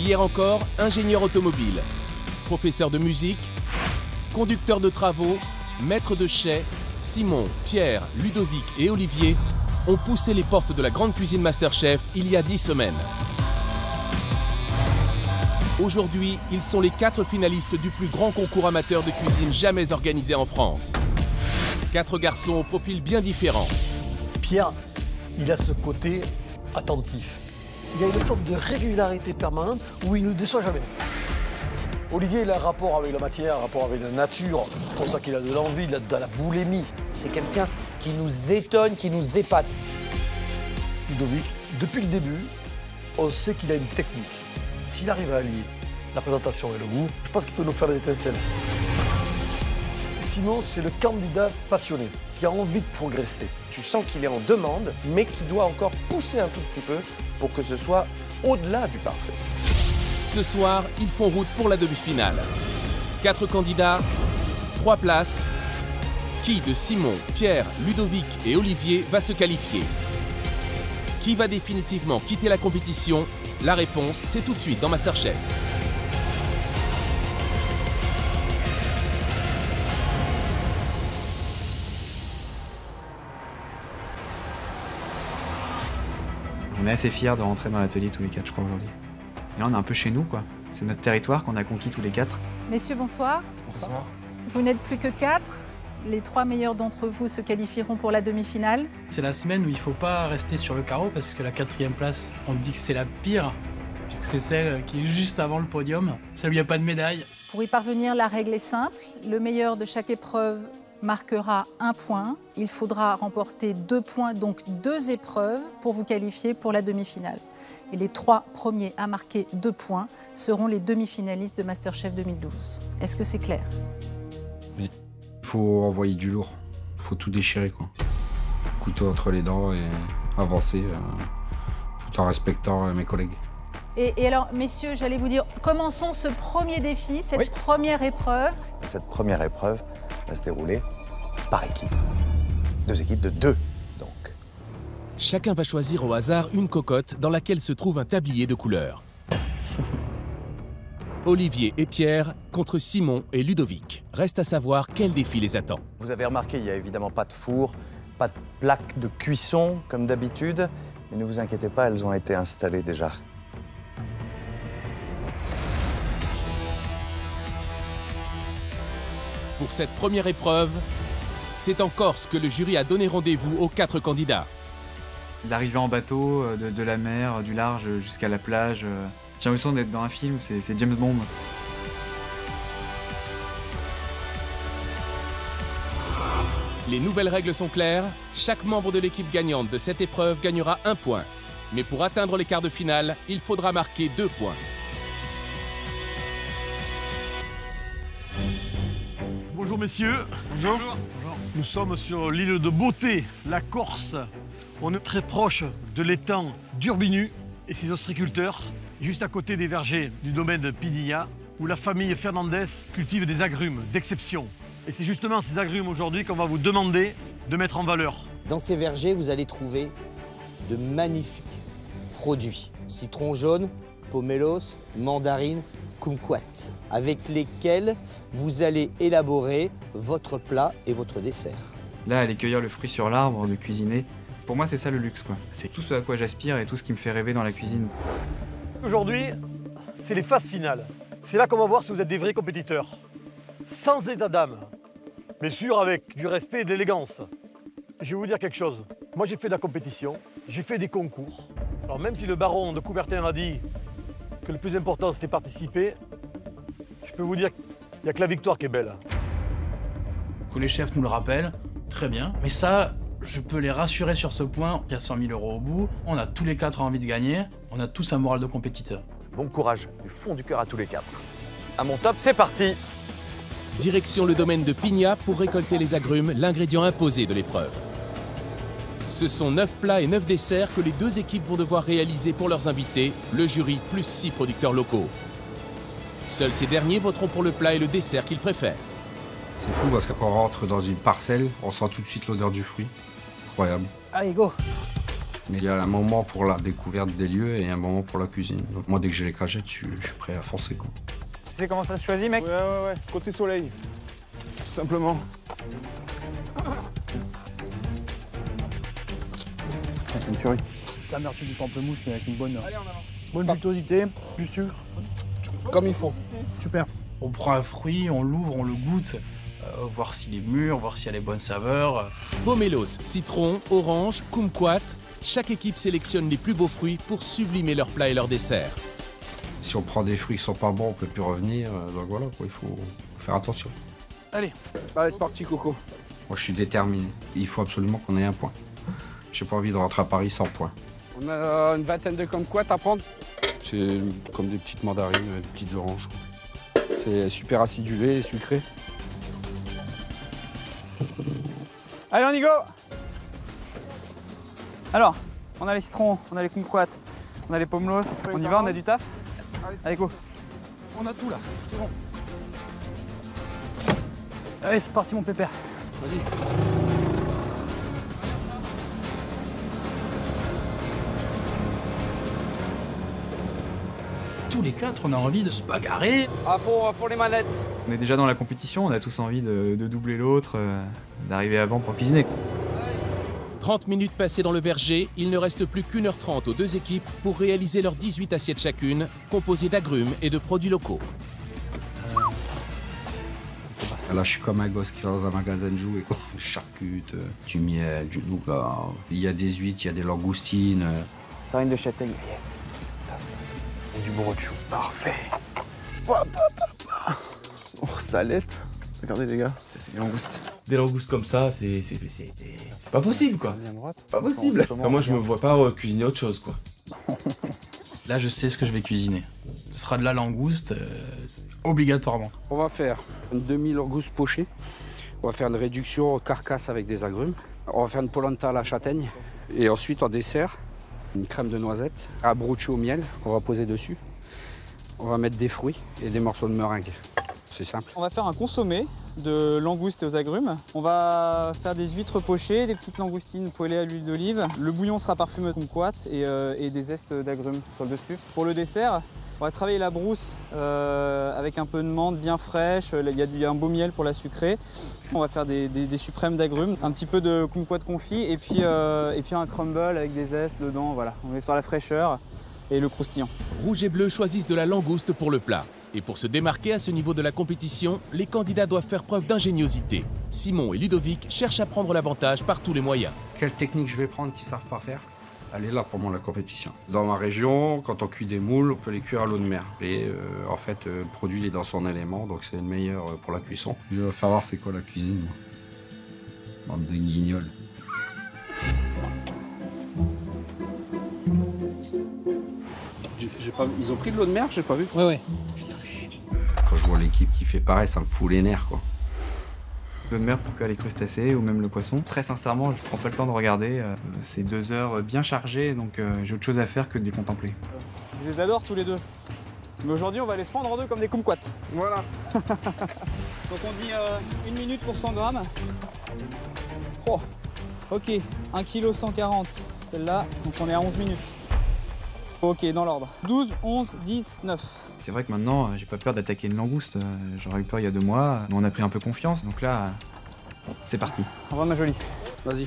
Hier encore, ingénieur automobile, professeur de musique, conducteur de travaux, maître de chais, Simon, Pierre, Ludovic et Olivier ont poussé les portes de la grande cuisine Masterchef il y a 10 semaines. Aujourd'hui, ils sont les 4 finalistes du plus grand concours amateur de cuisine jamais organisé en France. 4 garçons au profil bien différent. Pierre, il a ce côté attentif. Il y a une forme de régularité permanente où il ne nous déçoit jamais. Olivier, il a un rapport avec la matière, un rapport avec la nature. C'est pour ça qu'il a de l'envie, il a de la boulimie. C'est quelqu'un qui nous étonne, qui nous épate. Ludovic, depuis le début, on sait qu'il a une technique. S'il arrive à allier la présentation et le goût, je pense qu'il peut nous faire des étincelles. Simon, c'est le candidat passionné, qui a envie de progresser. Tu sens qu'il est en demande, mais qui doit encore pousser un tout petit peu pour que ce soit au-delà du parfait. Ce soir, ils font route pour la demi-finale. 4 candidats, 3 places. Qui de Simon, Pierre, Ludovic et Olivier va se qualifier? Qui va définitivement quitter la compétition? La réponse, c'est tout de suite dans Masterchef. On est assez fiers de rentrer dans l'atelier tous les 4, je crois, aujourd'hui. Et là, on est un peu chez nous, quoi. C'est notre territoire qu'on a conquis tous les 4. Messieurs, bonsoir. Bonsoir. Vous n'êtes plus que 4. Les 3 meilleurs d'entre vous se qualifieront pour la demi-finale. C'est la semaine où il ne faut pas rester sur le carreau parce que la 4e place, on dit que c'est la pire, puisque c'est celle qui est juste avant le podium. Ça lui a pas de médaille. Pour y parvenir, la règle est simple. Le meilleur de chaque épreuve marquera 1 point. Il faudra remporter 2 points, donc 2 épreuves, pour vous qualifier pour la demi-finale. Et les 3 premiers à marquer 2 points seront les demi-finalistes de Masterchef 2012. Est-ce que c'est clair? Oui. Il faut envoyer du lourd. Il faut tout déchirer, quoi. Couteau entre les dents et avancer tout en respectant mes collègues. Et alors, messieurs, j'allais vous dire, commençons ce premier défi, cette première épreuve. Cette première épreuve va se dérouler par équipe. 2 équipes de 2, donc. Chacun va choisir au hasard une cocotte dans laquelle se trouve un tablier de couleurs. Olivier et Pierre contre Simon et Ludovic. Reste à savoir quel défi les attend. Vous avez remarqué, il n'y a évidemment pas de four, pas de plaque de cuisson comme d'habitude. Mais ne vous inquiétez pas, elles ont été installées déjà. Pour cette première épreuve, c'est en Corse que le jury a donné rendez-vous aux 4 candidats. L'arrivée en bateau, de la mer, du large jusqu'à la plage. J'ai l'impression d'être dans un film, c'est James Bond. Les nouvelles règles sont claires. Chaque membre de l'équipe gagnante de cette épreuve gagnera 1 point. Mais pour atteindre les quarts de finale, il faudra marquer 2 points. Bonjour messieurs. Bonjour. Nous sommes sur l'île de Beauté, la Corse. On est très proche de l'étang d'Urbinu et ses ostréiculteurs, juste à côté des vergers du domaine de Pinilla, où la famille Fernandez cultive des agrumes d'exception. Et c'est justement ces agrumes aujourd'hui qu'on va vous demander de mettre en valeur. Dans ces vergers, vous allez trouver de magnifiques produits. Citron jaune, pomelos, mandarine, kumquat, avec lesquels vous allez élaborer votre plat et votre dessert. Là, aller cueillir le fruit sur l'arbre, le cuisiner, pour moi, c'est ça le luxe, quoi. C'est tout ce à quoi j'aspire et tout ce qui me fait rêver dans la cuisine. Aujourd'hui, c'est les phases finales. C'est là qu'on va voir si vous êtes des vrais compétiteurs. Sans état d'âme, mais sûr avec du respect et de l'élégance. Je vais vous dire quelque chose. Moi, j'ai fait de la compétition, j'ai fait des concours. Alors même si le baron de Coubertin m'a dit que le plus important, c'était participer, je peux vous dire qu'il n'y a que la victoire qui est belle. Que les chefs nous le rappellent, très bien. Mais ça, je peux les rassurer sur ce point. Il y a 100 000 € au bout. On a tous les 4 envie de gagner. On a tous un moral de compétiteur. Bon courage, du fond du cœur à tous les 4. À mon top, c'est parti. Direction le domaine de Pigna pour récolter les agrumes, l'ingrédient imposé de l'épreuve. Ce sont 9 plats et 9 desserts que les 2 équipes vont devoir réaliser pour leurs invités, le jury plus 6 producteurs locaux. Seuls ces derniers voteront pour le plat et le dessert qu'ils préfèrent. C'est fou parce que quand on rentre dans une parcelle, on sent tout de suite l'odeur du fruit. Incroyable. Allez, go! Mais il y a un moment pour la découverte des lieux et un moment pour la cuisine. Donc moi, dès que j'ai les cagettes, je suis prêt à foncer, quoi. Tu sais comment ça se choisit, mec? Ouais. Côté soleil. Tout simplement. C'est une tuerie. Ta mère, tu du pamplemousse, mais avec une bonne jutosité, du sucre. Comme il faut. Super. On prend un fruit, on l'ouvre, on le goûte, voir s'il est mûr, voir s'il y a les bonnes saveurs. Pomelos, citron, orange, kumquat. Chaque équipe sélectionne les plus beaux fruits pour sublimer leur plat et leur dessert. Si on prend des fruits qui sont pas bons, on peut plus revenir. Donc voilà, quoi, il faut faire attention. Allez. Allez, c'est parti, Coco. Moi, je suis déterminé. Il faut absolument qu'on ait un point. J'ai pas envie de rentrer à Paris sans point. On a une vingtaine de kumquats à prendre. C'est comme des petites mandarines, des petites oranges. C'est super acidulé et sucré. Allez, on y go! Alors, on a les citrons, on a les kumquats, on a les pomelos. On y va, on a du taf? Allez, go! On a tout là, c'est bon. Allez, c'est parti mon pépère. Vas-y. Tous les quatre, on a envie de se bagarrer. À fond les manettes. On est déjà dans la compétition, on a tous envie de doubler l'autre, d'arriver avant pour cuisiner. 30 minutes passées dans le verger, il ne reste plus qu'1h30 aux deux équipes pour réaliser leurs 18 assiettes chacune, composées d'agrumes et de produits locaux. Là, je suis comme un gosse qui va dans un magasin de jouets, quoi. Charcutes, du miel, du nougat. Il y a des huîtres, il y a des langoustines. Farine de châtaigne, yes. Et du brochou, parfait. Oh, salette. Regardez, les gars, ça, c'est des langoustes. Des langoustes comme ça, c'est pas possible, quoi. C'est pas possible. Enfin, moi, je me vois pas cuisiner autre chose, quoi. Là, je sais ce que je vais cuisiner. Ce sera de la langouste, obligatoirement. On va faire une demi-langouste pochée. On va faire une réduction carcasse avec des agrumes. On va faire une polenta à la châtaigne. Et ensuite, en dessert, une crème de noisette, un brochu au miel qu'on va poser dessus. On va mettre des fruits et des morceaux de meringue. C'est simple. On va faire un consommé de langoustes aux agrumes. On va faire des huîtres pochées, des petites langoustines poêlées à l'huile d'olive. Le bouillon sera parfumé de kumquat et des zestes d'agrumes sur le dessus. Pour le dessert, on va travailler la brousse avec un peu de menthe bien fraîche. Il y a un beau miel pour la sucrer. On va faire des suprêmes d'agrumes, un petit peu de kumquat confit et puis un crumble avec des zestes dedans. Voilà, on est sur la fraîcheur et le croustillant. Rouge et bleu choisissent de la langouste pour le plat. Et pour se démarquer à ce niveau de la compétition, les candidats doivent faire preuve d'ingéniosité. Simon et Ludovic cherchent à prendre l'avantage par tous les moyens. Quelle technique je vais prendre qu'ils ne savent pas faire? Elle est là pour moi, la compétition. Dans ma région, quand on cuit des moules, on peut les cuire à l'eau de mer. Et en fait, le produit il est dans son élément, donc c'est le meilleur pour la cuisson. Je vais faire voir c'est quoi la cuisine, moi. Bande de guignols. Ils ont pris de l'eau de mer, j'ai pas vu. Ouais. Quand je vois l'équipe qui fait pareil, ça me fout les nerfs, quoi. L'eau de mer pour cuire les crustacés ou même le poisson. Très sincèrement, je prends pas le temps de regarder. C'est 2 heures bien chargées, donc j'ai autre chose à faire que de les contempler. Je les adore tous les deux. Mais aujourd'hui, on va les fendre en deux comme des kumquats. Voilà. Donc on dit 1 minute pour 100 grammes. Oh. Ok, 1 kg 140, celle-là. Donc on est à 11 minutes. Ok, dans l'ordre. 12, 11, 10, 9. C'est vrai que maintenant, j'ai pas peur d'attaquer une langouste. J'aurais eu peur il y a 2 mois, mais on a pris un peu confiance, donc là, c'est parti. Au revoir ma jolie. Vas-y.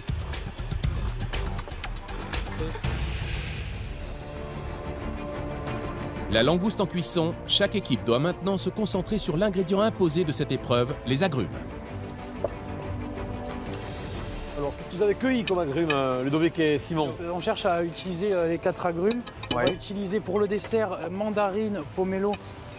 La langouste en cuisson, chaque équipe doit maintenant se concentrer sur l'ingrédient imposé de cette épreuve, les agrumes. Alors, qu'est-ce que vous avez cueilli comme agrumes, Ludovic et Simon? On cherche à utiliser les 4 agrumes. On va utiliser pour le dessert mandarine, pomelo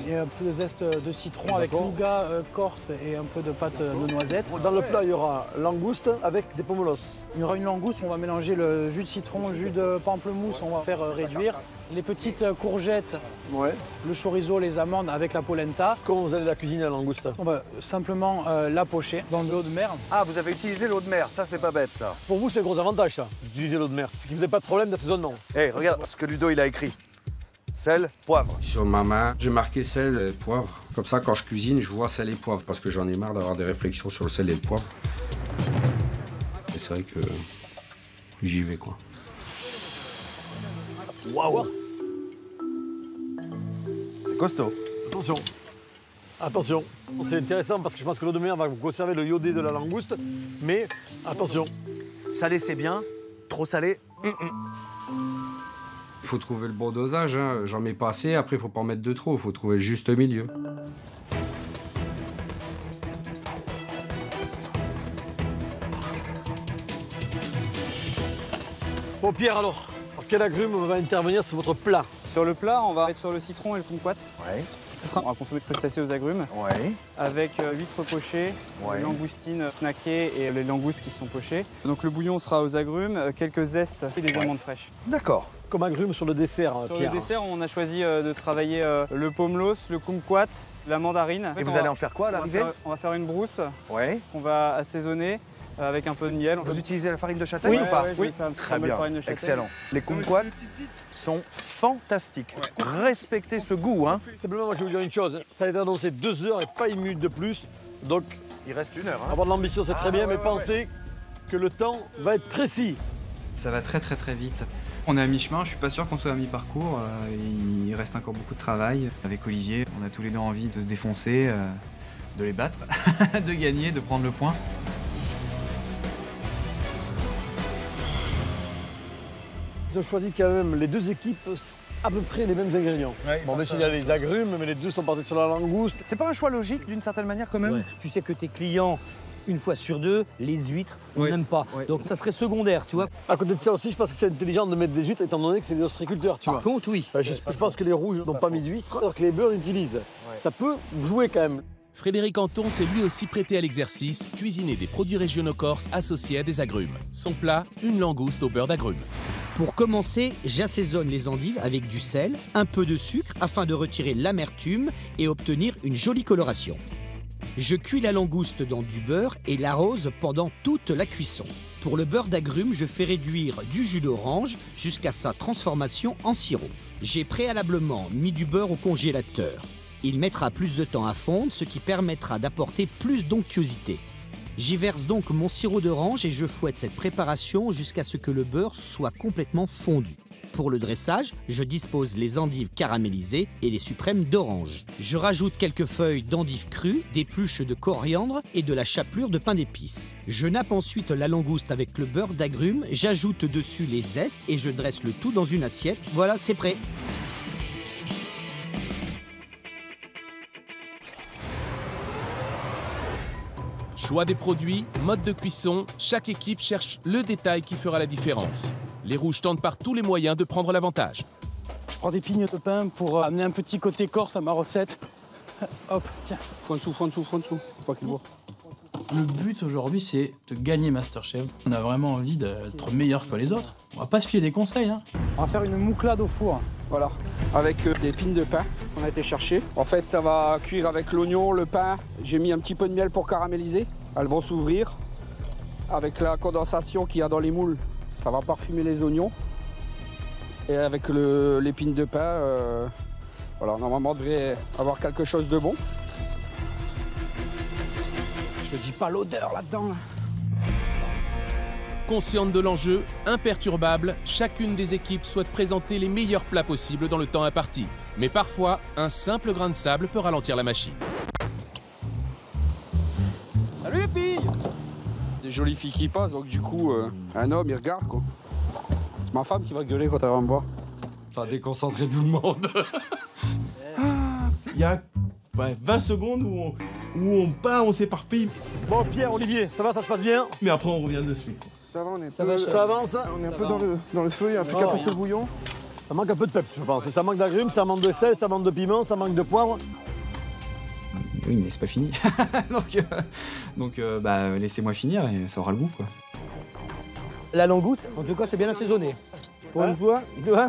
et un peu de zeste de citron avec nougat, corse et un peu de pâte de noisette. Dans le plat, il y aura langouste avec des pomelos. Il y aura une langouste, on va mélanger le jus de citron, le jus de pamplemousse, on va faire réduire. Les petites courgettes, le chorizo, les amandes avec la polenta. Comment vous allez la cuisiner, la langouste? On va simplement la pocher dans de l'eau de mer. Ah, vous avez utilisé l'eau de mer, ça c'est pas bête ça. Pour vous, c'est un gros avantage ça, d'utiliser l'eau de mer. C'est que vous n'avez pas de problème d'assaisonnement. Hé, regarde ce que Ludo il a écrit. Sel, poivre. Sur ma main, j'ai marqué sel et poivre. Comme ça, quand je cuisine, je vois sel et poivre parce que j'en ai marre d'avoir des réflexions sur le sel et le poivre. Et c'est vrai que j'y vais, quoi. Waouh. C'est costaud. Attention. Attention. C'est intéressant parce que je pense que l'eau de mer va conserver le iodé de la langouste. Mais attention. Salé, c'est bien. Trop salé. Il faut trouver le bon dosage, hein. J'en mets pas assez, après il faut pas en mettre de trop, il faut trouver le juste milieu. Bon Pierre alors quel agrume va intervenir sur votre plat? Sur le plat, on va être sur le citron et le kumquat. Ouais. Ce sera un consommé de crustacés aux agrumes. Ouais. Avec huîtres pochées, Ouais. langoustines snackées et les langoustes qui sont pochées. Donc le bouillon sera aux agrumes, quelques zestes et des amandes fraîches. D'accord. Comme agrume sur le dessert, Sur Pierre. le dessert, on a choisi de travailler le pomelos, le kumquat, la mandarine. Et vous allez en faire quoi à l'arrivée? On va faire une brousse Ouais. qu'on va assaisonner avec un peu de miel. Vous utilisez la farine de châtaigne ou pas? Oui, très bien, farine de châtaigne. Excellent. Les kumquats sont fantastiques. Respectez ce goût, hein. Simplement, moi, je vais vous dire une chose. Ça a été annoncé 2 heures et pas 1 minute de plus. Donc, il reste 1 heure. Hein. Avoir de l'ambition, c'est très bien, mais pensez que le temps va être précis. Ça va très vite. On est à mi-chemin, je suis pas sûr qu'on soit à mi-parcours. Il reste encore beaucoup de travail. Avec Olivier, on a tous les deux envie de se défoncer, de les battre, de gagner, de prendre le point. Ils ont choisi quand même les 2 équipes à peu près les mêmes ingrédients. Ouais, bon, monsieur, il y a les agrumes, mais les 2 sont partis sur la langouste. C'est pas un choix logique d'une certaine manière quand même? Ouais. Tu sais que tes clients, une fois sur 2, les huîtres, on n'aime pas. Ouais. Donc ça serait secondaire, tu vois. À côté de ça aussi, je pense que c'est intelligent de mettre des huîtres étant donné que c'est des ostréiculteurs, tu vois. Par contre, oui. Je pense que les rouges n'ont pas mis d'huîtres, alors que les bleus l'utilisent. Ouais. Ça peut jouer quand même. Frédéric Anton s'est lui aussi prêté à l'exercice, cuisiner des produits régionaux corses associés à des agrumes. Son plat, une langouste au beurre d'agrumes. Pour commencer, j'assaisonne les endives avec du sel, un peu de sucre afin de retirer l'amertume et obtenir une jolie coloration. Je cuis la langouste dans du beurre et l'arrose pendant toute la cuisson. Pour le beurre d'agrumes, je fais réduire du jus d'orange jusqu'à sa transformation en sirop. J'ai préalablement mis du beurre au congélateur. Il mettra plus de temps à fondre, ce qui permettra d'apporter plus d'onctuosité. J'y verse donc mon sirop d'orange et je fouette cette préparation jusqu'à ce que le beurre soit complètement fondu. Pour le dressage, je dispose les endives caramélisées et les suprêmes d'orange. Je rajoute quelques feuilles d'endives crues, des pluches de coriandre et de la chapelure de pain d'épices. Je nappe ensuite la langouste avec le beurre d'agrumes, j'ajoute dessus les zestes et je dresse le tout dans une assiette. Voilà, c'est prêt. Choix des produits, mode de cuisson, chaque équipe cherche le détail qui fera la différence. Les rouges tentent par tous les moyens de prendre l'avantage. Je prends des pignes de pain pour amener un petit côté corse à ma recette. Hop, tiens. Faut en dessous. Pas qu'il voit. Le but aujourd'hui, c'est de gagner Masterchef. On a vraiment envie d'être meilleur que les autres. On va pas se fier des conseils, hein. On va faire une mouclade au four. Voilà, avec des pines de pain qu'on a été chercher. En fait, ça va cuire avec l'oignon, le pain. J'ai mis un petit peu de miel pour caraméliser. Elles vont s'ouvrir. Avec la condensation qu'il y a dans les moules, ça va parfumer les oignons. Et avec les pines de pain, voilà, normalement, on devrait avoir quelque chose de bon. Je ne dis pas l'odeur là-dedans. Là. Consciente de l'enjeu, imperturbable, chacune des équipes souhaite présenter les meilleurs plats possibles dans le temps imparti. Mais parfois, un simple grain de sable peut ralentir la machine. Salut les filles! Des jolies filles qui passent, donc du coup, un homme, il regarde, quoi. Ma femme qui va gueuler quand elle va me voir. Ça va déconcentrer tout le monde. Il y a 20 secondes où on part, on s'éparpille. Bon, Pierre, Olivier, ça va, ça se passe bien? Mais après, on revient de suite. Ça va, ça avance. On est un peu dans le feu, il n'y a plus qu'à passer le bouillon. Ça manque un peu de peps, je pense. Ça manque d'agrumes, ça manque de sel, ça manque de piment, ça manque de poivre. Oui, mais c'est pas fini. donc laissez-moi finir et ça aura le goût, quoi. La langouste, en tout cas, c'est bien assaisonné. Pour une fois, tu vois,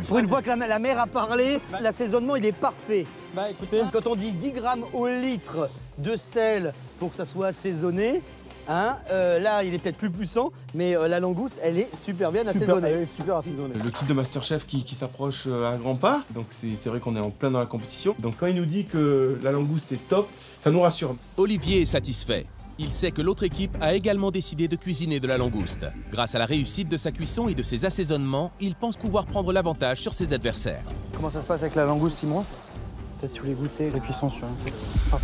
pour une fois que la mère a parlé, l'assaisonnement, il est parfait. Bah écoutez, quand on dit 10 grammes au litre de sel pour que ça soit assaisonné, hein, là, il est peut-être plus puissant, mais la langouste, elle est super bien assaisonnée. Elle est super assaisonnée. Le titre de Masterchef qui s'approche à grands pas, donc c'est vrai qu'on est en plein dans la compétition. Donc quand il nous dit que la langouste est top, ça nous rassure. Olivier est satisfait. Il sait que l'autre équipe a également décidé de cuisiner de la langouste. Grâce à la réussite de sa cuisson et de ses assaisonnements, il pense pouvoir prendre l'avantage sur ses adversaires. Comment ça se passe avec la langouste, Simon? Peut-être sous les goûters, la cuisson sur un peu. Oh,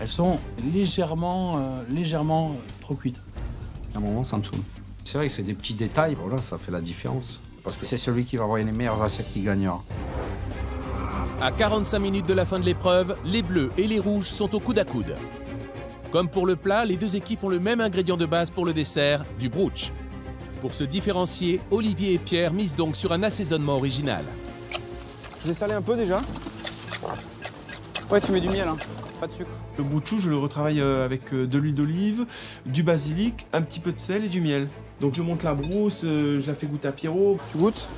elles sont légèrement trop cuites. À un moment, ça me saoule. C'est vrai que c'est des petits détails, voilà, ça fait la différence. Parce que c'est celui qui va avoir les meilleures assiettes qui gagnera. À 45 minutes de la fin de l'épreuve, les bleus et les rouges sont au coude à coude. Comme pour le plat, les deux équipes ont le même ingrédient de base pour le dessert, du brooch. Pour se différencier, Olivier et Pierre misent donc sur un assaisonnement original. Je vais saler un peu déjà. Ouais, tu mets du miel, hein. Pas de sucre. Le bouchou, je le retravaille avec de l'huile d'olive, du basilic, un petit peu de sel et du miel. Donc je monte la brousse, je la fais goûter à Pierrot. Tu goûtes?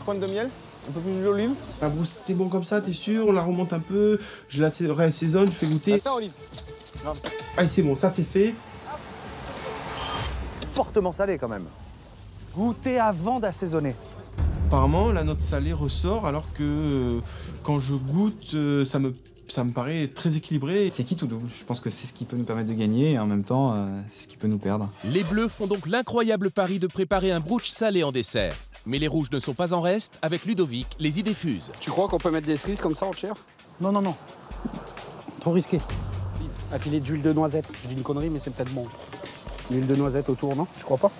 Pointe de miel? Un peu plus d'huile d'olive? La brousse, c'est bon comme ça, t'es sûr? On la remonte un peu, je la réassaisonne, je fais goûter. Ça, Olive. Grave. Allez, c'est bon, ça c'est fait. C'est fortement salé quand même. Goûtez avant d'assaisonner. Apparemment, la note salée ressort alors que quand je goûte, ça me paraît très équilibré. C'est qui tout double? Je pense que c'est ce qui peut nous permettre de gagner et en même temps, c'est ce qui peut nous perdre. Les bleus font donc l'incroyable pari de préparer un brooch salé en dessert. Mais les rouges ne sont pas en reste. Avec Ludovic, les idées fusent. Tu crois qu'on peut mettre des cerises comme ça en chair? Non, non, non. Trop risqué. Un filet d'huile de noisette. Je dis une connerie, mais c'est peut-être bon. L'huile de noisette autour, non? Tu crois pas?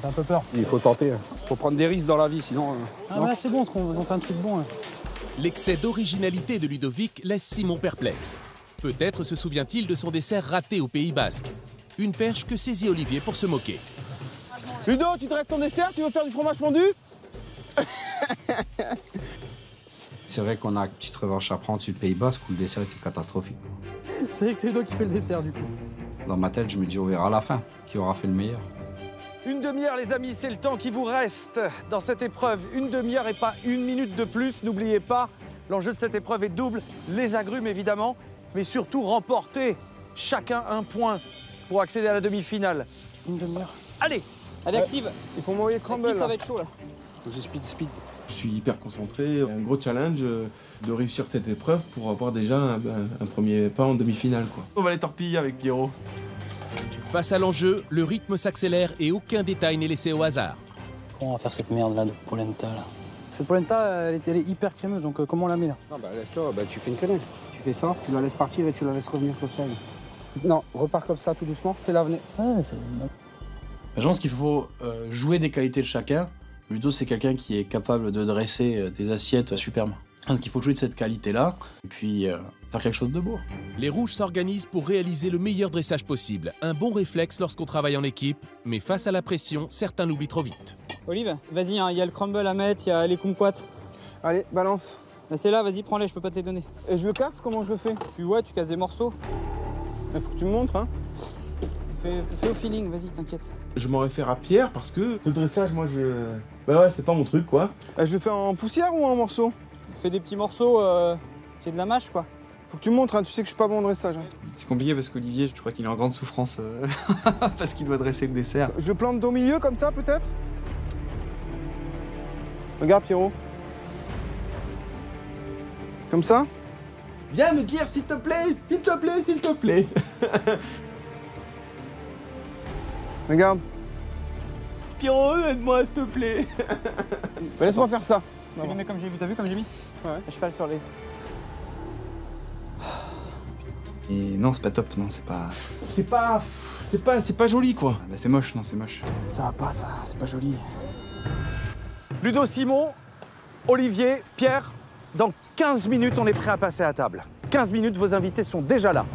J'ai un peu peur. Il faut tenter. Faut prendre des risques dans la vie, sinon... Ah ouais, c'est bon, on fait un truc bon. Hein. L'excès d'originalité de Ludovic laisse Simon perplexe. Peut-être se souvient-il de son dessert raté au Pays Basque. Une perche que saisit Olivier pour se moquer. Ludo, tu te restes ton dessert? Tu veux faire du fromage fondu? C'est vrai qu'on a une petite revanche à prendre sur le Pays Basque où le dessert était catastrophique. C'est vrai que c'est Ludo qui fait le dessert, du coup. Dans ma tête, je me dis, on verra à la fin qui aura fait le meilleur. Une demi-heure, les amis, c'est le temps qui vous reste dans cette épreuve. Une demi-heure et pas une minute de plus. N'oubliez pas, l'enjeu de cette épreuve est double. Les agrumes, évidemment, mais surtout remporter chacun un point pour accéder à la demi-finale. Une demi-heure. Allez! Allez, active. Il faut m'envoyer le crumble. Active, ça va être chaud, là. Vas-y, speed. Je suis hyper concentré. Un gros challenge de réussir cette épreuve pour avoir déjà un premier pas en demi-finale, quoi. On va les torpiller avec Pierrot. Face à l'enjeu, le rythme s'accélère et aucun détail n'est laissé au hasard. Comment on va faire cette merde là de polenta là? Cette polenta, elle est hyper crémeuse, donc comment on la met là? Ah bah laisse-la, bah, tu fais une connerie. Tu fais ça, tu la laisses partir et tu la laisses revenir comme ça. Non, repars comme ça tout doucement, fais-la venir. Ouais, c'est... Je pense qu'il faut jouer des qualités de chacun. Ludo, c'est quelqu'un qui est capable de dresser des assiettes superbes. Donc il faut jouer de cette qualité-là et puis faire quelque chose de beau. Les rouges s'organisent pour réaliser le meilleur dressage possible. Un bon réflexe lorsqu'on travaille en équipe, mais face à la pression, certains l'oublient trop vite. Olive, vas-y, il y a le crumble à mettre, il y a les kumquats. Allez, balance. Bah, c'est là, vas-y, prends-les, je peux pas te les donner. Et je le casse, comment je le fais? Tu casses des morceaux. Il faut que tu me montres, hein. Fais au feeling, vas-y, t'inquiète. Je m'en réfère à Pierre parce que le dressage, moi, bah ouais, c'est pas mon truc, quoi. Je le fais en poussière ou en morceaux? Fais des petits morceaux, c'est de la mâche, quoi. Faut que tu me montres, hein, tu sais que je suis pas bon en dressage. Hein. C'est compliqué parce qu'Olivier, je crois qu'il est en grande souffrance parce qu'il doit dresser le dessert. Je le plante au milieu, comme ça, peut-être? Regarde, Pierrot. Comme ça? Viens me dire, s'il te plaît, s'il te plaît, s'il te plaît. Regarde. Pierrot, aide-moi, s'il te plaît. Bah, laisse-moi faire ça. Tu les mets comme j'ai vu, t'as vu comme j'ai mis? Ouais. Je fais sur les... Et non, c'est pas top, non, c'est pas... C'est pas joli, quoi. Ah bah c'est moche, non, c'est moche. Ça va pas, ça, c'est pas joli. Ludo, Simon, Olivier, Pierre, dans 15 minutes, on est prêt à passer à table. 15 minutes, vos invités sont déjà là.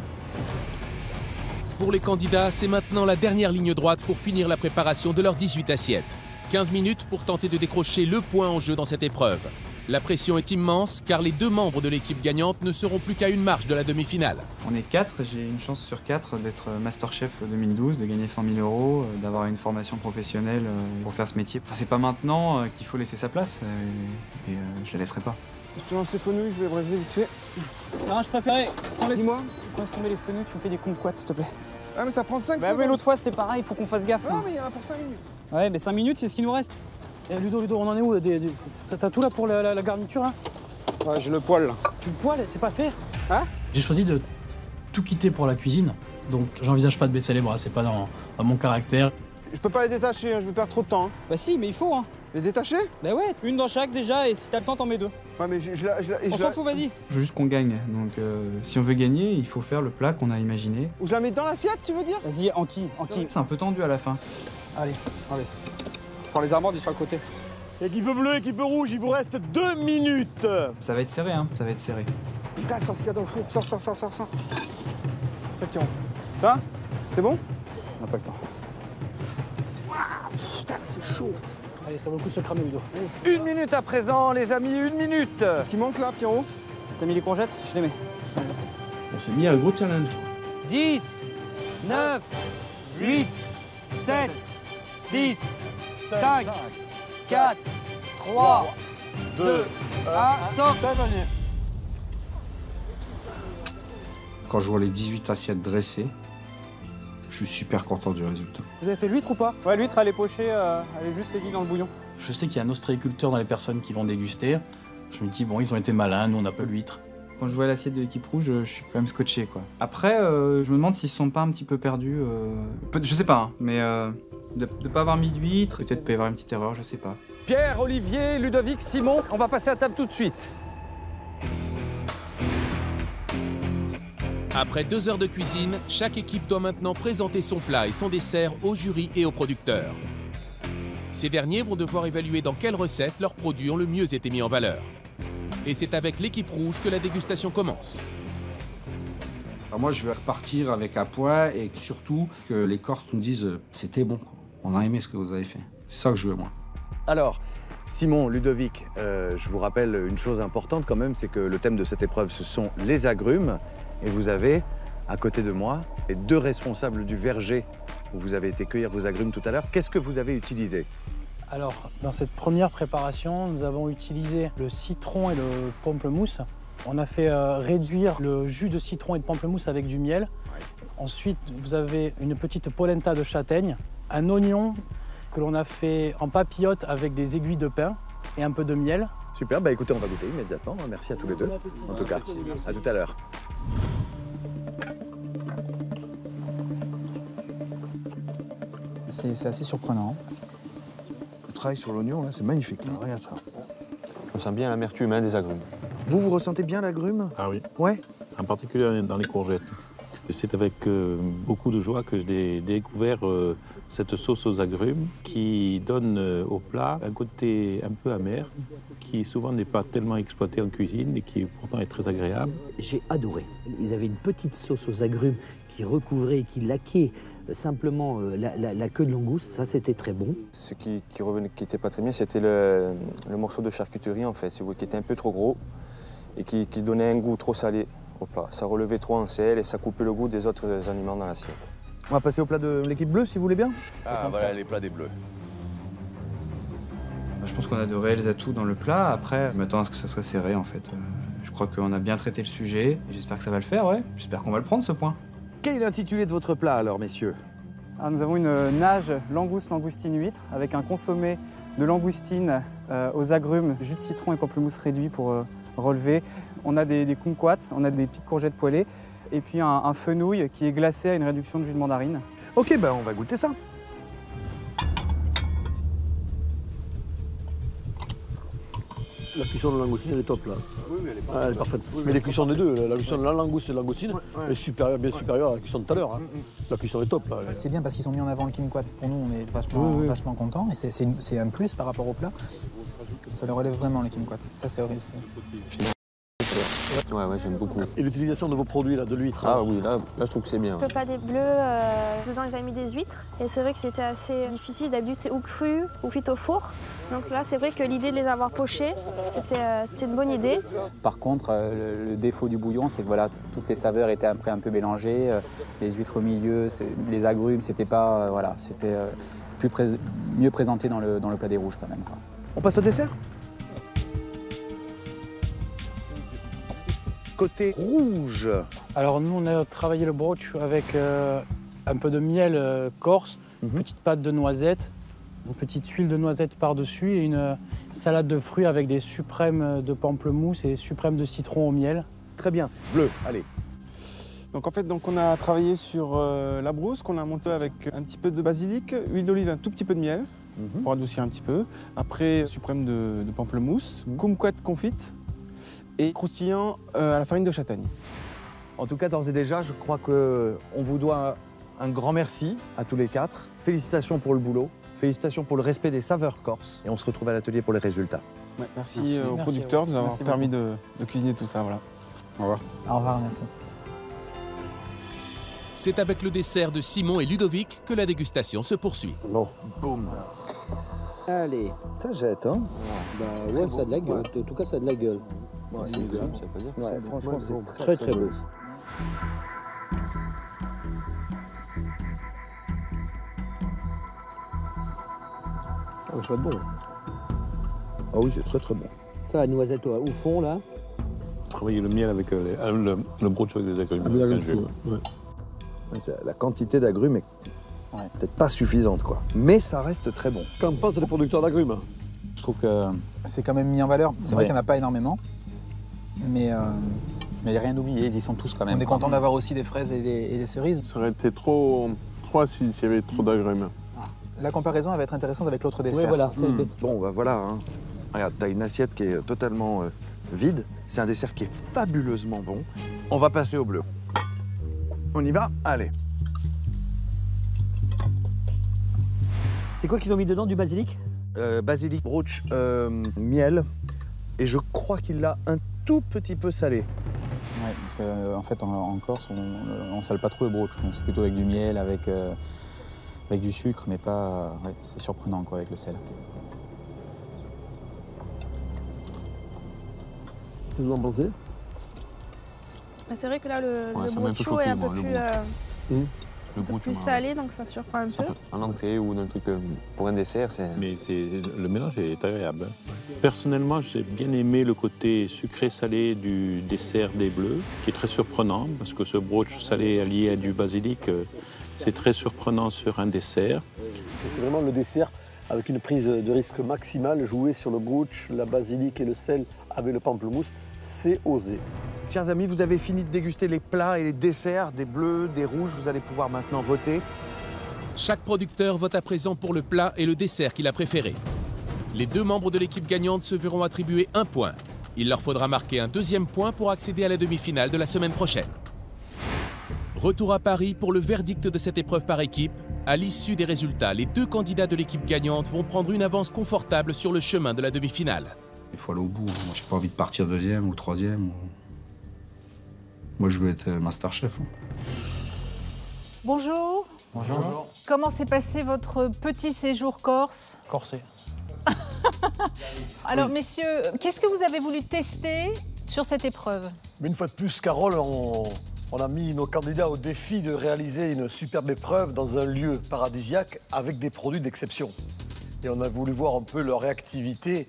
Pour les candidats, c'est maintenant la dernière ligne droite pour finir la préparation de leurs 18 assiettes. 15 minutes pour tenter de décrocher le point en jeu dans cette épreuve. La pression est immense car les deux membres de l'équipe gagnante ne seront plus qu'à une marche de la demi-finale. On est 4, j'ai une chance sur 4 d'être Masterchef 2012, de gagner 100 000 €, d'avoir une formation professionnelle pour faire ce métier. Enfin, c'est pas maintenant qu'il faut laisser sa place et je la laisserai pas. Je te lance les fenouilles, je vais braiser vite fait. Non, je préférais... Dis-moi. Laisse tomber les fenouilles, tu me fais des kumquats, s'il te plaît. Ah mais ça prend 5 Bah secondes. oui, l'autre fois c'était pareil, il faut qu'on fasse gaffe. Non mais il y en a pour 5 minutes. Ouais, mais 5 minutes, c'est ce qui nous reste. Eh, Ludo, on en est où? T'as tout là pour la garniture là? Ouais, j'ai le poil là. Tu le poil, c'est pas fait? Hein? J'ai choisi de tout quitter pour la cuisine, donc j'envisage pas de baisser les bras, c'est pas dans mon caractère. Je peux pas les détacher, hein, je vais perdre trop de temps. Hein. Bah si, mais il faut, hein. Les détacher? Bah ouais, une dans chaque déjà, et si t'as le temps, t'en mets deux. Ouais, mais on s'en fout, vas-y. Je veux juste qu'on gagne, donc si on veut gagner, il faut faire le plat qu'on a imaginé. Ou je la mets dans l'assiette, tu veux dire? Vas-y, en qui? C'est un peu tendu à la fin. Allez. Prends les amandes, ils sont à côté. Équipe bleue, équipe rouge, il vous reste 2 minutes. Ça va être serré, hein, ça va être serré. Putain, sors ce qu'il y a dans le four, sors. Ça tient. Ça? C'est bon? On n'a pas le temps. Putain, c'est chaud. Allez, ça vaut le coup de se cramer, Ludo. 1 minute à présent, les amis, 1 minute. Ce qui manque là, Pierrot? T'as mis les courgettes? Je les mets. On s'est mis un gros challenge. 10, 9, 8, 7, 6, 5, 4, 3, 2, 1, stop. Quand je vois les 18 assiettes dressées, je suis super content du résultat. Vous avez fait l'huître ou pas? Ouais, l'huître, elle est pochée, elle est juste saisie dans le bouillon. Je sais qu'il y a un ostréiculteur dans les personnes qui vont déguster. Je me dis, bon, ils ont été malins, nous on n'a pas l'huître. Quand je vois l'assiette de l'équipe rouge, je suis quand même scotché, quoi. Après, je me demande s'ils sont pas un petit peu perdus. Je sais pas, hein, mais de pas avoir mis d'huître, peut-être peut y avoir une petite erreur, je sais pas. Pierre, Olivier, Ludovic, Simon, on va passer à table tout de suite. Après 2 heures de cuisine, chaque équipe doit maintenant présenter son plat et son dessert au jury et aux producteurs. Ces derniers vont devoir évaluer dans quelles recettes leurs produits ont le mieux été mis en valeur. Et c'est avec l'équipe rouge que la dégustation commence. Alors moi, je vais repartir avec un point et surtout que les Corses nous disent c'était bon, on a aimé ce que vous avez fait. C'est ça que je veux, moi. Alors, Simon, Ludovic, je vous rappelle une chose importante quand même, c'est que le thème de cette épreuve, ce sont les agrumes. Et vous avez, à côté de moi, les 2 responsables du verger où vous avez été cueillir vos agrumes tout à l'heure. Qu'est-ce que vous avez utilisé? Alors, dans cette première préparation, nous avons utilisé le citron et le pamplemousse. On a fait réduire le jus de citron et de pamplemousse avec du miel. Ouais. Ensuite, vous avez une petite polenta de châtaigne, un oignon que l'on a fait en papillote avec des aiguilles de pin et un peu de miel. Super, bah écoutez, on va goûter immédiatement. Merci à tous les deux. En tout cas, à tout à l'heure. C'est assez surprenant. Le travail sur l'oignon, là, c'est magnifique. Là. Regarde ça. On sent bien l'amertume des agrumes. Vous ressentez bien l'agrume? Ah oui. Ouais. En particulier dans les courgettes. C'est avec beaucoup de joie que j'ai découvert cette sauce aux agrumes qui donne au plat un côté un peu amer, qui souvent n'est pas tellement exploité en cuisine et qui pourtant est très agréable. J'ai adoré. Ils avaient une petite sauce aux agrumes qui recouvrait, qui laquait simplement la queue de langouste. Ça, c'était très bon. Ce qui était pas très bien, c'était le morceau de charcuterie en fait, qui était un peu trop gros et qui donnait un goût trop salé au plat. Ça relevait trop en sel et ça coupait le goût des autres aliments dans l'assiette. On va passer au plat de l'équipe bleue, si vous voulez bien. Ah, voilà les plats des bleus. Je pense qu'on a de réels atouts dans le plat. Après, je m'attends à ce que ça soit serré, en fait. Je crois qu'on a bien traité le sujet. Et j'espère que ça va le faire, ouais. J'espère qu'on va le prendre, ce point. Quel est l'intitulé de votre plat, alors, messieurs? Alors, nous avons une nage langoustine huître avec un consommé de langoustine aux agrumes, jus de citron et pamplemousse réduit pour relever. On a des kumquats, on a des petites courgettes poêlées et puis un fenouil qui est glacé à une réduction de jus de mandarine. Ok, ben on va goûter ça. La cuisson de la langoustine, elle est top là. Oui, elle est parfaite. Elle est parfaite. Oui, mais les cuissons des deux, la cuisson de la langouste et de la langoustine, est supérieure, bien supérieure à la cuisson de tout à l'heure. Hein. La cuisson est top là. C'est bien parce qu'ils ont mis en avant le kumquat. Pour nous, on est vachement contents et c'est un plus par rapport au plat. Ça le relève vraiment le kumquat. Ça, c'est horrible. Ouais, j'aime beaucoup. Et l'utilisation de vos produits, là, de l'huître? Ah oui, là, je trouve que c'est bien. Le plat des bleus, dedans ils avaient mis des huîtres. Et c'est vrai que c'était assez difficile. D'habitude, c'est ou cru ou cuit au four. Donc là, c'est vrai que l'idée de les avoir pochés, c'était une bonne idée. Par contre, le défaut du bouillon, c'est que voilà, toutes les saveurs étaient après un peu mélangées. Les huîtres au milieu, les agrumes, c'était pas, voilà, c'était mieux présenté dans le plat des rouges quand même, quoi. On passe au dessert? Côté rouge. Alors nous, on a travaillé le brooch avec un peu de miel corse, une petite pâte de noisettes, une petite huile de noisette par-dessus et une salade de fruits avec des suprêmes de pamplemousse et suprêmes de citron au miel. Très bien. Bleu, allez. Donc en fait, on a travaillé sur la brousse qu'on a montée avec un petit peu de basilic, huile d'olive, un tout petit peu de miel pour adoucir un petit peu. Après, suprême de pamplemousse, kumquat confite et croustillant à la farine de châtaigne. En tout cas, d'ores et déjà, je crois qu'on vous doit un grand merci à tous les quatre. Félicitations pour le boulot, félicitations pour le respect des saveurs corses. Et on se retrouve à l'atelier pour les résultats. Ouais, merci aux producteurs de nous avoir permis de cuisiner tout ça. Voilà. Au revoir. Au revoir, merci. C'est avec le dessert de Simon et Ludovic que la dégustation se poursuit. Bon, boum. Allez. Ça jette, hein? Bah ouais, ça a de la gueule. En tout cas, ça a de la gueule. Ouais, ça veut pas dire que ouais, c'est bon. franchement, c'est très très beau. Ah, ça va être bon. Ah oui, c'est très très bon. Ça, la noisette au fond, là. Travailler le miel avec le brooch avec des agrumes. La quantité d'agrumes est peut-être pas suffisante, quoi. Mais ça reste très bon. Qu'en pensent les producteurs d'agrumes? Je trouve que c'est quand même mis en valeur. C'est vrai qu'il n'y en a pas énormément. Mais il n'y a rien d'oublié, ils y sont tous quand même. On est content d'avoir aussi des fraises et des cerises. Ça aurait été trop acide s'il y avait trop d'agrumes. La comparaison elle va être intéressante avec l'autre dessert. Oui, voilà. Bon, bah voilà. Hein. Regarde, t'as une assiette qui est totalement vide. C'est un dessert qui est fabuleusement bon. On va passer au bleu. On y va? Allez. C'est quoi qu'ils ont mis dedans, du basilic? Basilic, brooch, miel. Et je crois qu'il l'a un tout petit peu salé. Ouais, parce qu'en fait, en Corse, on sale pas trop le brooch. C'est plutôt avec du miel, avec du sucre, mais pas... Ouais, c'est surprenant, quoi, avec le sel. Qu'est-ce que vous en pensez? C'est vrai que là, le brooch est un peu plus salé, donc ça surprend un peu. En entrée ou dans un truc pour un dessert, c'est... Mais le mélange est agréable. Personnellement, j'ai bien aimé le côté sucré-salé du dessert des Bleus, qui est très surprenant, parce que ce brooch salé allié à du basilic, c'est très surprenant sur un dessert. C'est vraiment le dessert avec une prise de risque maximale, jouer sur le brooch, la basilic et le sel avec le pamplemousse, c'est osé. Chers amis, vous avez fini de déguster les plats et les desserts des bleus, des rouges. Vous allez pouvoir maintenant voter. Chaque producteur vote à présent pour le plat et le dessert qu'il a préféré. Les deux membres de l'équipe gagnante se verront attribuer un point. Il leur faudra marquer un deuxième point pour accéder à la demi-finale de la semaine prochaine. Retour à Paris pour le verdict de cette épreuve par équipe. À l'issue des résultats, les deux candidats de l'équipe gagnante vont prendre une avance confortable sur le chemin de la demi-finale. Il faut aller au bout. Moi, j'ai pas envie de partir deuxième ou troisième. Moi, je veux être Masterchef. Bonjour. Bonjour. Comment s'est passé votre petit séjour corse? Corsé. Alors, messieurs, qu'est-ce que vous avez voulu tester sur cette épreuve? Mais une fois de plus, Carole, on a mis nos candidats au défi de réaliser une superbe épreuve dans un lieu paradisiaque avec des produits d'exception. Et on a voulu voir un peu leur réactivité.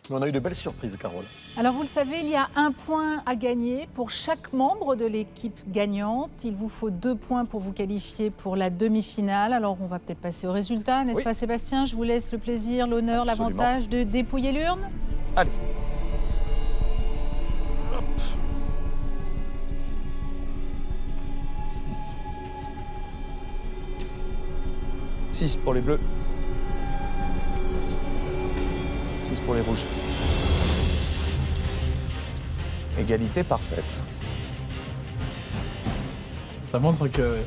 Mais on a eu de belles surprises, Carole. Alors, vous le savez, il y a un point à gagner pour chaque membre de l'équipe gagnante. Il vous faut 2 points pour vous qualifier pour la demi-finale. Alors, on va peut-être passer au résultat, n'est-ce pas, Sébastien? Je vous laisse le plaisir, l'honneur, l'avantage de dépouiller l'urne. Allez. Hop. Six pour les bleus. 6 pour les rouges. Égalité parfaite. Ça montre que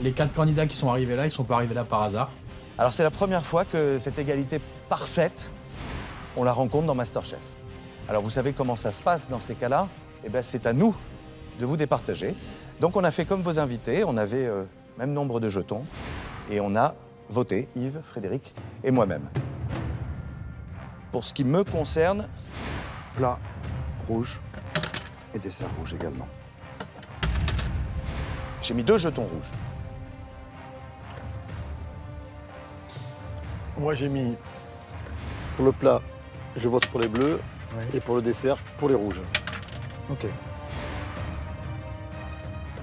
les 4 candidats qui sont arrivés là, ils ne sont pas arrivés là par hasard. Alors c'est la première fois que cette égalité parfaite, on la rencontre dans MasterChef. Alors vous savez comment ça se passe dans ces cas-là? Eh bien c'est à nous de vous départager. Donc on a fait comme vos invités, on avait même nombre de jetons et on a voté, Yves, Frédéric et moi-même. Pour ce qui me concerne, plat rouge et dessert rouge également. J'ai mis 2 jetons rouges. Moi, j'ai mis pour le plat, je vote pour les bleus, et pour le dessert, pour les rouges. Ok.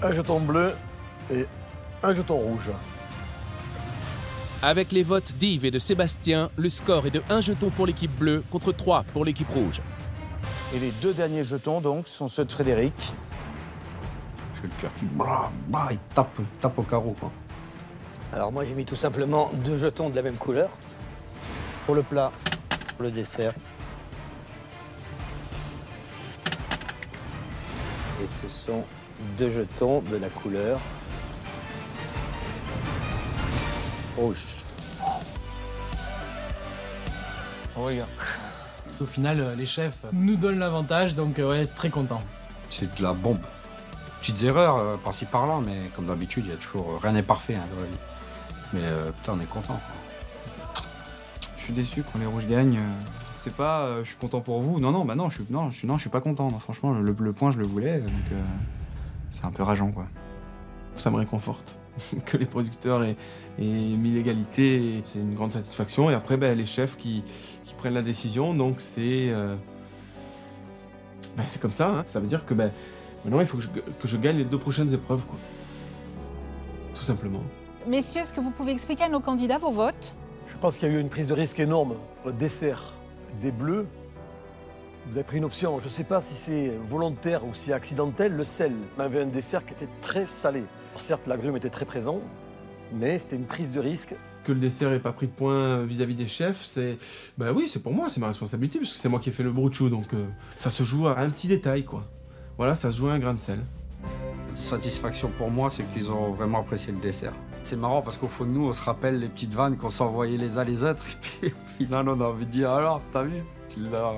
Un jeton bleu et un jeton rouge. Avec les votes d'Yves et de Sébastien, le score est de 1 jeton pour l'équipe bleue contre 3 pour l'équipe rouge. Et les 2 derniers jetons, donc, sont ceux de Frédéric fait le cœur qui il tape au carreau, quoi. Alors moi j'ai mis tout simplement 2 jetons de la même couleur. Pour le plat, pour le dessert. Et ce sont 2 jetons de la couleur rouge. Oh les gars. Au final, les chefs nous donnent l'avantage, donc ouais, très content. C'est de la bombe. Petites erreurs par-ci par-là, mais comme d'habitude, il y a toujours rien n'est parfait dans la vie. Mais putain, on est content. Je suis déçu quand les rouges gagnent. C'est pas je suis content pour vous. Non, je suis pas content. Non, franchement, le point, je le voulais, donc c'est un peu rageant, quoi. Ça me réconforte que les producteurs aient mis l'égalité. C'est une grande satisfaction. Et après, les chefs qui prennent la décision. Donc c'est comme ça. Hein. Ça veut dire que maintenant, il faut que je gagne les 2 prochaines épreuves, quoi. Tout simplement. Messieurs, est-ce que vous pouvez expliquer à nos candidats vos votes? Je pense qu'il y a eu une prise de risque énorme. Le dessert des bleus, vous avez pris une option. Je ne sais pas si c'est volontaire ou si c'est accidentel, le sel. On avait un dessert qui était très salé. Alors certes, l'agrume était très présent, mais c'était une prise de risque. Que le dessert n'ait pas pris de points vis-à-vis des chefs, c'est... oui, c'est pour moi, c'est ma responsabilité, parce que c'est moi qui ai fait le bruchou, donc ça se joue à un petit détail, quoi. Voilà, ça se joue à un grain de sel. Satisfaction pour moi, c'est qu'ils ont vraiment apprécié le dessert. C'est marrant parce qu'au fond de nous, on se rappelle les petites vannes qu'on s'envoyait les uns les autres. Et puis au final, on a envie de dire alors, t'as vu? Tu l'as.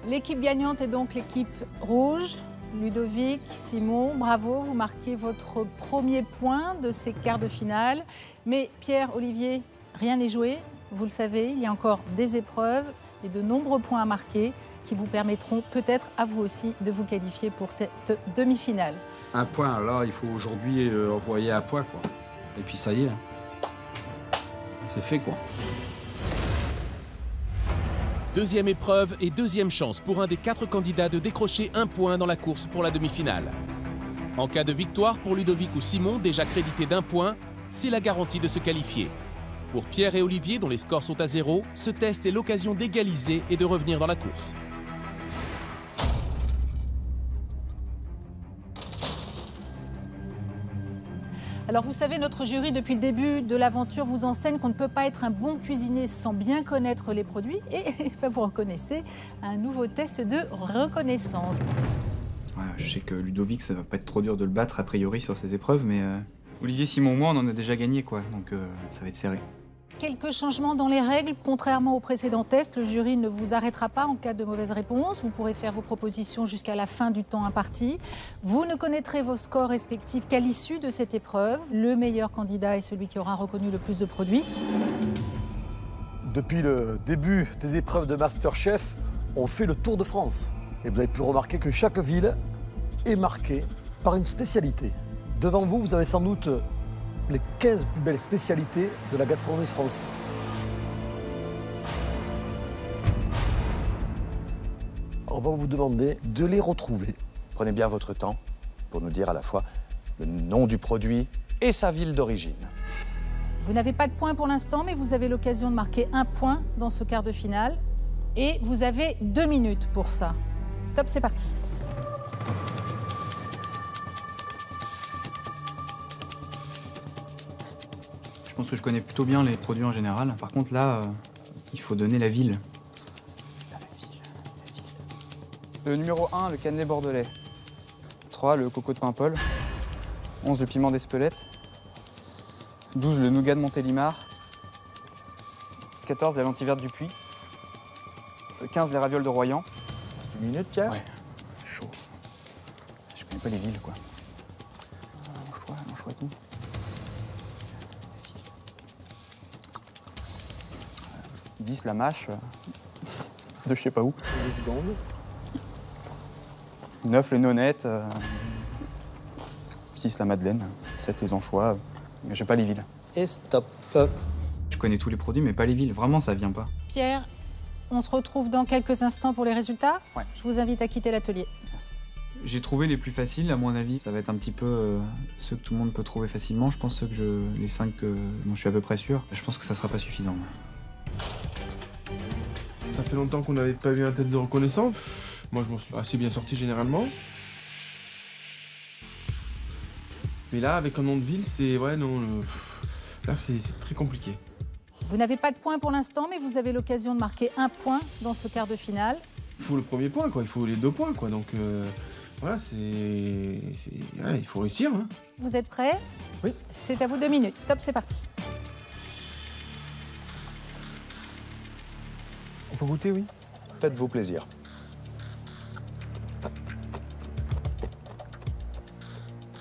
L'équipe gagnante est donc l'équipe rouge. Ludovic, Simon, bravo, vous marquez votre premier point de ces quarts de finale. Mais Pierre, Olivier, rien n'est joué. Vous le savez, il y a encore des épreuves et de nombreux points à marquer qui vous permettront peut-être à vous aussi de vous qualifier pour cette demi-finale. Un point, là, il faut aujourd'hui envoyer un point, quoi. Et puis ça y est, c'est fait, quoi. Deuxième épreuve et deuxième chance pour un des 4 candidats de décrocher un point dans la course pour la demi-finale. En cas de victoire pour Ludovic ou Simon, déjà crédité d'1 point, c'est la garantie de se qualifier. Pour Pierre et Olivier, dont les scores sont à 0, ce test est l'occasion d'égaliser et de revenir dans la course. Alors vous savez, notre jury, depuis le début de l'aventure, vous enseigne qu'on ne peut pas être un bon cuisinier sans bien connaître les produits. Et vous reconnaissez un nouveau test de reconnaissance. Ouais, je sais que Ludovic, ça va pas être trop dur de le battre a priori sur ces épreuves, mais Olivier, Simon, moi, on en a déjà gagné, quoi. Donc ça va être serré. Quelques changements dans les règles. Contrairement au précédent test, le jury ne vous arrêtera pas en cas de mauvaise réponse. Vous pourrez faire vos propositions jusqu'à la fin du temps imparti. Vous ne connaîtrez vos scores respectifs qu'à l'issue de cette épreuve. Le meilleur candidat est celui qui aura reconnu le plus de produits. Depuis le début des épreuves de MasterChef, on fait le tour de France. Et vous avez pu remarquer que chaque ville est marquée par une spécialité. Devant vous, vous avez sans doute les 15 plus belles spécialités de la gastronomie française. On va vous demander de les retrouver. Prenez bien votre temps pour nous dire à la fois le nom du produit et sa ville d'origine. Vous n'avez pas de point pour l'instant, mais vous avez l'occasion de marquer un point dans ce quart de finale. Et vous avez 2 minutes pour ça. Top, c'est parti. Je pense que je connais plutôt bien les produits en général. Par contre, là, il faut donner la ville. Le numéro 1, le cannelé bordelais. 3, le coco de Paimpol. 11, le piment d'Espelette. 12, le nougat de Montélimar. 14, la lentille verte du Puy. 15, les ravioles de Royan. C'est une minute, Pierre? Ouais, chaud. Je connais pas les villes, quoi. Mange-toi et tout. 10, la mâche. De je sais pas où. 10 secondes. 9, les nonnettes. 6, la madeleine. 7, les anchois. J'ai pas les villes. Et stop. Je connais tous les produits, mais pas les villes. Vraiment, ça vient pas. Pierre, on se retrouve dans quelques instants pour les résultats. Ouais. Je vous invite à quitter l'atelier. Merci. J'ai trouvé les plus faciles, à mon avis. Ça va être un petit peu ceux que tout le monde peut trouver facilement. Je pense les 5 dont je suis à peu près sûr. Je pense que ça sera pas suffisant. Ça fait longtemps qu'on n'avait pas eu un test de reconnaissance. Moi, je m'en suis assez bien sorti généralement. Mais là, avec un nom de ville, c'est... Ouais, non, là, c'est très compliqué. Vous n'avez pas de point pour l'instant, mais vous avez l'occasion de marquer un point dans ce quart de finale. Il faut le premier point, quoi. Il faut les 2 points, quoi. Donc, voilà, ouais, il faut réussir, hein. Vous êtes prêts? Oui. C'est à vous 2 minutes. Top, c'est parti. On peut goûter, oui. Faites-vous plaisir.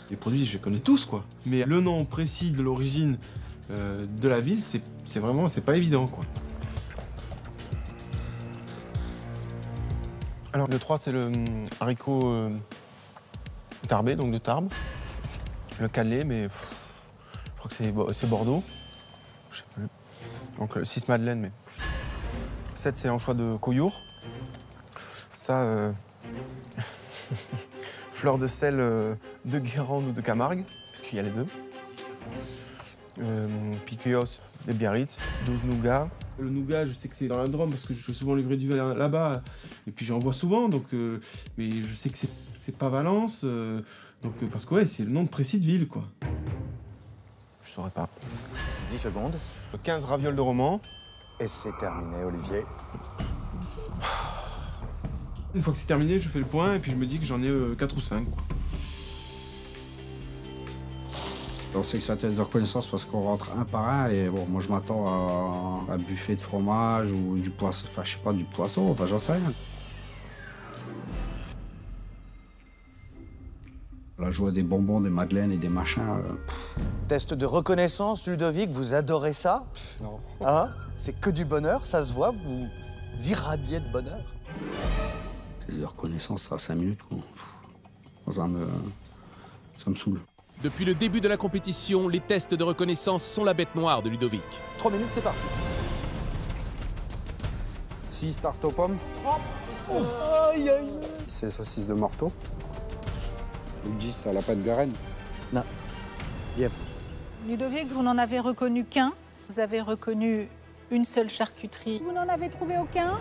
Les produits, je les connais tous, quoi. Mais le nom précis de l'origine de la ville, c'est vraiment, c'est pas évident, quoi. Alors, le 3, c'est le haricot tarbé, donc de Tarbes. Le Calais, mais je crois que c'est Bordeaux. Je sais plus. Donc, le 6 Madeleine, mais... 7, c'est anchois de Collioure. Ça, fleur de sel de Guérande ou de Camargue, parce qu'il y a les deux. Piqueos de Biarritz, 12 nougats. Le nougat, je sais que c'est dans la Drôme parce que je fais souvent livrer du vin là-bas. Et puis j'en vois souvent, donc, mais je sais que c'est pas Valence. Donc, parce que ouais, c'est le nom de précis de ville, quoi. Je saurais pas. 10 secondes. 15 ravioles de roman. Et c'est terminé, Olivier. Une fois que c'est terminé, je fais le point et puis je me dis que j'en ai 4 ou 5. Quoi. On sait que c'est un test de reconnaissance parce qu'on rentre un par un et bon, moi je m'attends à un buffet de fromage ou du poisson, enfin je sais pas, du poisson, enfin j'en sais rien. La joie des bonbons, des madeleines et des machins. Test de reconnaissance, Ludovic, vous adorez ça? Non. Hein? C'est que du bonheur, ça se voit, vous irradiez de bonheur. Test de reconnaissance, ça a 5 minutes, quoi. Ça me saoule. Depuis le début de la compétition, les tests de reconnaissance sont la bête noire de Ludovic. 3 minutes, c'est parti. 6 tartes aux pommes. Aïe, aïe. C'est saucisse de morteau. 10 à la pâte Garenne. Non. Lièvre. Ludovic, vous n'en avez reconnu qu'un. Vous avez reconnu une seule charcuterie. Vous n'en avez trouvé aucun?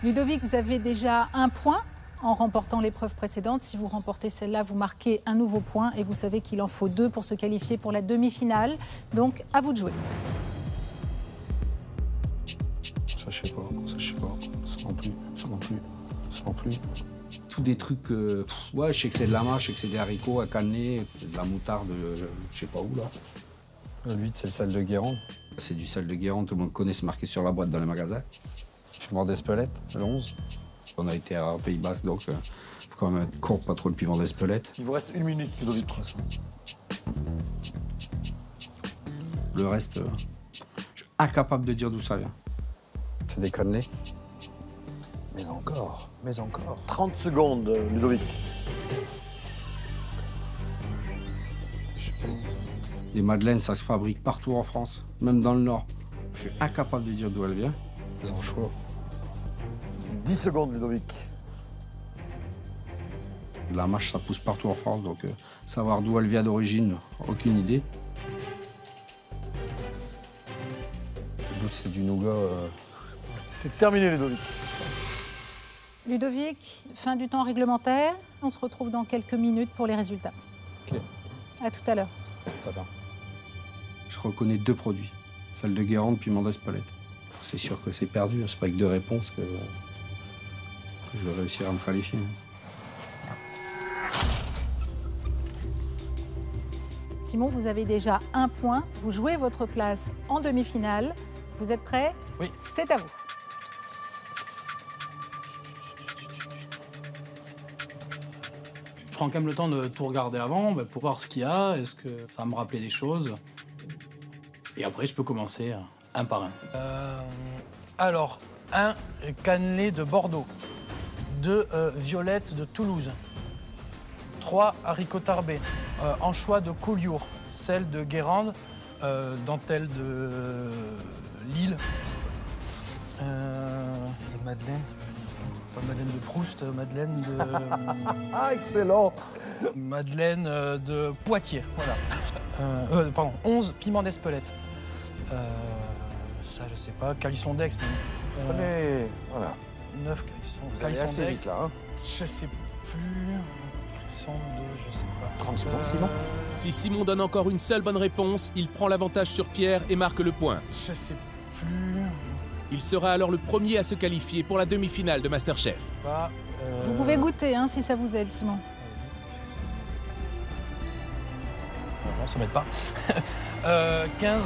Ludovic, vous avez déjà un point en remportant l'épreuve précédente. Si vous remportez celle-là, vous marquez un nouveau point et vous savez qu'il en faut 2 pour se qualifier pour la demi-finale. Donc, à vous de jouer. Ça, je sais pas. Ça, je sais pas. Ça non plus. Ça non plus. Ça non plus. Tous des trucs... ouais, je sais que c'est de la mâche, je sais que c'est des haricots à cannelé, de la moutarde, je sais pas où, là. Le 8, c'est le sel de Guérande. C'est du sel de Guérande, tout le monde connaît, c'est marqué sur la boîte dans les magasins. Piment d'Espelette, le 11. On a été à Pays Basque, donc faut quand même être con, pas trop le piment d'Espelette. Il vous reste 1 minute, Ludovic. Le reste, je suis incapable de dire d'où ça vient. C'est des cannelés. Mais encore, mais encore. 30 secondes, Ludovic. Les madeleines, ça se fabrique partout en France, même dans le Nord. Je suis incapable de dire d'où elle vient. Ils ont chaud. 10 secondes, Ludovic. La mâche, ça pousse partout en France, donc savoir d'où elle vient d'origine, aucune idée. Le goût, c'est du nougat. C'est terminé, Ludovic. Ludovic, fin du temps réglementaire. On se retrouve dans quelques minutes pour les résultats. Ok. À tout à l'heure. Ça va. Je reconnais 2 produits. Celle de Guérande, piment d'Espelette. C'est sûr que c'est perdu, c'est pas avec 2 réponses que je vais réussir à me qualifier. Simon, vous avez déjà un point. Vous jouez votre place en demi-finale. Vous êtes prêts? Oui. C'est à vous. Je prends quand même le temps de tout regarder avant pour voir ce qu'il y a, est-ce que ça va me rappeler des choses. Et après, je peux commencer un par un. Alors, 1 cannelé de Bordeaux, 2 violettes de Toulouse, 3 haricots tarbés, anchois de Collioure, sel de Guérande, dentelle de Lille, madeleine. Pas Madeleine de Proust, Madeleine de... Ah, excellent! Madeleine de Poitiers, voilà. Pardon, 11 piment d'Espelette. Ça, je sais pas, Calisson d'Aix. Prenez... Voilà. 9 calissons. Vous allez assez vite là. Hein. Je sais plus. Calisson 2, je sais pas. 30 secondes, Simon. Si Simon donne encore une seule bonne réponse, il prend l'avantage sur Pierre et marque le point. Je sais plus. Il sera alors le premier à se qualifier pour la demi-finale de MasterChef. Vous pouvez goûter hein, si ça vous aide, Simon. Non, ça m'aide pas. 15.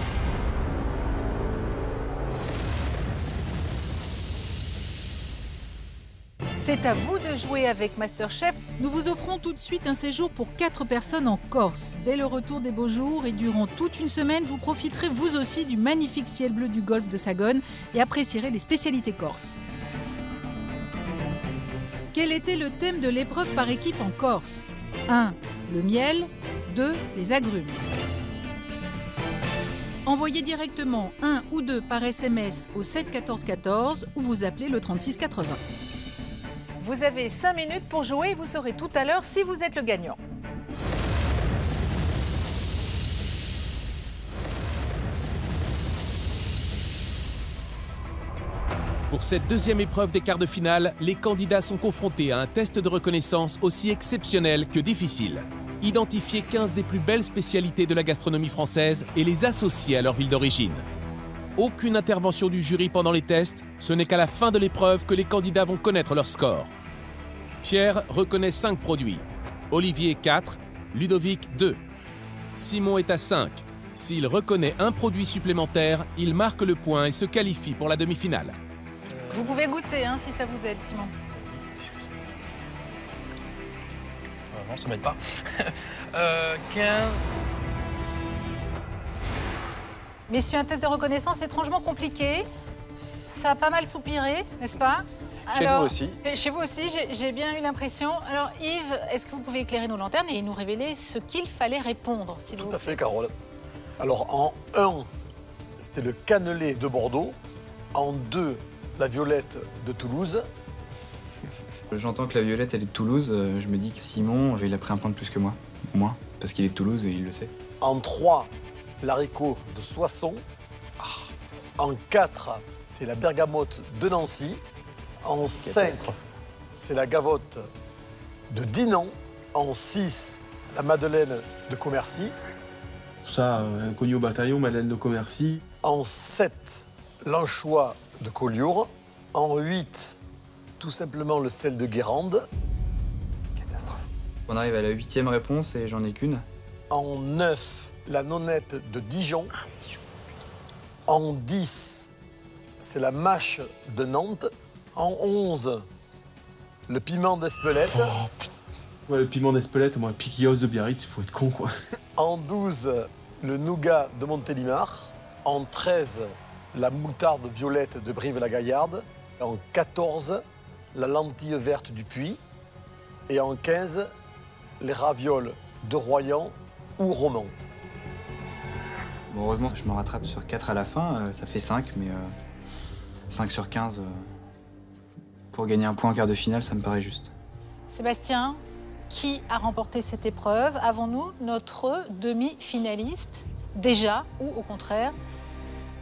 C'est à vous de jouer avec MasterChef. Nous vous offrons tout de suite un séjour pour 4 personnes en Corse. Dès le retour des beaux jours et durant toute une semaine, vous profiterez vous aussi du magnifique ciel bleu du golfe de Sagone et apprécierez les spécialités corses. Quel était le thème de l'épreuve par équipe en Corse? 1. Le miel. 2. Les agrumes. Envoyez directement 1 ou 2 par SMS au 7 14 14 ou vous appelez le 36 80. Vous avez 5 minutes pour jouer et vous saurez tout à l'heure si vous êtes le gagnant. Pour cette deuxième épreuve des quarts de finale, les candidats sont confrontés à un test de reconnaissance aussi exceptionnel que difficile. Identifier 15 des plus belles spécialités de la gastronomie française et les associer à leur ville d'origine. Aucune intervention du jury pendant les tests, ce n'est qu'à la fin de l'épreuve que les candidats vont connaître leur score. Pierre reconnaît 5 produits, Olivier 4, Ludovic 2. Simon est à 5. S'il reconnaît un produit supplémentaire, il marque le point et se qualifie pour la demi-finale. Vous pouvez goûter hein, si ça vous aide, Simon. Non, ça m'aide pas. 15. Messieurs, un test de reconnaissance étrangement compliqué. Ça a pas mal soupiré, n'est-ce pas? Chez nous aussi. Chez vous aussi, j'ai bien eu l'impression. Alors Yves, est-ce que vous pouvez éclairer nos lanternes et nous révéler ce qu'il fallait répondre, s'il vous plaît? Tout à fait, Carole. Alors en 1, c'était le cannelé de Bordeaux. En 2, la violette de Toulouse. J'entends que la violette, elle est de Toulouse. Je me dis que Simon, il a pris un point de plus que moi. Moi, parce qu'il est de Toulouse et il le sait. En 3, l'haricot de Soissons. En 4, c'est la bergamote de Nancy. En 5, c'est la gavotte de Dinan. En 6, la madeleine de Commercy. Ça, un cogné au bataillon, madeleine de Commercy. En 7, l'anchois de Collioure. En 8, tout simplement le sel de Guérande. Catastrophe. On arrive à la 8e réponse et j'en ai qu'une. En 9, la nonnette de Dijon. En 10, c'est la mâche de Nantes. En 11, le piment d'Espelette. Ouais, le piment d'Espelette, moi, piquillos de Biarritz, il faut être con, quoi. En 12, le nougat de Montélimar. En 13, la moutarde violette de Brive-la-Gaillarde. En 14, la lentille verte du Puy. Et en 15, les ravioles de Royan ou Romans. Bon, heureusement que je me rattrape sur 4 à la fin, ça fait 5, mais 5 sur 15, pour gagner un point en quart de finale, ça me paraît juste. Sébastien, qui a remporté cette épreuve? Avons-nous notre demi-finaliste déjà ou au contraire,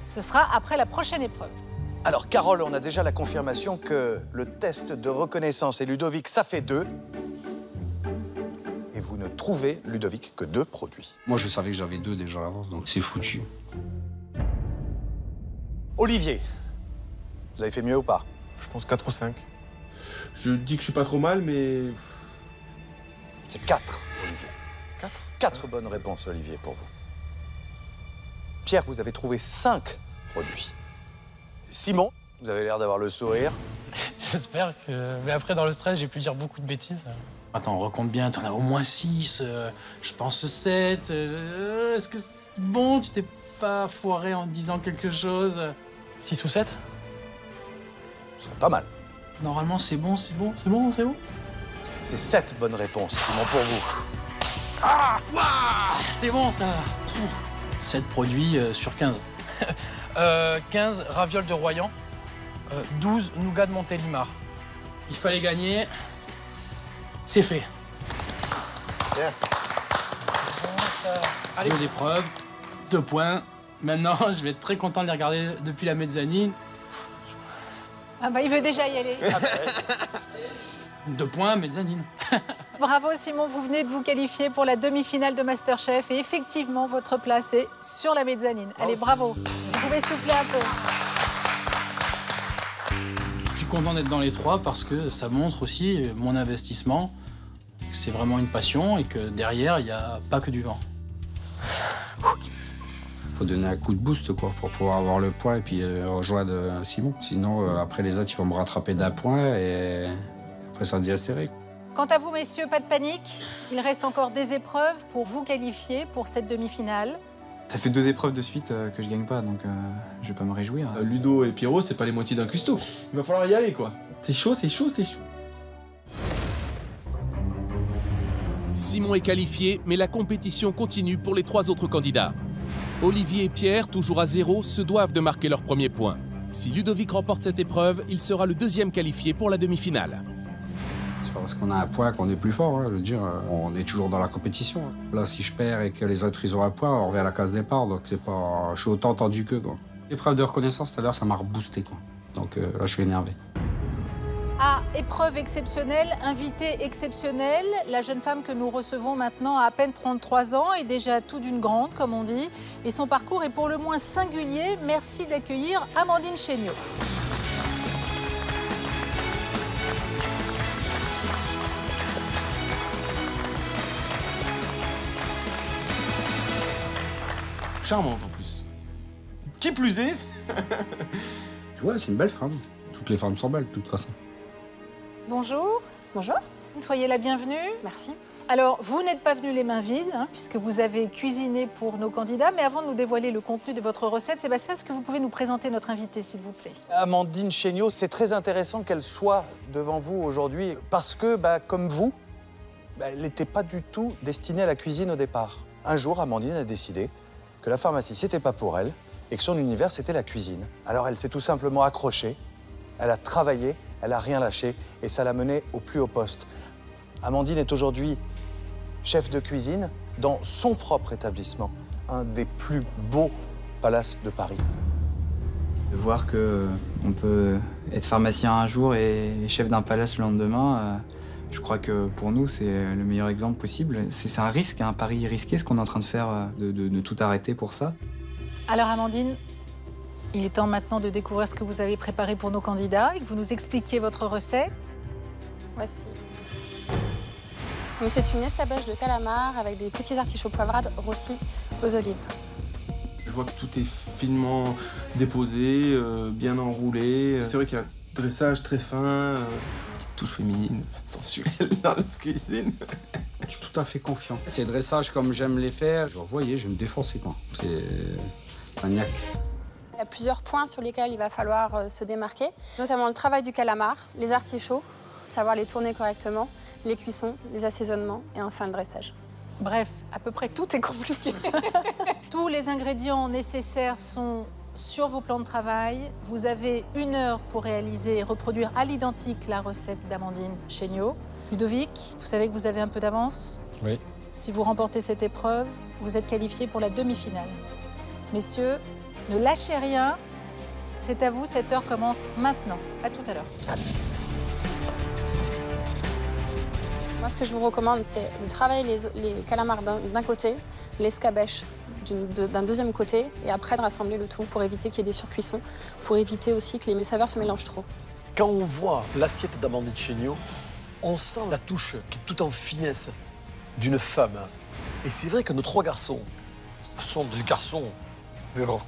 ce sera après la prochaine épreuve? Alors, Carole, on a déjà la confirmation que le test de reconnaissance et Ludovic, ça fait 2. Et vous ne trouvez, Ludovic, que 2 produits. Moi, je savais que j'avais 2 déjà à l'avance, donc c'est foutu. Olivier, vous avez fait mieux ou pas? Je pense 4 ou 5. Je dis que je suis pas trop mal, mais... C'est 4, Olivier. 4 bonnes réponses, Olivier, pour vous. Pierre, vous avez trouvé 5 produits. Simon, vous avez l'air d'avoir le sourire. J'espère que... Mais après, dans le stress, j'ai pu dire beaucoup de bêtises. Attends, on recompte bien, t'en as au moins 6, je pense 7. Est-ce que c'est bon, tu t'es pas foiré en disant quelque chose? 6 ou 7? Ce serait pas mal. Normalement, c'est bon, c'est bon, c'est bon, c'est bon. C'est 7 bonnes réponses, Simon, pour vous. Ah, c'est bon, ça. 7 produits sur 15. 15 ravioles de Royan. 12 nougats de Montélimar. Il fallait gagner. C'est fait. Bien. Allez, 2 épreuves, 2 points. Maintenant, je vais être très content de les regarder depuis la mezzanine. Ah bah il veut déjà y aller. 2 points, mezzanine. Bravo Simon, vous venez de vous qualifier pour la demi-finale de Masterchef et effectivement votre place est sur la mezzanine. Allez, bravo. Vous pouvez souffler un peu. Je suis content d'être dans les 3 parce que ça montre aussi mon investissement, que c'est vraiment une passion et que derrière, il n'y a pas que du vent. Faut donner un coup de boost quoi, pour pouvoir avoir le point et puis rejoindre Simon. Sinon, après les autres, ils vont me rattraper d'1 point et après, ça devient serré. Quant à vous, messieurs, pas de panique. Il reste encore des épreuves pour vous qualifier pour cette demi-finale. Ça fait 2 épreuves de suite que je gagne pas, donc je vais pas me réjouir. Ludo et Pierrot, c'est pas les moitiés d'un cuistot. Il va falloir y aller, quoi. C'est chaud, c'est chaud, c'est chaud. Simon est qualifié, mais la compétition continue pour les 3 autres candidats. Olivier et Pierre, toujours à 0, se doivent de marquer leur premier point. Si Ludovic remporte cette épreuve, il sera le 2e qualifié pour la demi-finale. C'est pas parce qu'on a un point qu'on est plus fort, hein. Je veux dire, on est toujours dans la compétition. Hein. Là, si je perds et que les autres ils ont un point, on revient à la case départ, donc c'est pas... Je suis autant tendu qu'eux, quoi. L'épreuve de reconnaissance, tout à l'heure, ça m'a reboosté, quoi. Donc là, je suis énervé. Ah, épreuve exceptionnelle, invité exceptionnel. La jeune femme que nous recevons maintenant a à peine 33 ans et déjà tout d'une grande, comme on dit. Et son parcours est pour le moins singulier. Merci d'accueillir Amandine Chéniaud. Charmante en plus. Qui plus est. Ouais, c'est une belle femme. Toutes les femmes sont belles, de toute façon. Bonjour. Bonjour. Soyez la bienvenue. Merci. Alors, vous n'êtes pas venu les mains vides, hein, puisque vous avez cuisiné pour nos candidats. Mais avant de nous dévoiler le contenu de votre recette, Sébastien, est-ce que vous pouvez nous présenter notre invitée, s'il vous plaît? Amandine Chéniaud, c'est très intéressant qu'elle soit devant vous aujourd'hui, parce que, comme vous, elle n'était pas du tout destinée à la cuisine au départ. Un jour, Amandine a décidé que la pharmacie, c'était pas pour elle, et que son univers, c'était la cuisine. Alors, elle s'est tout simplement accrochée, elle a travaillé, elle n'a rien lâché, et ça l'a menée au plus haut poste. Amandine est aujourd'hui chef de cuisine dans son propre établissement, un des plus beaux palaces de Paris. De voir qu'on peut être pharmacien un jour et chef d'un palace le lendemain, je crois que pour nous, c'est le meilleur exemple possible. C'est un risque, un pari risqué, ce qu'on est en train de faire, de tout arrêter pour ça. Alors, Amandine, il est temps maintenant de découvrir ce que vous avez préparé pour nos candidats et que vous nous expliquiez votre recette. Voici. C'est une escabeche de calamar avec des petits artichauts poivrades rôtis aux olives. Je vois que tout est finement déposé, bien enroulé. C'est vrai qu'il y a un dressage très fin, petite touche féminine, sensuelle dans la cuisine. Je suis tout à fait confiant. Ces dressages comme j'aime les faire, vous voyez, je vais me défoncer, quoi. C'est un gnac. Il y a plusieurs points sur lesquels il va falloir se démarquer, notamment le travail du calamar, les artichauts, savoir les tourner correctement, les cuissons, les assaisonnements et enfin le dressage. Bref, à peu près tout est compliqué. Tous les ingrédients nécessaires sont sur vos plans de travail. Vous avez 1 heure pour réaliser et reproduire à l'identique la recette d'Amandine Chéniaud. Ludovic, vous savez que vous avez un peu d'avance. Oui. Si vous remportez cette épreuve, vous êtes qualifié pour la demi-finale. Messieurs, ne lâchez rien. C'est à vous, cette heure commence maintenant. À tout à l'heure. Moi, ce que je vous recommande, c'est de travailler les calamars d'un côté, l'escabèche d'un deuxième côté, et après de rassembler le tout pour éviter qu'il y ait des surcuissons, pour éviter aussi que les saveurs se mélangent trop. Quand on voit l'assiette d'Amandine Chéniaud, on sent la touche qui est tout en finesse d'une femme. Et c'est vrai que nos 3 garçons sont des garçons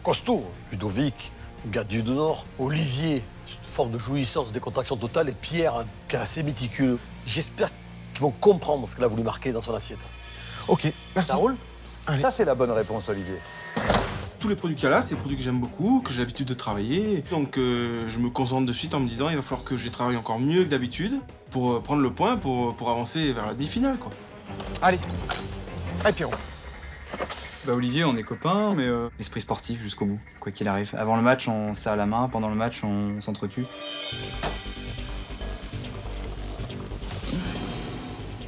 costauds. Ludovic, un gars du Nord, Olivier, une forme de jouissance, de décontraction totale, et Pierre, un gars assez méticuleux. J'espère qu'ils vont comprendre ce qu'elle a voulu marquer dans son assiette. Ok, merci. Ça roule? Allez. Ça, c'est la bonne réponse, Olivier. Tous les produits qu'il y a là, c'est des produits que j'aime beaucoup, que j'ai l'habitude de travailler. Donc je me concentre de suite en me disant il va falloir que je les travaille encore mieux que d'habitude pour prendre le point, pour avancer vers la demi-finale, quoi. Allez, allez Pierrot. Olivier, on est copains, mais esprit sportif jusqu'au bout, quoi qu'il arrive. Avant le match, on se serre la main, pendant le match, on s'entretue.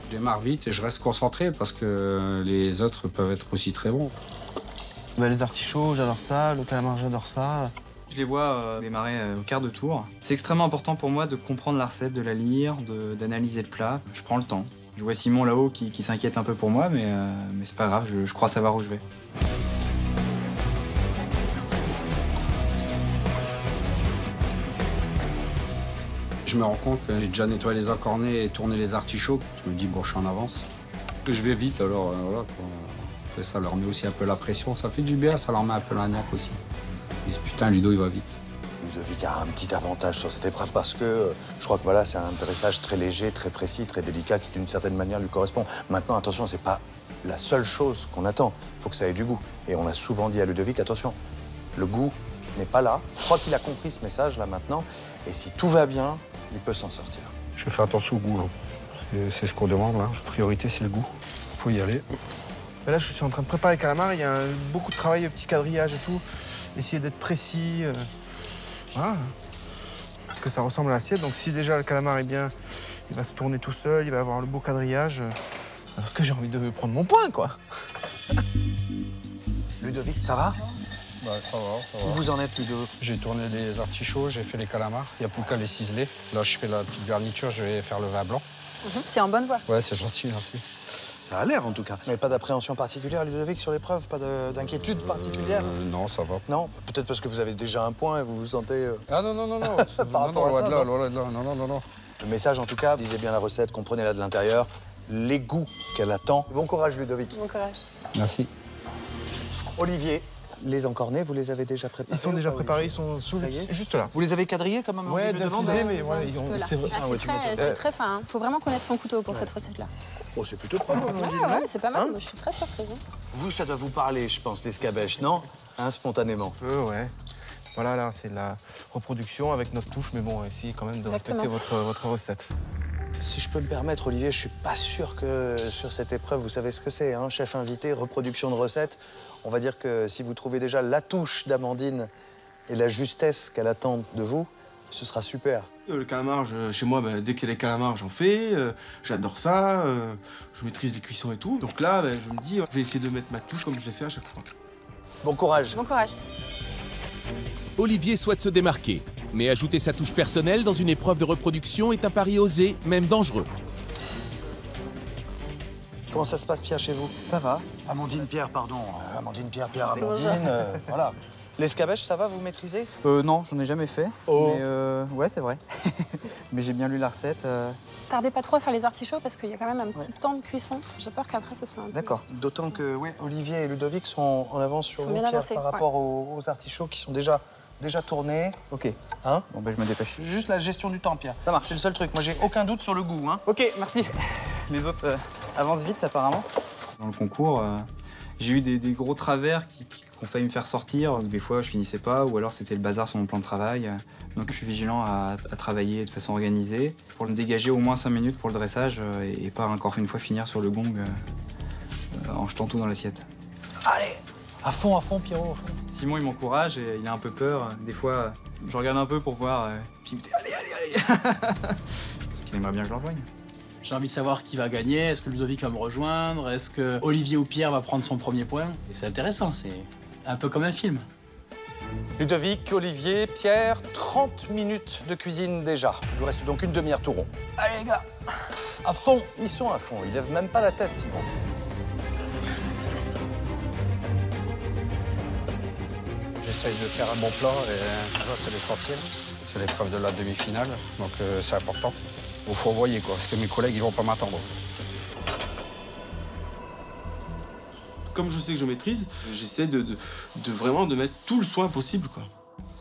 Je démarre vite et je reste concentré parce que les autres peuvent être aussi très bons. Les artichauts, j'adore ça. Le calamar, j'adore ça. Je les vois démarrer au quart de tour. C'est extrêmement important pour moi de comprendre la recette, de la lire, d'analyser le plat. Je prends le temps. Je vois Simon là-haut qui s'inquiète un peu pour moi, mais c'est pas grave, je crois savoir où je vais. Je me rends compte que j'ai déjà nettoyé les encornets et tourné les artichauts. Je me dis, bon, je suis en avance. Je vais vite, alors voilà. Après, ça leur met aussi un peu la pression. Ça fait du bien, ça leur met un peu la niaque aussi. Ils disent, putain, Ludo, il va vite. Ludovic a un petit avantage sur cette épreuve parce que je crois que voilà, c'est un dressage très léger, très précis, très délicat qui d'une certaine manière lui correspond. Maintenant, attention, c'est pas la seule chose qu'on attend. Il faut que ça ait du goût. Et on a souvent dit à Ludovic, attention, le goût n'est pas là. Je crois qu'il a compris ce message là maintenant. Et si tout va bien, il peut s'en sortir. Je fais attention au goût. C'est ce qu'on demande, là. La priorité, c'est le goût. Faut y aller. Et là, je suis en train de préparer les calamars. Il y a beaucoup de travail, petit quadrillage et tout. Essayer d'être précis. Voilà. Que ça ressemble à l'assiette. Donc si déjà le calamar est bien, il va se tourner tout seul, il va avoir le beau quadrillage. Parce que j'ai envie de prendre mon point, quoi. Ludovic, ça va? Bah, ça va. Où vous en êtes, Ludo? J'ai tourné les artichauts, j'ai fait les calamars. Il n'y a plus qu'à les ciseler. Là, je fais la petite garniture, je vais faire le vin blanc. C'est en bonne voie. Ouais, c'est gentil, merci. Ça a l'air, en tout cas. Mais pas d'appréhension particulière, Ludovic, sur l'épreuve? Pas d'inquiétude particulière? Non, ça va. Non? Peut-être parce que vous avez déjà un point et vous vous sentez... Ah non. Par rapport à ça, non. Le message, en tout cas, lisez bien la recette, comprenez-la de l'intérieur, les goûts qu'elle attend. Bon courage, Ludovic. Bon courage. Merci. Olivier, les encornets, vous les avez déjà préparés? Ils sont déjà préparés, ils sont juste là. Vous les avez quadrillés quand même? Ouais, d'incisés, mais voilà, C'est très fin. Il faut vraiment connaître son couteau pour cette recette-là. Oh, c'est plutôt propre, Ouais, c'est pas mal. Je suis très surprise. Vous, ça doit vous parler, je pense, l'escabèche, non? Hein, spontanément. Ouais. Voilà, là, c'est de la reproduction avec notre touche, mais bon, essayez quand même de respecter votre recette. Si je peux me permettre, Olivier, je suis pas sûr que sur cette épreuve, vous savez ce que c'est, hein, chef invité, reproduction de recettes. On va dire que si vous trouvez déjà la touche d'Amandine et la justesse qu'elle attend de vous, ce sera super. Le calamar, chez moi, dès qu'il y a des calamars, j'en fais. J'adore ça. Je maîtrise les cuissons et tout. Donc là, je me dis, je vais essayer de mettre ma touche comme je l'ai fait à chaque fois. Bon courage. Bon courage. Olivier souhaite se démarquer, mais ajouter sa touche personnelle dans une épreuve de reproduction est un pari osé, même dangereux. Comment ça se passe, Pierre, chez vous? Ça va. Amandine, Pierre, pardon. Amandine, Pierre, Amandine. Voilà. L'escabèche, ça va, vous maîtrisez? Non, j'en ai jamais fait. Oh. Mais ouais, c'est vrai. Mais j'ai bien lu la recette. Tardez pas trop à faire les artichauts parce qu'il y a quand même un petit temps de cuisson. J'ai peur qu'après ce soit un peu... D'accord. D'autant que Olivier et Ludovic sont en avance sur vous, bien Pierre, avancés, par rapport aux artichauts qui sont déjà tournés. Ok. Hein? Bon, je me dépêche. Juste la gestion du temps, Pierre. Ça marche. C'est le seul truc. Moi, j'ai aucun doute sur le goût. Hein. Ok, merci. Les autres avancent vite, apparemment. Dans le concours, j'ai eu des gros travers qui ont failli me faire sortir. Des fois, je finissais pas, ou alors c'était le bazar sur mon plan de travail. Donc, je suis vigilant à travailler de façon organisée pour me dégager au moins 5 minutes pour le dressage et pas encore une fois finir sur le gong en jetant tout dans l'assiette. Allez, à fond, Pierrot, à fond. Simon, il m'encourage et il a un peu peur. Des fois, je regarde un peu pour voir, puis il me dit allez. Parce qu'il aimerait bien que je le rejoigne. J'ai envie de savoir qui va gagner, est-ce que Ludovic va me rejoindre, est-ce que Olivier ou Pierre va prendre son premier point. Et c'est intéressant, c'est un peu comme un film. Ludovic, Olivier, Pierre, 30 minutes de cuisine déjà. Il vous reste donc une demi-heure tout rond. Allez, les gars, à fond. Ils sont à fond, ils lèvent même pas la tête, Simon. J'essaye de faire un bon plat et ça, c'est l'essentiel. C'est l'épreuve de la demi-finale, donc c'est important. Il faut envoyer, quoi, parce que mes collègues, ils vont pas m'attendre. Comme je sais que je maîtrise, j'essaie de vraiment de mettre tout le soin possible, quoi.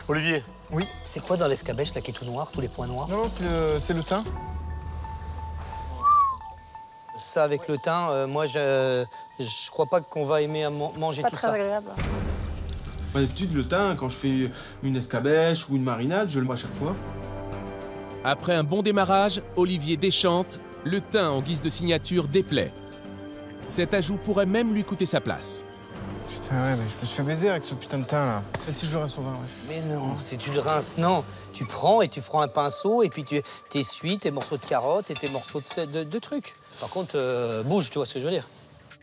Olivier. Oui. C'est quoi dans l'escabèche là qui est tout noir, tous les points noirs? Non, c'est le thym. Ça, avec le thym, moi, je crois pas qu'on va aimer manger tout ça. C'est pas très agréable. D'habitude, le thym, quand je fais une escabèche ou une marinade, je le mets à chaque fois. Après un bon démarrage, Olivier déchante, le thym en guise de signature déplaît. Cet ajout pourrait même lui coûter sa place. Putain, ouais, mais je me suis fait baiser avec ce putain de thym, là. Et si je le rince au vin, ouais. Mais non, si tu le rinces, non. Tu prends et tu prends un pinceau et puis tu essuies tes morceaux de carottes et tes morceaux de trucs. Par contre, bouge, tu vois ce que je veux dire.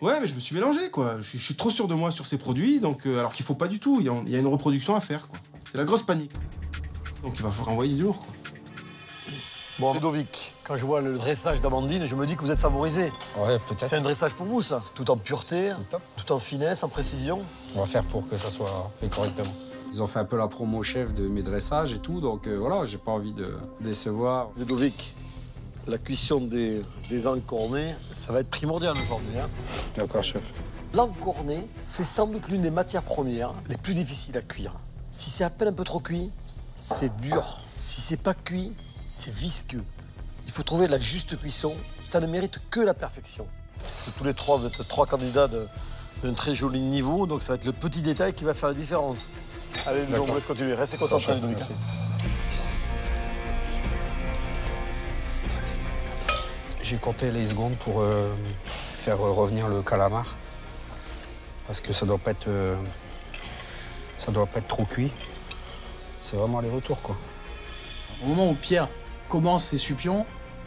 Ouais, mais je me suis mélangé, quoi. Je suis trop sûr de moi sur ces produits, donc alors qu'il faut pas du tout. Il y a une reproduction à faire, quoi. C'est la grosse panique. Donc il va falloir envoyer du lourd, quoi. Bon, Ludovic, quand je vois le dressage d'Amandine, je me dis que vous êtes favorisé. Ouais, peut-être. C'est un dressage pour vous, ça. Tout en pureté, tout en finesse, en précision. On va faire pour que ça soit fait correctement. Ils ont fait un peu la promo chef de mes dressages et tout, donc voilà, j'ai pas envie de décevoir. Ludovic, la cuisson des encornés, ça va être primordial aujourd'hui. Hein. D'accord, chef. L'encorné, c'est sans doute l'une des matières premières les plus difficiles à cuire. Si c'est à peine un peu trop cuit, c'est dur. Si c'est pas cuit, c'est visqueux. Il faut trouver la juste cuisson. Ça ne mérite que la perfection. Parce que tous les trois, vous êtes trois candidats d'un très joli niveau, donc ça va être le petit détail qui va faire la différence. Allez, on vous laisse continuer. Restez concentrés, Ludovic. J'ai compté les secondes pour faire revenir le calamar. Parce que ça doit pas être trop cuit. C'est vraiment aller-retour, quoi. Au moment où Pierre commence ses suppions,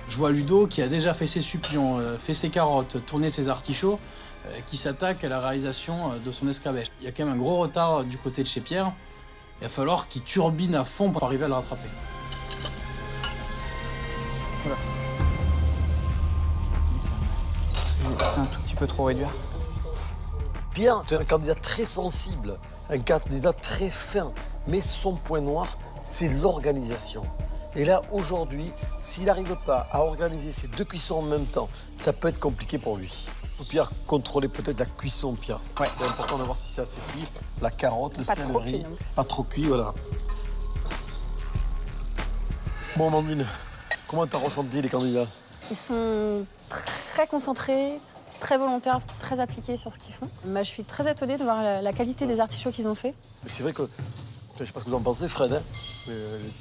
je vois Ludo qui a déjà fait ses suppions, fait ses carottes, tourné ses artichauts, qui s'attaque à la réalisation de son escabèche. Il y a quand même un gros retard du côté de chez Pierre. Il va falloir qu'il turbine à fond pour arriver à le rattraper. Voilà. J'ai fait un tout petit peu trop réduire. Pierre, tu es un candidat très sensible, un candidat très fin, mais son point noir, c'est l'organisation. Et là, aujourd'hui, s'il n'arrive pas à organiser ces deux cuissons en même temps, ça peut être compliqué pour lui. Pierre, contrôler peut-être la cuisson, Pierre. Ouais. C'est important de voir si c'est assez cuit. La carotte, le céleri. Pas trop cuit, voilà. Bon, Amandine, comment t'as ressenti les candidats? Ils sont très concentrés, très volontaires, très appliqués sur ce qu'ils font. Bah, je suis très étonnée de voir la qualité des artichauts qu'ils ont fait. C'est vrai que, je sais pas ce que vous en pensez, Fred, hein,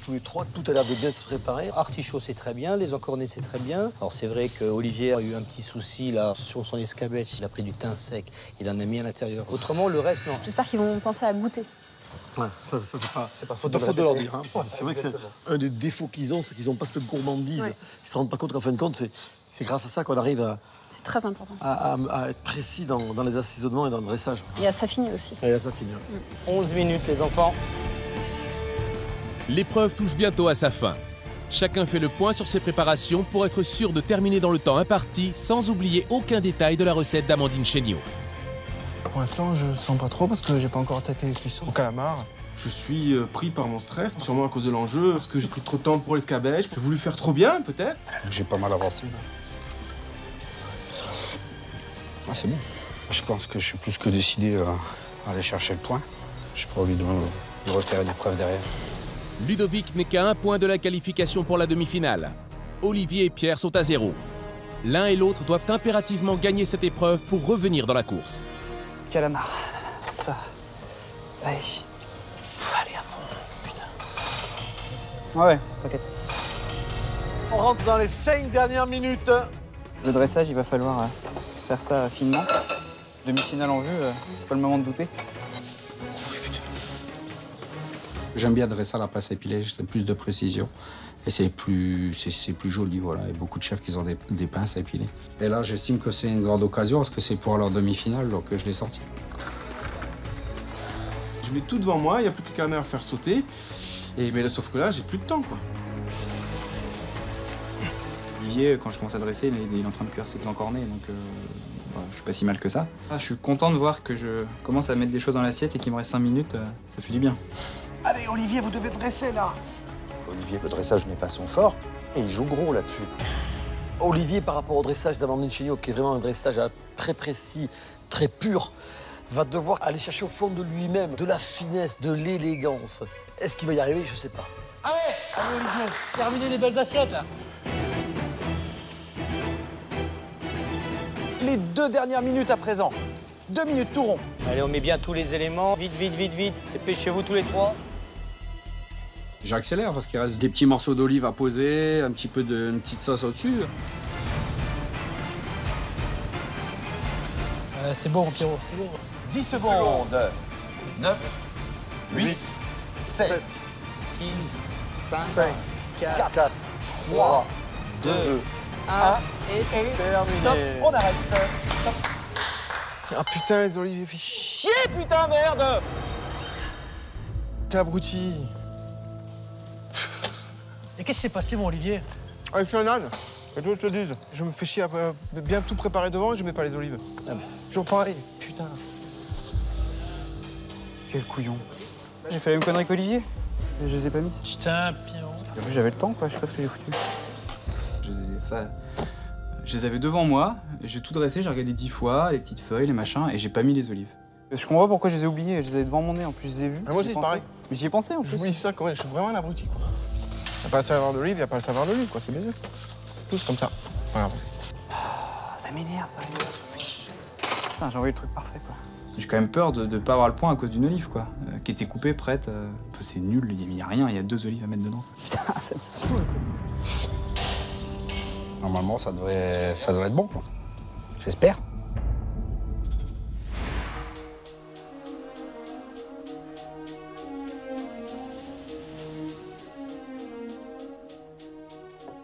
tous les trois, tout a l'air de bien se préparer. Artichaut, c'est très bien. Les encornés, c'est très bien. Alors, c'est vrai qu'Olivier a eu un petit souci là sur son escabèche. Il a pris du thym sec. Il en a mis à l'intérieur. Autrement, le reste, non. J'espère qu'ils vont penser à goûter. Ouais, ça c'est pas faute de leur dire. Hein. C'est vrai que c'est un des défauts qu'ils ont, c'est qu'ils n'ont pas cette gourmandise. Ouais. Ils ne se rendent pas compte qu'en fin de compte, c'est grâce à ça qu'on arrive à... C'est très important. À être précis dans les assaisonnements et dans le dressage. Et à s'affiner aussi. Et à s'affiner. 11 minutes, les enfants. L'épreuve touche bientôt à sa fin. Chacun fait le point sur ses préparations pour être sûr de terminer dans le temps imparti sans oublier aucun détail de la recette d'Amandine Chéniaud. Pour l'instant, je sens pas trop parce que j'ai pas encore attaqué les cuissons au calamar. Je suis pris par mon stress, sûrement à cause de l'enjeu, parce que j'ai pris trop de temps pour l'escabèche. J'ai voulu faire trop bien, peut-être. J'ai pas mal avancé, là. Ah, c'est bon. Je pense que je suis plus que décidé à aller chercher le point. J'ai pas envie de refaire une épreuve derrière. Ludovic n'est qu'à 1 point de la qualification pour la demi-finale. Olivier et Pierre sont à 0. L'un et l'autre doivent impérativement gagner cette épreuve pour revenir dans la course. Calamar, ça. Allez. Allez à fond, putain. Ouais, t'inquiète. On rentre dans les 5 dernières minutes. Le dressage, il va falloir faire ça finement. Demi-finale en vue, c'est pas le moment de douter. J'aime bien dresser à la pince à épiler, c'est plus de précision. Et c'est plus joli, voilà. Il y a beaucoup de chefs qui ont des pinces à épiler. Et là, j'estime que c'est une grande occasion parce que c'est pour leur demi-finale, donc je l'ai sorti. Je mets tout devant moi, il n'y a plus que le carnet à faire sauter. Mais là, sauf que là, j'ai plus de temps, quoi. Olivier, quand je commence à dresser, il est en train de cuire ses encornés, donc je suis pas si mal que ça. Je suis content de voir que je commence à mettre des choses dans l'assiette et qu'il me reste 5 minutes, ça fait du bien. Allez, Olivier, vous devez dresser, là. Olivier, le dressage n'est pas son fort, et il joue gros là-dessus. Olivier, par rapport au dressage d'Amandine Chéniaud, qui est vraiment un dressage très précis, très pur, va devoir aller chercher au fond de lui-même de la finesse, de l'élégance. Est-ce qu'il va y arriver? Je sais pas. Allez, Olivier, terminez les belles assiettes, là. Les 2 dernières minutes à présent. 2 minutes tout rond. Allez, on met bien tous les éléments. Vite, vite, vite, vite. Dépêchez-vous tous les trois. J'accélère parce qu'il reste des petits morceaux d'olive à poser, une petite sauce au-dessus. C'est bon, Pierrot, c'est bon. 10 secondes. 9, 8, 7, 6, 5, 4, 3, 2, 1, et terminé. Top, on arrête. Top. Ah putain, les oliviers, fait chier. Chier, putain, merde! Quel abruti. Et qu'est-ce qui s'est passé, mon Olivier? Avec un âne. Et toi, je te dis, je me fais chier à bien tout préparer devant et je mets pas les olives. Ah ben. Toujours pareil. Putain. Quel couillon. J'ai fait la même connerie qu'Olivier. Je les ai pas mis. Putain, Pierrot. En plus, j'avais le temps, quoi. Je sais pas ce que j'ai foutu. Je les avais devant moi, j'ai tout dressé, j'ai regardé 10 fois, les petites feuilles, les machins, et j'ai pas mis les olives. Je comprends pas pourquoi je les ai oubliés. Je les avais devant mon nez, en plus, je les ai vus. Ah, moi aussi, J'y ai c'est pensé. pareil. Mais j'y ai pensé, en plus. J'oublie ça, quand même. Je suis vraiment un abruti, quoi. Y a pas le saveur d'olive, y a pas le saveur d'olive, quoi. C'est mes œufs. Tous comme ça. Voilà. Ça m'énerve, ça. Putain, j'ai envoyé le truc parfait, quoi. J'ai quand même peur de pas avoir le point à cause d'une olive, quoi, qui était coupée, prête. Enfin, c'est nul, il y a rien, il y a 2 olives à mettre dedans. Putain, ça me saoule, quoi. Normalement, ça devrait être bon, quoi. J'espère.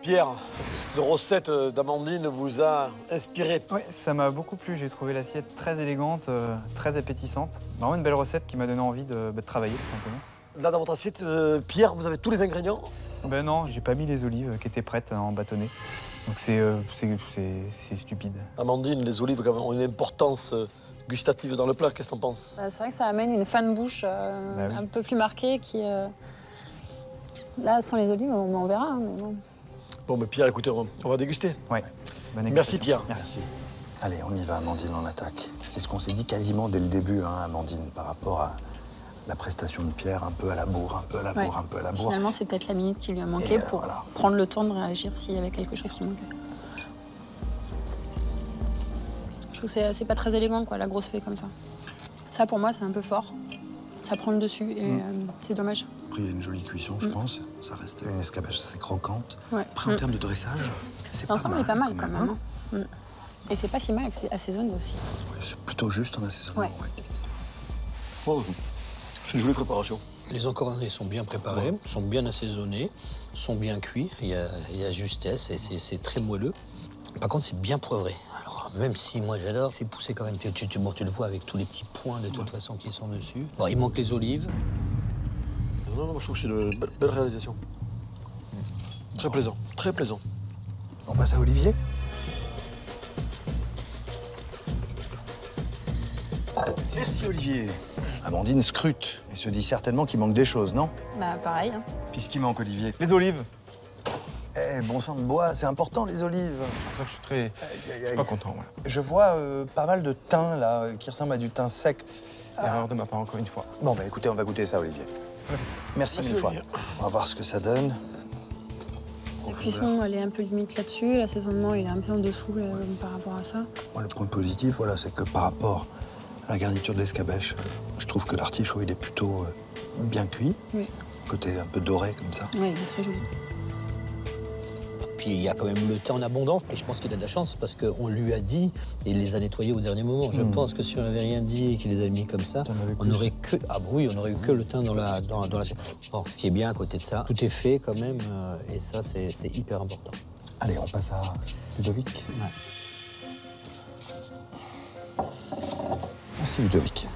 Pierre, est-ce que cette recette d'Amandine vous a inspiré? Oui, ça m'a beaucoup plu. J'ai trouvé l'assiette très élégante, très appétissante. Vraiment une belle recette qui m'a donné envie de travailler, tout simplement. Là, dans votre assiette, Pierre, vous avez tous les ingrédients? Ben non, j'ai pas mis les olives qui étaient prêtes à en bâtonner. Donc c'est stupide. Amandine, les olives ont une importance gustative dans le plat. Qu'est-ce que t'en penses? C'est vrai que ça amène une fin de bouche oui. un peu plus marquée qui... Là, sans les olives, on verra. Hein, mais bon. Bon, mais Pierre, écoutez, on va déguster. Ouais. Merci, Pierre. Merci. Allez, on y va, Amandine, on attaque. C'est ce qu'on s'est dit quasiment dès le début, hein, Amandine, par rapport à la prestation de Pierre, un peu à la bourre, un peu à la bourre, un peu à la bourre. Finalement, c'est peut-être la minute qui lui a manqué pour voilà. prendre le temps de réagir s'il y avait quelque chose qui manquait. Je trouve que c'est pas très élégant, quoi, la grosse feuille comme ça. Ça, pour moi, c'est un peu fort. Ça prend le dessus et c'est dommage. Après, il y a une jolie cuisson, je pense. Ça reste une escabeche assez croquante. Ouais. Après, en termes de dressage, c'est pas mal. L'ensemble est pas mal, quand même. Hein. Et c'est pas si mal assaisonné aussi. Oui, c'est plutôt juste en assaisonnement, ouais. Bon, c'est une jolie préparation. Les encornés sont bien préparés, sont bien assaisonnés, sont bien cuits. Il y a justesse et c'est très moelleux. Par contre, c'est bien poivré. Alors, même si moi j'adore, c'est poussé quand même. Tu le vois avec tous les petits points de toute façon qui sont dessus. Bon, il manque les olives. Non, je trouve que c'est une belle réalisation. Très plaisant, très plaisant. On passe à Olivier. Merci, Olivier. Amandine scrute et se dit certainement qu'il manque des choses, non? Bah, pareil. Hein. Qu'est-ce qui manque, Olivier? Les olives. Eh, bon sang de bois, c'est important, les olives. C'est pour ça que je suis très pas content, voilà. Je vois pas mal de thym, là, qui ressemble à du thym sec. Erreur de ma part, encore une fois. Bon, bah écoutez, on va goûter ça, Olivier. Merci mille fois. On va voir ce que ça donne. La cuisson, elle est un peu limite là-dessus. L'assaisonnement, il est un peu en dessous par rapport à ça. Moi, le point positif, voilà, c'est que par rapport à la garniture de l'escabèche, je trouve que l'artichaut, il est plutôt bien cuit. Oui. Côté un peu doré, comme ça. Oui, il est très joli. Puis il y a quand même le thé en abondance. Et je pense qu'il a de la chance parce qu'on lui a dit et il les a nettoyés au dernier moment. Je pense que si on n'avait rien dit et qu'il les avait mis comme ça, on n'aurait que on aurait eu que le thym dans la. Bon, ce qui est bien à côté de ça, tout est fait quand même et ça c'est hyper important. Allez, on passe à Ludovic. Ouais. Merci Ludovic.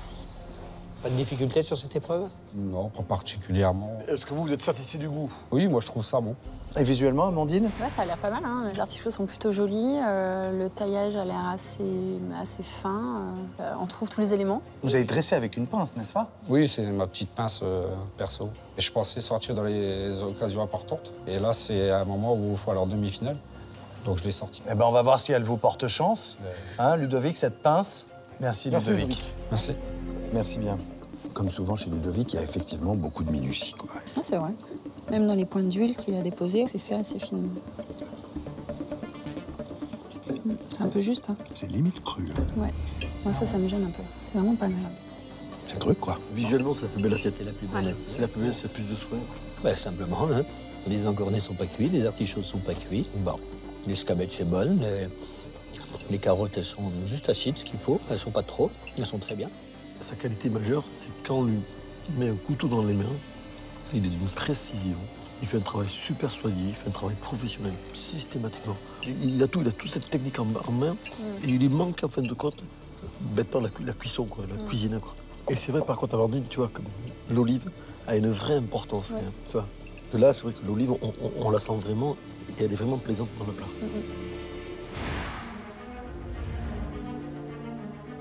Pas de difficulté sur cette épreuve? Non, pas particulièrement. Est-ce que vous êtes satisfait du goût? Oui, moi je trouve ça bon. Et visuellement, Amandine? Ouais, ça a l'air pas mal. Hein. Les artichauts sont plutôt jolis. Le taillage a l'air assez fin. On trouve tous les éléments. Vous avez dressé avec une pince, n'est-ce pas? Oui, c'est ma petite pince perso. Et je pensais sortir dans les occasions importantes. Et là, c'est un moment où il faut aller en demi-finale. Donc je l'ai sorti. Eh ben, on va voir si elle vous porte chance. Hein, Ludovic, cette pince. Merci Ludovic. Merci. Merci bien. Comme souvent chez Ludovic, il y a effectivement beaucoup de minutie, quoi. Ah, c'est vrai. Même dans les points d'huile qu'il a déposés, c'est fait assez finement. C'est un peu juste, hein. C'est limite cru. Hein. Ouais. Moi, ça me gêne un peu. C'est vraiment pas agréable. C'est cru, quoi. Visuellement, c'est la plus belle assiette. C'est la plus belle assiette. C'est la plus belle, c'est plus de soin. Bah, simplement, hein. Les encornés sont pas cuits, les artichauts sont pas cuits. Bon, l'escabèche est bonne, les carottes, elles sont juste acides, ce qu'il faut. Elles sont pas trop, elles sont très bien. Sa qualité majeure, c'est quand on lui met un couteau dans les mains, il est d'une précision. Il fait un travail super soigné, il fait un travail professionnel, systématiquement. Il a toute cette technique en main, et il lui manque, en fin de compte, bêtement la cuisson, quoi, la cuisine, quoi. Et c'est vrai, par contre, Amandine, tu vois, comme l'olive, a une vraie importance. Ouais. Tu vois. Que là, c'est vrai que l'olive, on la sent vraiment, et elle est vraiment plaisante dans le plat.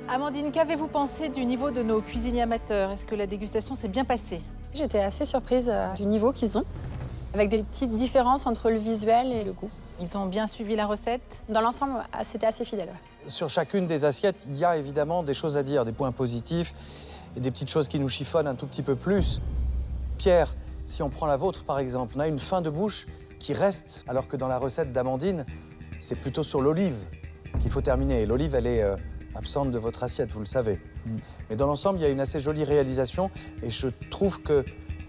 Amandine, qu'avez-vous pensé du niveau de nos cuisiniers amateurs? Est-ce que la dégustation s'est bien passée? J'étais assez surprise du niveau qu'ils ont, avec des petites différences entre le visuel et le goût. Ils ont bien suivi la recette? Dans l'ensemble, c'était assez fidèle. Sur chacune des assiettes, il y a évidemment des choses à dire, des points positifs et des petites choses qui nous chiffonnent un tout petit peu plus. Pierre, si on prend la vôtre par exemple, on a une fin de bouche qui reste, alors que dans la recette d'Amandine, c'est plutôt sur l'olive qu'il faut terminer. Et l'olive, elle est absente de votre assiette, vous le savez. Mais dans l'ensemble, il y a une assez jolie réalisation et je trouve que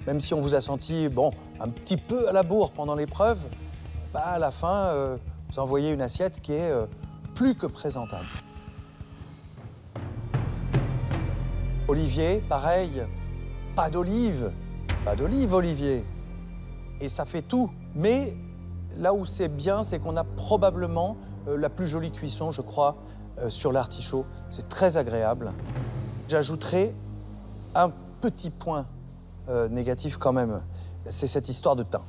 même si on vous a senti, bon, un petit peu à la bourre pendant l'épreuve, bah, à la fin, vous envoyez une assiette qui est plus que présentable. Olivier, pareil, pas d'olive. Pas d'olive, Olivier. Et ça fait tout. Mais là où c'est bien, c'est qu'on a probablement la plus jolie cuisson, je crois, sur l'artichaut. C'est très agréable. J'ajouterai un petit point négatif quand même. C'est cette histoire de thym.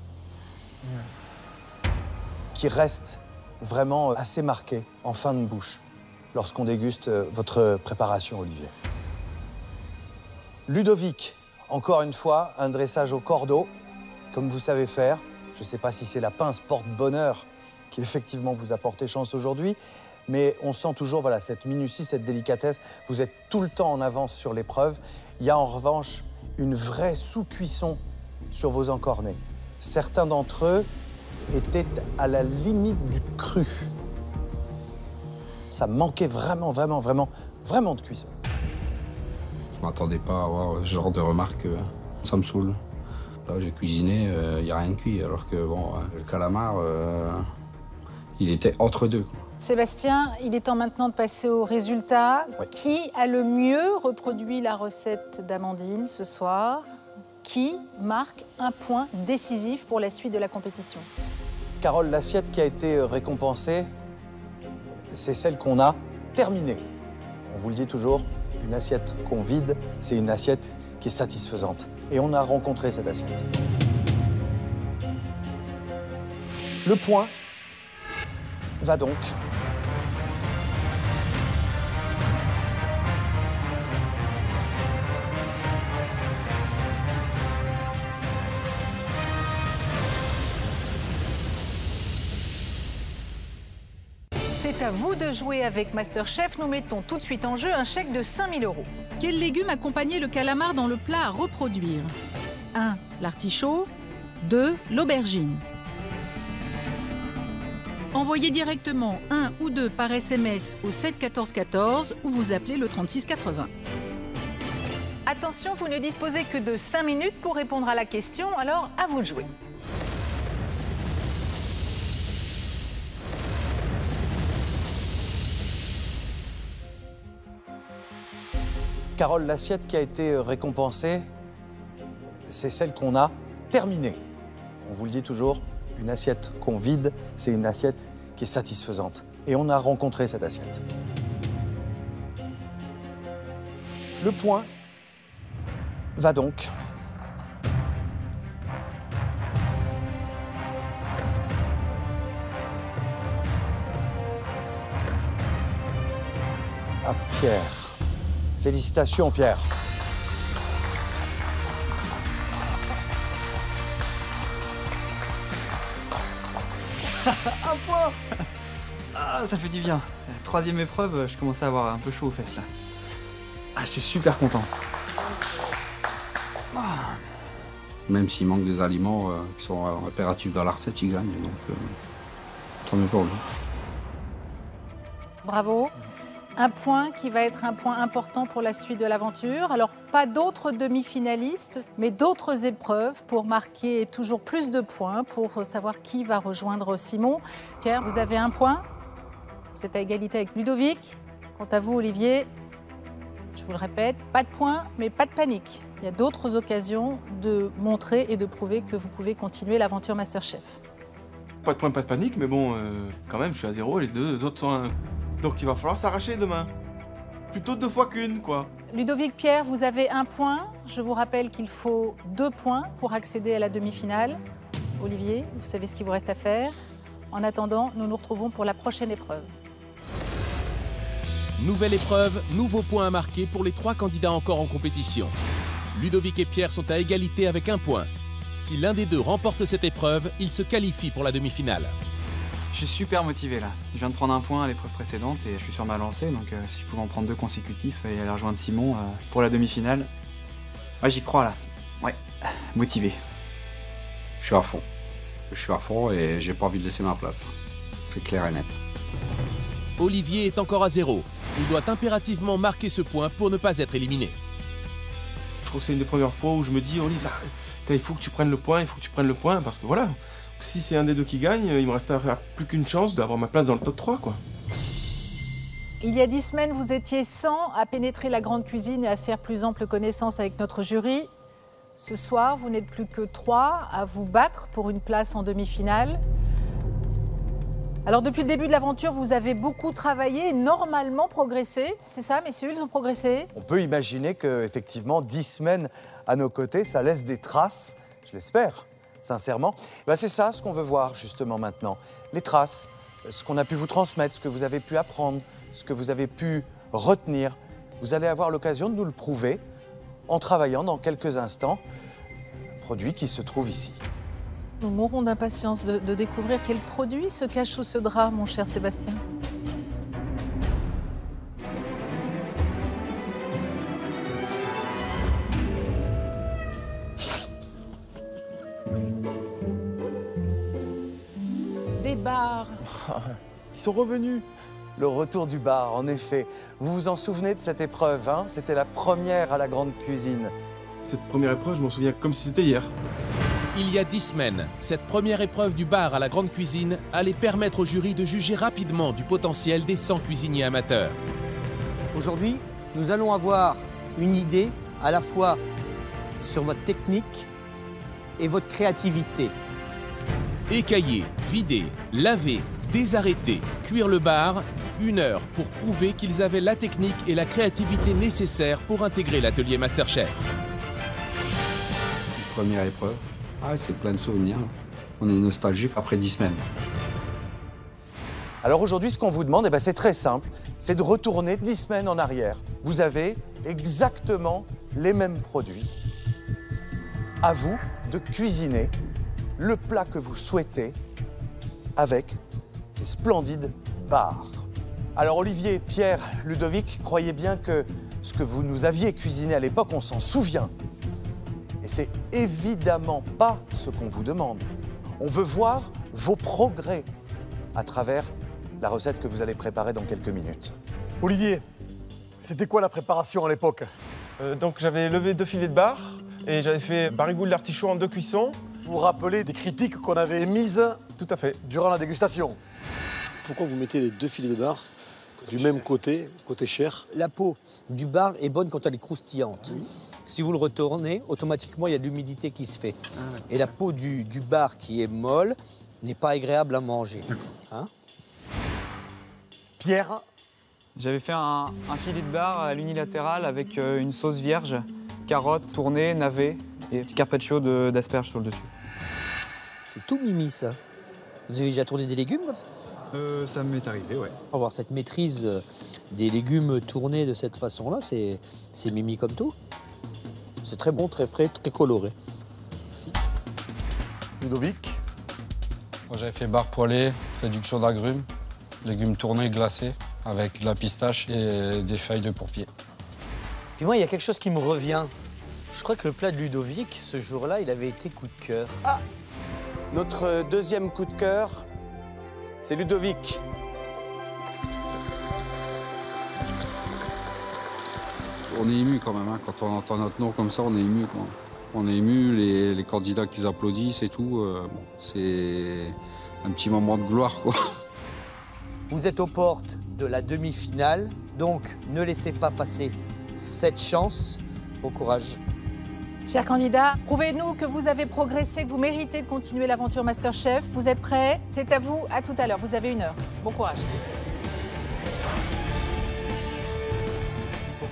Qui reste vraiment assez marquée en fin de bouche lorsqu'on déguste votre préparation, Olivier. Ludovic, encore une fois, un dressage au cordeau, comme vous savez faire. Je ne sais pas si c'est la pince porte-bonheur qui effectivement vous a porté chance aujourd'hui, mais on sent toujours voilà, cette minutie, cette délicatesse. Vous êtes tout le temps en avance sur l'épreuve. Il y a en revanche une vraie sous-cuisson sur vos encornets. Certains d'entre eux étaient à la limite du cru. Ça manquait vraiment de cuisson. Je m'attendais pas à avoir ce genre de remarques, ça me saoule. Là, j'ai cuisiné, il n'y a rien de cuit, alors que bon, le calamar, il était entre deux. Sébastien, il est temps maintenant de passer au résultat. Oui. Qui a le mieux reproduit la recette d'Amandine ce soir? Qui marque un point décisif pour la suite de la compétition? Carole, l'assiette qui a été récompensée, c'est celle qu'on a terminée. On vous le dit toujours, une assiette qu'on vide, c'est une assiette qui est satisfaisante. Et on a rencontré cette assiette. Le point va donc C'est à vous de jouer avec MasterChef. Nous mettons tout de suite en jeu un chèque de 5 000 €. Quels légumes accompagnaient le calamar dans le plat à reproduire? 1. L'artichaut. 2. L'aubergine. Envoyez directement 1 ou 2 par SMS au 7 14 14 ou vous appelez le 36 80. Attention, vous ne disposez que de 5 minutes pour répondre à la question, alors à vous de jouer. Carole, l'assiette qui a été récompensée, c'est celle qu'on a terminée. On vous le dit toujours, une assiette qu'on vide, c'est une assiette qui est satisfaisante. Et on a rencontré cette assiette. Le point va donc à Pierre. Félicitations, Pierre. Un point. Ah, ça fait du bien. Troisième épreuve, je commençais à avoir un peu chaud aux fesses là. Ah, je suis super content. Même s'il manque des aliments qui sont impératifs dans la recette, il gagne. Donc, tant mieux pour lui. Bravo. Un point qui va être un point important pour la suite de l'aventure. Alors, pas d'autres demi-finalistes, mais d'autres épreuves pour marquer toujours plus de points, pour savoir qui va rejoindre Simon. Pierre, vous avez un point. Vous êtes à égalité avec Ludovic. Quant à vous, Olivier, je vous le répète, pas de points, mais pas de panique. Il y a d'autres occasions de montrer et de prouver que vous pouvez continuer l'aventure MasterChef. Pas de point, pas de panique, mais bon, quand même, je suis à 0, les deux autres sont à 1. Donc il va falloir s'arracher demain. plutôt 2 fois qu'une, quoi. Ludovic, Pierre, vous avez 1 point. Je vous rappelle qu'il faut 2 points pour accéder à la demi-finale. Olivier, vous savez ce qu'il vous reste à faire. En attendant, nous nous retrouvons pour la prochaine épreuve. Nouvelle épreuve, nouveau point à marquer pour les 3 candidats encore en compétition. Ludovic et Pierre sont à égalité avec 1 point. Si l'un des deux remporte cette épreuve, il se qualifie pour la demi-finale. Je suis super motivé là. Je viens de prendre 1 point à l'épreuve précédente et je suis sur ma lancée. Donc si je pouvais en prendre 2 consécutifs et aller rejoindre Simon pour la demi-finale, ouais, j'y crois là. Ouais, motivé. Je suis à fond. Je suis à fond et j'ai pas envie de laisser ma place. C'est clair et net. Olivier est encore à 0. Il doit impérativement marquer ce point pour ne pas être éliminé. Je trouve que c'est une des premières fois où je me dis, Olivier, il faut que tu prennes le point, parce que voilà, si c'est un des deux qui gagne, il me reste plus qu'une chance d'avoir ma place dans le top 3, quoi. Il y a 10 semaines, vous étiez 100 à pénétrer la grande cuisine et à faire plus ample connaissance avec notre jury. Ce soir, vous n'êtes plus que 3 à vous battre pour une place en demi-finale. Alors, depuis le début de l'aventure, vous avez beaucoup travaillé et normalement progressé. C'est ça, messieurs, ils ont progressé? On peut imaginer qu'effectivement, 10 semaines à nos côtés, ça laisse des traces, je l'espère, sincèrement. C'est ça ce qu'on veut voir justement maintenant. Les traces, ce qu'on a pu vous transmettre, ce que vous avez pu apprendre, ce que vous avez pu retenir. Vous allez avoir l'occasion de nous le prouver en travaillant dans quelques instants le produit qui se trouve ici. Nous mourrons d'impatience de découvrir quel produit se cache sous ce drap, mon cher Sébastien. Des bars. Ils sont revenus. Le retour du bar, en effet. Vous vous en souvenez de cette épreuve, hein? C'était la première à la grande cuisine. Cette première épreuve, je m'en souviens comme si c'était hier. Il y a 10 semaines, cette première épreuve du bar à la grande cuisine allait permettre au jury de juger rapidement du potentiel des 100 cuisiniers amateurs. Aujourd'hui, nous allons avoir une idée à la fois sur votre technique et votre créativité. Écailler, vider, laver, désarrêter, cuire le bar, 1 heure pour prouver qu'ils avaient la technique et la créativité nécessaires pour intégrer l'atelier Masterchef. Première épreuve. C'est plein de souvenirs. On est nostalgique après 10 semaines. Alors aujourd'hui, ce qu'on vous demande, c'est très simple. C'est de retourner 10 semaines en arrière. Vous avez exactement les mêmes produits. À vous de cuisiner le plat que vous souhaitez avec ces splendides bars. Alors Olivier, Pierre, Ludovic, croyez bien que ce que vous nous aviez cuisiné à l'époque, on s'en souvient. Et c'est évidemment pas ce qu'on vous demande. On veut voir vos progrès à travers la recette que vous allez préparer dans quelques minutes. Olivier, c'était quoi la préparation à l'époque? Donc j'avais levé 2 filets de bar et j'avais fait barigoule d'artichaut en 2 cuissons. Vous vous rappelez des critiques qu'on avait émises? Tout à fait. Durant la dégustation. Pourquoi vous mettez les 2 filets de bar du même côté chair? La peau du bar est bonne quand elle est croustillante. Oui. Si vous le retournez, automatiquement, il y a de l'humidité qui se fait. Et la peau du bar qui est molle n'est pas agréable à manger. Hein? Pierre? J'avais fait un filet de bar à l'unilatéral avec une sauce vierge, carottes, tournées, navets et un petit carpaccio d'asperges sur le dessus. C'est tout mimi, ça. Vous avez déjà tourné des légumes comme ça? Ça m'est arrivé, ouais. Avoir cette maîtrise des légumes tournés de cette façon-là, c'est mimi comme tout. C'est très bon, très frais, très coloré. Merci. Ludovic? Moi, j'avais fait bar poêlé, réduction d'agrumes, légumes tournés, glacés, avec de la pistache et des feuilles de pourpier. Puis moi, il y a quelque chose qui me revient. Je crois que le plat de Ludovic, ce jour-là, il avait été coup de cœur. Ah! Notre deuxième coup de cœur, c'est Ludovic. On est ému quand même, hein. Quand on entend notre nom comme ça, on est ému. On est ému, les candidats qui applaudissent et tout. C'est un petit moment de gloire, quoi. Vous êtes aux portes de la demi-finale, donc ne laissez pas passer cette chance. Bon courage. Chers candidats, prouvez-nous que vous avez progressé, que vous méritez de continuer l'aventure Masterchef. Vous êtes prêts? C'est à vous, à tout à l'heure. Vous avez 1 heure. Bon courage.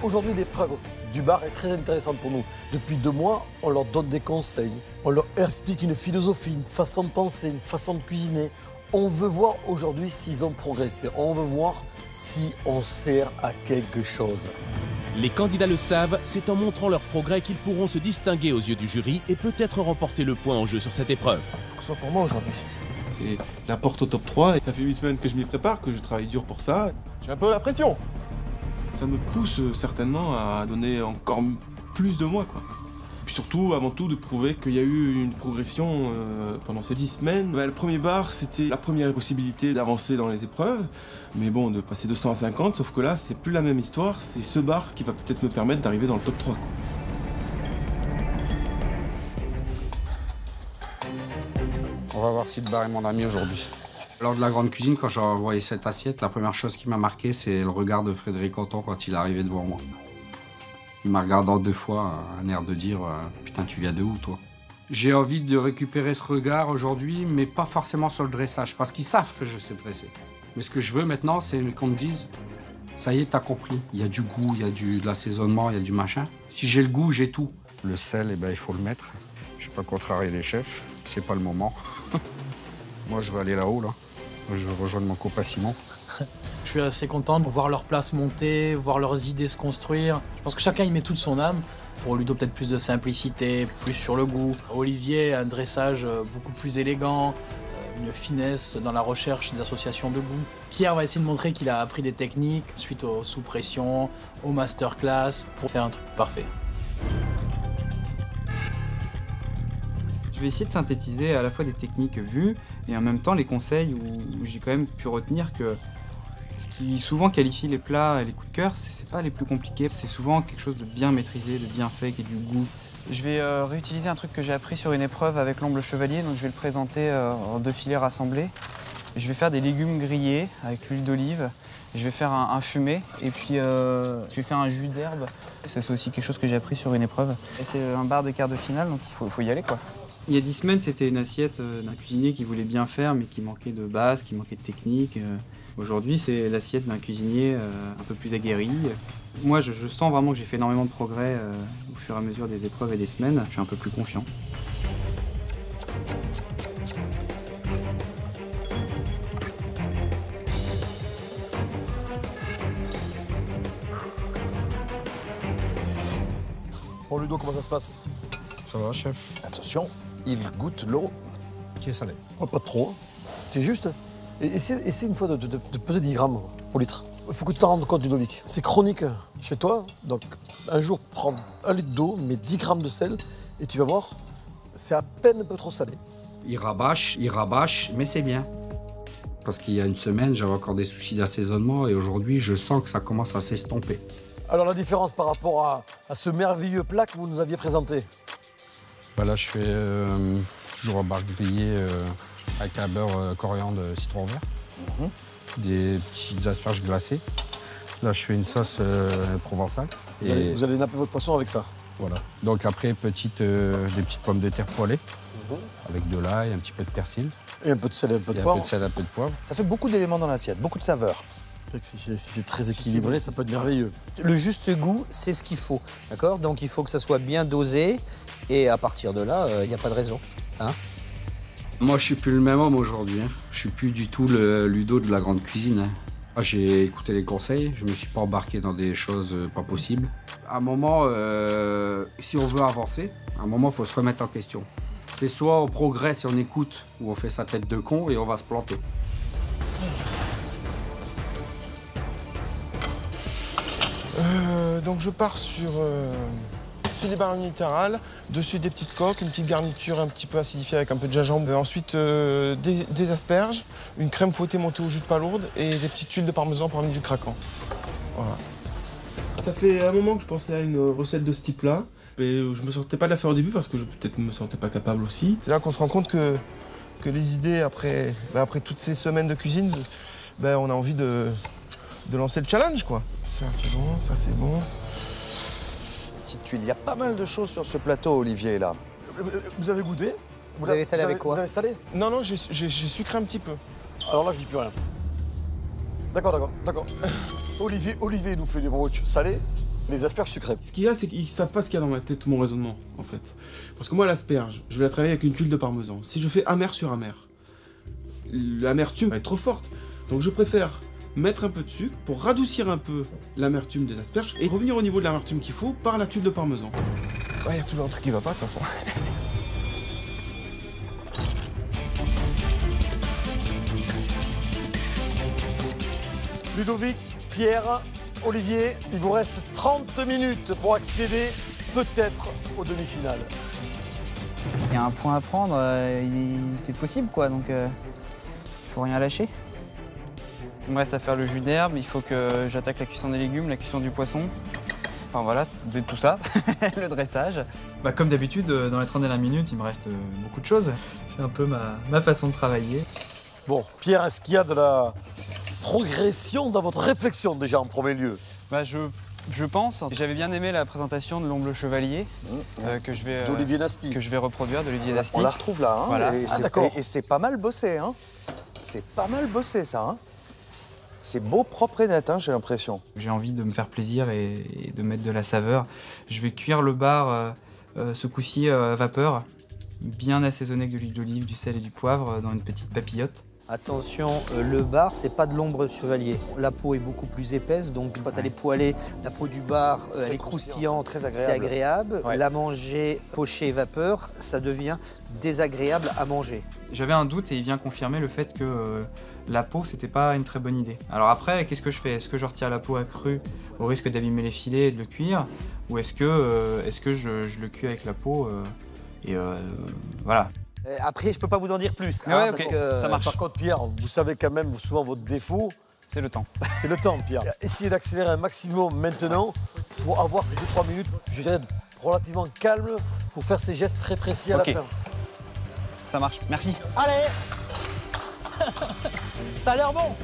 Aujourd'hui, l'épreuve du bar est très intéressante pour nous. Depuis 2 mois, on leur donne des conseils, on leur explique une philosophie, une façon de penser, une façon de cuisiner. On veut voir aujourd'hui s'ils ont progressé, on veut voir si on sert à quelque chose. Les candidats le savent, c'est en montrant leur progrès qu'ils pourront se distinguer aux yeux du jury et peut-être remporter le point en jeu sur cette épreuve. Il faut que ce soit pour moi aujourd'hui. C'est la porte au top 3 et ça fait 8 semaines que je m'y prépare, que je travaille dur pour ça. J'ai un peu la pression. Ça me pousse certainement à donner encore plus de moi, quoi. Et puis surtout, avant tout, de prouver qu'il y a eu une progression pendant ces 10 semaines. Le premier bar, c'était la première possibilité d'avancer dans les épreuves. Mais bon, de passer de 100 à 50, sauf que là, c'est plus la même histoire. C'est ce bar qui va peut-être me permettre d'arriver dans le top 3, quoi. On va voir si le bar est mon ami aujourd'hui. Lors de la grande cuisine, quand j'ai envoyé cette assiette, la première chose qui m'a marqué, c'est le regard de Frédéric Anton quand il est arrivé devant moi. Il m'a regardé en 2 fois, un air de dire « Putain, tu viens de où, toi ?» J'ai envie de récupérer ce regard aujourd'hui, mais pas forcément sur le dressage, parce qu'ils savent que je sais dresser. Mais ce que je veux maintenant, c'est qu'on me dise « Ça y est, t'as compris, il y a du goût, il y a de l'assaisonnement, il y a du machin. Si j'ai le goût, j'ai tout. » Le sel, eh ben, il faut le mettre. Je ne vais pas contrarier les chefs, c'est pas le moment. Moi, je vais aller là-haut, là. Je vais rejoindre mon copain Simon. Je suis assez content de voir leur place monter, voir leurs idées se construire. Je pense que chacun y met toute son âme. Pour Ludo, peut-être plus de simplicité, plus sur le goût. Olivier, un dressage beaucoup plus élégant, une finesse dans la recherche des associations de goût. Pierre va essayer de montrer qu'il a appris des techniques suite aux sous-pression, aux masterclass, pour faire un truc parfait. Je vais essayer de synthétiser à la fois des techniques vues et en même temps les conseils où j'ai quand même pu retenir que ce qui souvent qualifie les plats et les coups de cœur, c'est pas les plus compliqués, c'est souvent quelque chose de bien maîtrisé, de bien fait, qui a du goût. Je vais réutiliser un truc que j'ai appris sur une épreuve avec l'omble chevalier, donc je vais le présenter en 2 filets rassemblés. Je vais faire des légumes grillés avec l'huile d'olive, je vais faire un fumé et puis je vais faire un jus d'herbe. C'est aussi quelque chose que j'ai appris sur une épreuve. Et c'est un bar de quart de finale, donc il faut y aller, quoi. Il y a 10 semaines, c'était une assiette d'un cuisinier qui voulait bien faire, mais qui manquait de base, qui manquait de technique. Aujourd'hui, c'est l'assiette d'un cuisinier un peu plus aguerri. Moi, je sens vraiment que j'ai fait énormément de progrès au fur et à mesure des épreuves et des semaines. Je suis un peu plus confiant. Bon, Ludo, comment ça se passe? Ça va, chef? Attention, il goûte l'eau. Qui est salé. Oh, pas trop. C'est juste. Et essaie une fois de peser 10 grammes au litre. Il faut que tu t'en rendes compte, Ludovic. C'est chronique chez toi. Donc, un jour, prends 1 litre d'eau, mets 10 grammes de sel, et tu vas voir, c'est à peine un peu trop salé. Il rabâche, mais c'est bien. Parce qu'il y a une semaine, j'avais encore des soucis d'assaisonnement et aujourd'hui, je sens que ça commence à s'estomper. Alors, la différence par rapport à ce merveilleux plat que vous nous aviez présenté? Là, je fais toujours un bar grillé avec un beurre coriandre citron vert. Des petites asperges glacées. Là, je fais une sauce provençale. Vous allez napper votre poisson avec ça? Voilà. Donc après, des petites pommes de terre poêlées, avec de l'ail, un petit peu de persil. Et un peu de sel et un peu de poivre. Un peu de sel, un peu de poivre. Ça fait beaucoup d'éléments dans l'assiette, beaucoup de saveurs. Si c'est très équilibré, ça peut être merveilleux. Le juste goût, c'est ce qu'il faut, d'accord? Donc il faut que ça soit bien dosé, et à partir de là, il n'y a pas de raison. Hein? Moi, je suis plus le même homme aujourd'hui. Hein. Je suis plus du tout le Ludo de la grande cuisine. Hein. Moi, j'ai écouté les conseils, je me suis pas embarqué dans des choses pas possibles. À un moment, si on veut avancer, à un moment, il faut se remettre en question. C'est soit on progresse et on écoute, ou on fait sa tête de con et on va se planter. Donc je pars sur filet bar littéral, dessus des petites coques, une petite garniture un petit peu acidifiée avec un peu de gingembre. Ensuite des asperges, une crème fouettée montée au jus de palourde et des petites tuiles de parmesan pour amener du craquant. Voilà. Ça fait un moment que je pensais à une recette de ce type-là. Mais je me sentais pas de la faire au début parce que je peut-être me sentais pas capable aussi. C'est là qu'on se rend compte que les idées, après toutes ces semaines de cuisine, on a envie de lancer le challenge, quoi. Ça c'est bon, ça c'est bon. Petite tuile, il y a pas mal de choses sur ce plateau, Olivier, là. Vous avez goûté? Vous avez salé avec quoi? Vous avez salé? Non, j'ai sucré un petit peu. Alors là, je dis plus rien. D'accord. Olivier nous fait des brooches salées. Les asperges sucrées. Ce qu'il y a, c'est qu'ils ne savent pas ce qu'il y a dans ma tête, mon raisonnement, en fait. Parce que moi, l'asperge, je vais la travailler avec une tuile de parmesan. Si je fais amer sur amer, l'amertume va être trop forte. Donc je préfère mettre un peu de sucre pour radoucir un peu l'amertume des asperges et revenir au niveau de l'amertume qu'il faut par la tuile de parmesan. Ouais, il y a toujours un truc qui va pas, de toute façon. Ludovic, Pierre, Olivier, il vous reste 30 minutes pour accéder peut-être aux demi-finales. Il y a un point à prendre, c'est possible quoi, donc il faut rien lâcher. Il me reste à faire le jus d'herbe, il faut que j'attaque la cuisson des légumes, la cuisson du poisson. Enfin voilà, tout ça, le dressage. Bah, comme d'habitude, dans les 30 dernières minutes, il me reste beaucoup de choses. C'est un peu ma façon de travailler. Bon, Pierre, est-ce qu'il y a de la progression dans votre réflexion déjà en premier lieu? Bah, je pense. J'avais bien aimé la présentation de l'omble chevalier d'Olivier Nasty. Que je vais reproduire d'Olivier Nasty. On la retrouve là, hein, voilà. et c'est pas mal bossé. Hein. C'est pas mal bossé ça. Hein. C'est beau, propre et net, hein, j'ai l'impression. J'ai envie de me faire plaisir et de mettre de la saveur. Je vais cuire le bar, ce coup-ci à vapeur, bien assaisonné avec de l'huile d'olive, du sel et du poivre dans une petite papillote. Attention, le bar, c'est pas de l'ombre chevalier. La peau est beaucoup plus épaisse, donc quand elle est poêlée, la peau du bar, elle est croustillante, très c'est agréable. Ouais. La manger pochée vapeur, ça devient désagréable à manger. J'avais un doute et il vient confirmer le fait que la peau, c'était pas une très bonne idée. Alors après, qu'est-ce que je fais? Est-ce que je retire la peau à cru au risque d'abîmer les filets et de le cuire? Ou est-ce que je le cuis avec la peau voilà. Après, je peux pas vous en dire plus. Ouais, parce ok, que... ça marche. Par contre, Pierre, vous savez quand même souvent votre défaut. C'est le temps. C'est le temps, Pierre. Essayez d'accélérer un maximum maintenant pour avoir ces 2-3 minutes, je dirais, relativement calmes pour faire ces gestes très précis à la fin. Ça marche, merci. Allez. Ça a l'air bon.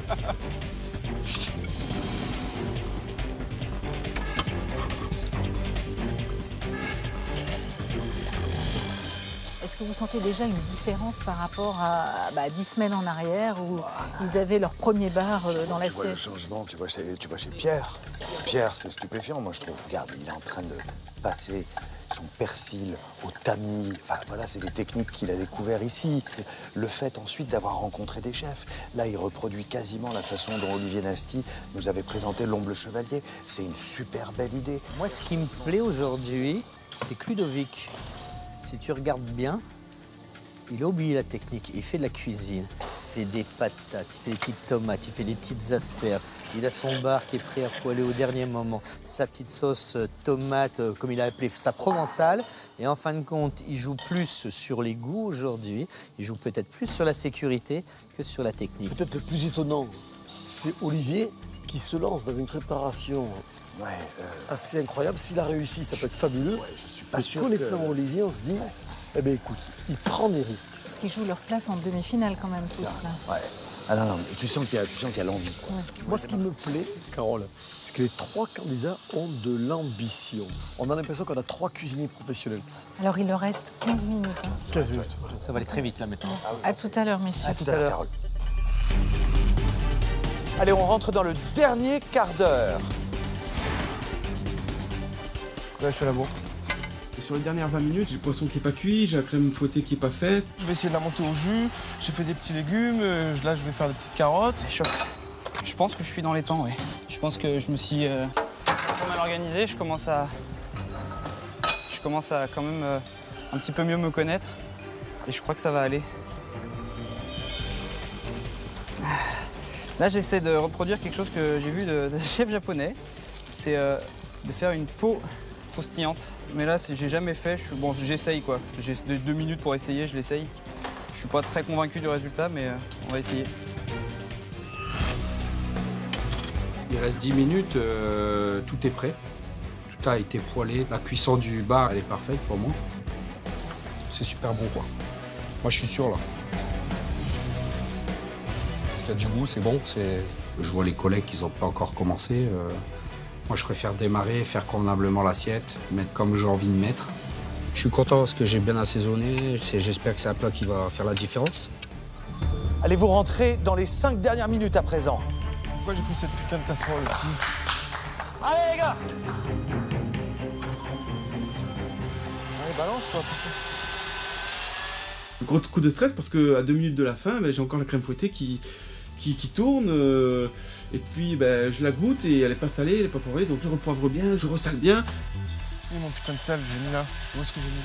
Est-ce que vous sentez déjà une différence par rapport à 10 semaines en arrière où ils avaient leur premier bar dans Tu vois le l'assiette? changement, tu vois chez Pierre. Pierre, c'est stupéfiant, moi je trouve. Regarde, il est en train de passer son persil au tamis. Enfin voilà, c'est des techniques qu'il a découvertes ici. Le fait ensuite d'avoir rencontré des chefs. Là, il reproduit quasiment la façon dont Olivier Nasty nous avait présenté l'omble chevalier. C'est une super belle idée. Moi, ce qui me plaît aujourd'hui, c'est que Ludovic, si tu regardes bien, il a oublié la technique. Il fait de la cuisine, il fait des patates, il fait des petites tomates, il fait des petites asperges. Il a son bar qui est prêt à poêler au dernier moment. Sa petite sauce tomate, comme il a appelé sa provençale. Et en fin de compte, il joue plus sur les goûts aujourd'hui. Il joue peut-être plus sur la sécurité que sur la technique. Peut-être le plus étonnant, c'est Olivier qui se lance dans une préparation assez incroyable. S'il a réussi, ça peut être fabuleux. Connaissant Olivier, on se dit, eh bien écoute, il prend des risques. Parce qu'ils jouent leur place en demi-finale quand même tous là. Ouais. Ah non, mais tu sens qu'il y a l'envie. Moi, ce qui me plaît, Carole, c'est que les 3 candidats ont de l'ambition. On a l'impression qu'on a 3 cuisiniers professionnels. Alors il leur reste 15 minutes. 15 minutes. Ça va aller très vite là maintenant. À tout à l'heure, messieurs. À tout à l'heure, Carole. Allez, on rentre dans le dernier quart d'heure. Là, je suis à la bourre. Et sur les dernières 20 minutes, j'ai le poisson qui n'est pas cuit, j'ai la crème fouettée qui n'est pas faite. Je vais essayer de la monter au jus. J'ai fait des petits légumes. Là, je vais faire des petites carottes. Je pense que je suis dans les temps, oui. Je pense que je me suis pas mal organisé. Je commence à quand même un petit peu mieux me connaître. Et je crois que ça va aller. Là, j'essaie de reproduire quelque chose que j'ai vu de chef japonais. C'est de faire une peau croustillante. Mais là, j'ai jamais fait. Bon, j'essaye quoi. J'ai 2 minutes pour essayer, je l'essaye. Je suis pas très convaincu du résultat, mais on va essayer. Il reste 10 minutes, tout est prêt. Tout a été poêlé. La cuisson du bar, elle est parfaite pour moi. C'est super bon, quoi. Moi, je suis sûr, là. Parce qu'il y a du goût, c'est bon. Je vois les collègues qui n'ont pas encore commencé. Moi, je préfère démarrer, faire convenablement l'assiette, mettre comme j'ai envie de mettre. Je suis content parce que j'ai bien assaisonné. J'espère que c'est un plat qui va faire la différence. Allez, vous rentrez dans les 5 dernières minutes à présent. Pourquoi j'ai pris cette putain de casserole ici? Allez, les gars! Allez, balance, toi. Gros coup de stress parce qu'à 2 minutes de la fin, j'ai encore la crème fouettée qui tourne. Et puis je la goûte et elle est pas salée, elle est pas poivrée, donc je repoivre bien, je ressale bien. Et mon putain de sel, j'ai mis là. Où est-ce que j'ai mis?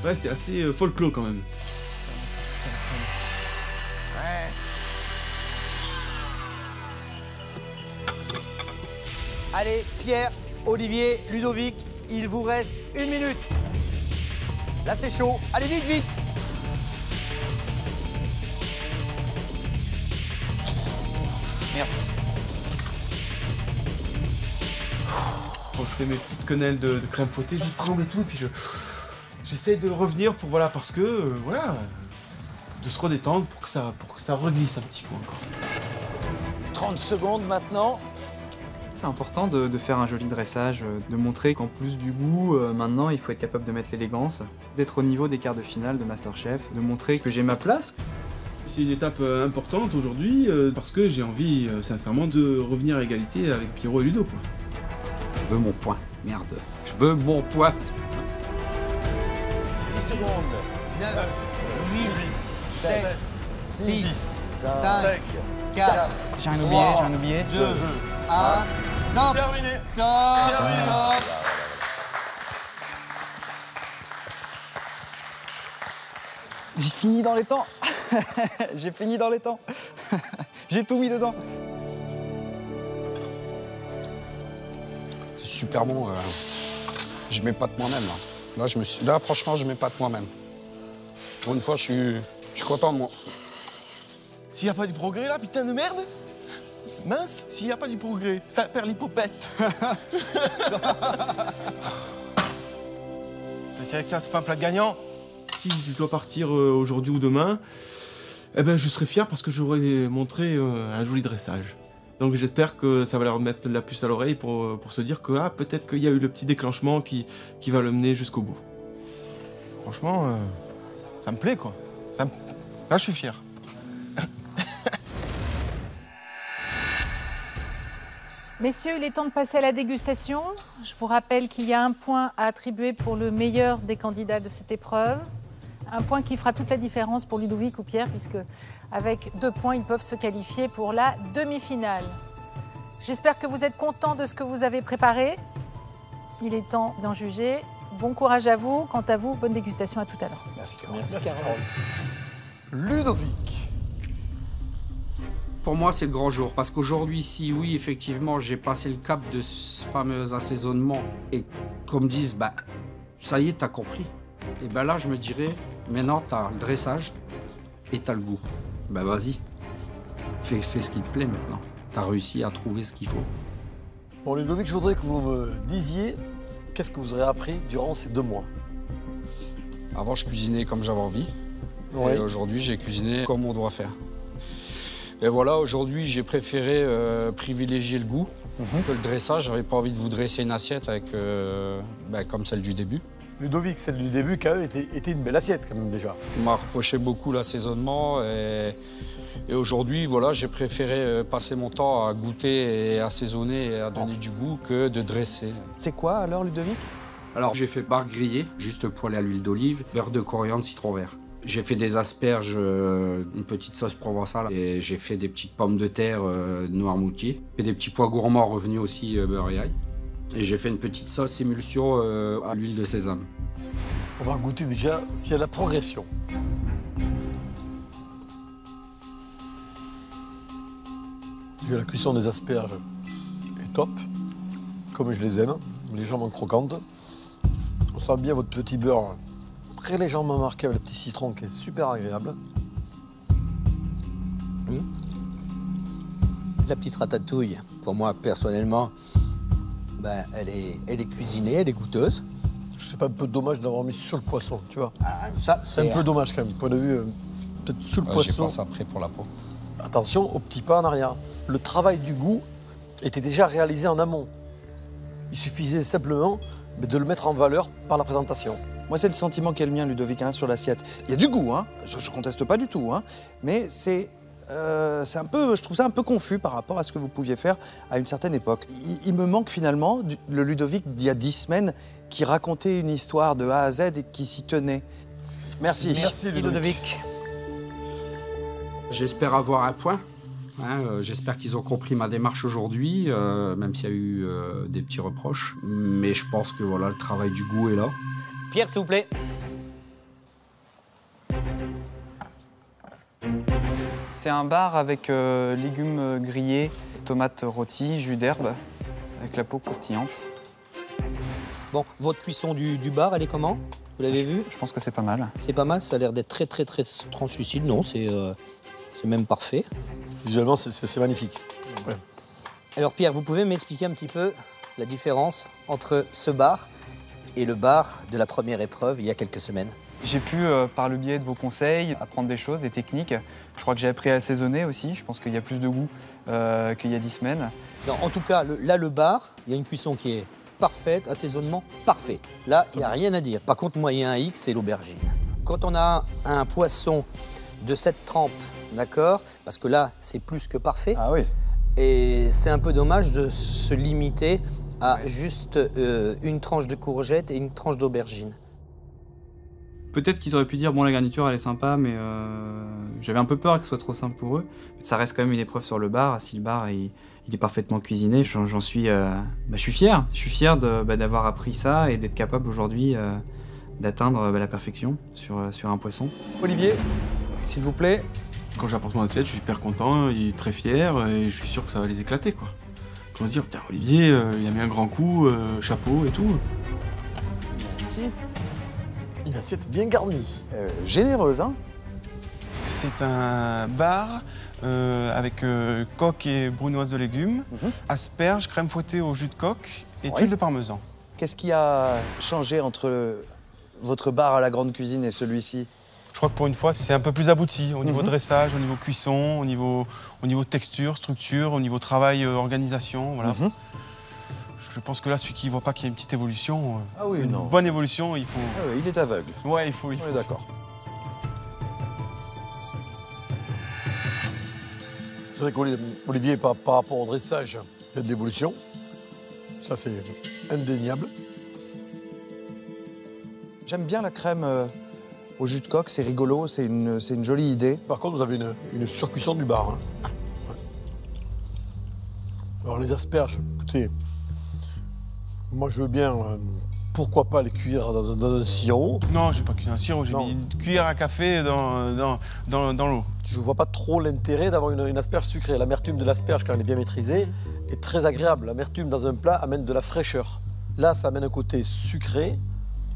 Ouais, c'est assez folklore quand même. Ouais. Allez, Pierre, Olivier, Ludovic, il vous reste 1 minute. Là, c'est chaud. Allez, vite, vite. Merde. Quand je fais mes petites quenelles de crème fouettée, je tremble et tout, et puis j'essaye de revenir pour, voilà, parce que, voilà, de se redétendre pour que ça reglisse un petit coup encore. 30 secondes maintenant. C'est important de faire un joli dressage, de montrer qu'en plus du goût, maintenant il faut être capable de mettre l'élégance, d'être au niveau des quarts de finale de Masterchef, de montrer que j'ai ma place. C'est une étape importante aujourd'hui parce que j'ai envie sincèrement de revenir à égalité avec Pierrot et Ludo, quoi. Je veux mon point, merde. Je veux mon point. 10 secondes. 9, 8, 7, 6, 5, 4, J'ai un oublié. 2, 1, stop. Terminé. Stop. J'ai fini dans les temps. J'ai fini dans les temps. J'ai tout mis dedans. C'est super bon. Je m'épate moi-même là. Là, franchement, je m'épate moi-même. Pour une fois, je suis content de moi. S'il n'y a pas du progrès là, putain de merde. Mince, s'il n'y a pas du progrès, ça perd l'hypopète. C'est vrai que ça, c'est pas un plat gagnant. Si je dois partir aujourd'hui ou demain, eh ben, je serai fier parce que j'aurai montré un joli dressage. Donc j'espère que ça va leur mettre la puce à l'oreille pour se dire que peut-être qu'il y a eu le petit déclenchement qui va le mener jusqu'au bout. Franchement, ça me plaît quoi. Là, je suis fier. Messieurs, il est temps de passer à la dégustation. Je vous rappelle qu'il y a un point à attribuer pour le meilleur des candidats de cette épreuve. Un point qui fera toute la différence pour Ludovic ou Pierre, puisque avec 2 points, ils peuvent se qualifier pour la demi-finale. J'espère que vous êtes contents de ce que vous avez préparé. Il est temps d'en juger. Bon courage à vous. Quant à vous, bonne dégustation. À tout à l'heure. Merci, Carole. Ludovic. Pour moi, c'est le grand jour. Parce qu'aujourd'hui, si oui, effectivement, j'ai passé le cap de ce fameux assaisonnement et qu'on me dise, ça y est, t'as compris. Et là, je me dirais, maintenant, t'as le dressage et t'as le goût. Vas-y, fais ce qui te plaît maintenant. T'as réussi à trouver ce qu'il faut. Bon, Ludovic, je voudrais que vous me disiez qu'est-ce que vous aurez appris durant ces 2 mois. Avant, je cuisinais comme j'avais envie. Ouais. Et aujourd'hui, j'ai cuisiné comme on doit faire. Et voilà, aujourd'hui, j'ai préféré privilégier le goût que le dressage. J'avais pas envie de vous dresser une assiette avec, comme celle du début. Ludovic, celle du début, quand même, était une belle assiette, quand même, déjà. On m'a reproché beaucoup l'assaisonnement. Et aujourd'hui, voilà, j'ai préféré passer mon temps à goûter et assaisonner et à donner du goût que de dresser. C'est quoi, alors, Ludovic? Alors, j'ai fait barre grillée, juste poêlée à l'huile d'olive, beurre de coriandre, citron vert. J'ai fait des asperges, une petite sauce provençale et j'ai fait des petites pommes de terre noirmoutier. Et des petits pois gourmands revenus aussi beurre et ail. Et j'ai fait une petite sauce émulsion à l'huile de sésame. On va goûter déjà s'il y a de la progression. La cuisson des asperges est top, comme je les aime, légèrement croquantes. On sent bien votre petit beurre très légèrement marqué avec le petit citron qui est super agréable. La petite ratatouille, pour moi, personnellement, elle est cuisinée, elle est goûteuse. C'est pas un peu dommage d'avoir mis sur le poisson, tu vois. Ça, c'est un peu dommage quand même, point de vue, peut-être sous le poisson. J'ai pas ça prêt pour la peau. Attention au petit pas en arrière. Le travail du goût était déjà réalisé en amont. Il suffisait simplement de le mettre en valeur par la présentation. Moi, c'est le sentiment qui est le mien, Ludovic, sur l'assiette. Il y a du goût, je ne conteste pas du tout, mais c'est je trouve ça un peu confus par rapport à ce que vous pouviez faire à une certaine époque. Il me manque finalement le Ludovic d'il y a 10 semaines qui racontait une histoire de A à Z et qui s'y tenait. Merci. Merci Ludovic. J'espère avoir un point. J'espère qu'ils ont compris ma démarche aujourd'hui, même s'il y a eu des petits reproches. Mais je pense que voilà, le travail du goût est là. Pierre, s'il vous plaît. C'est un bar avec légumes grillés, tomates rôties, jus d'herbe, avec la peau croustillante. Bon, votre cuisson du bar, elle est comment? Vous l'avez vu? Je pense que c'est pas mal. C'est pas mal, ça a l'air d'être très translucide. Non, c'est même parfait. Visuellement, c'est magnifique. Ouais. Alors Pierre, vous pouvez m'expliquer un petit peu la différence entre ce bar et le bar de la première épreuve il y a quelques semaines? J'ai pu, par le biais de vos conseils, apprendre des choses, des techniques. Je crois que j'ai appris à assaisonner aussi. Je pense qu'il y a plus de goût qu'il y a 10 semaines. Non, en tout cas, le bar, il y a une cuisson qui est parfaite, assaisonnement parfait. Là, il n'y a rien à dire. Par contre, moi, il y a un hic, c'est l'aubergine. Quand on a un poisson de cette trempe, d'accord, parce que là, c'est plus que parfait. Ah oui. Et c'est un peu dommage de se limiter à juste une tranche de courgette et une tranche d'aubergine. Peut-être qu'ils auraient pu dire, bon, la garniture, elle est sympa, mais j'avais un peu peur que ce soit trop simple pour eux. Mais ça reste quand même une épreuve sur le bar. Si le bar, il est parfaitement cuisiné, j'en suis... je suis fier. Je suis fier d'avoir appris ça et d'être capable aujourd'hui d'atteindre la perfection sur un poisson. Olivier, s'il vous plaît. Quand j'apporte mon assiette, je suis hyper content, il est très fier et je suis sûr que ça va les éclater, quoi. Je vais se dire, putain, Olivier, il a mis un grand coup, chapeau et tout. Merci. Une assiette bien garnie. Généreuse, hein? C'est un bar avec coque et brunoise de légumes, asperges, crème fouettée au jus de coque et tuile de parmesan. Qu'est-ce qui a changé entre votre bar à la grande cuisine et celui-ci? Je crois que pour une fois, c'est un peu plus abouti au niveau dressage, au niveau cuisson, au niveau texture, structure, au niveau travail, organisation. Voilà. Je pense que là, celui qui ne voit pas qu'il y a une petite évolution, une bonne évolution, il faut... Ah oui, il est aveugle. Ouais, il faut. Oui, d'accord. C'est vrai qu'Olivier, par rapport au dressage, il y a de l'évolution. Ça, c'est indéniable. J'aime bien la crème au jus de coque, c'est rigolo, c'est une jolie idée. Par contre, vous avez une surcuisson du bar. Hein. Ouais. Alors, les asperges, écoutez, moi, je veux bien, pourquoi pas les cuire dans un sirop. Non, j'ai pas cuit un sirop, j'ai mis une cuillère à café dans l'eau. Je vois pas trop l'intérêt d'avoir une asperge sucrée. L'amertume de l'asperge, quand elle est bien maîtrisée, est très agréable. L'amertume dans un plat amène de la fraîcheur. Là, ça amène un côté sucré.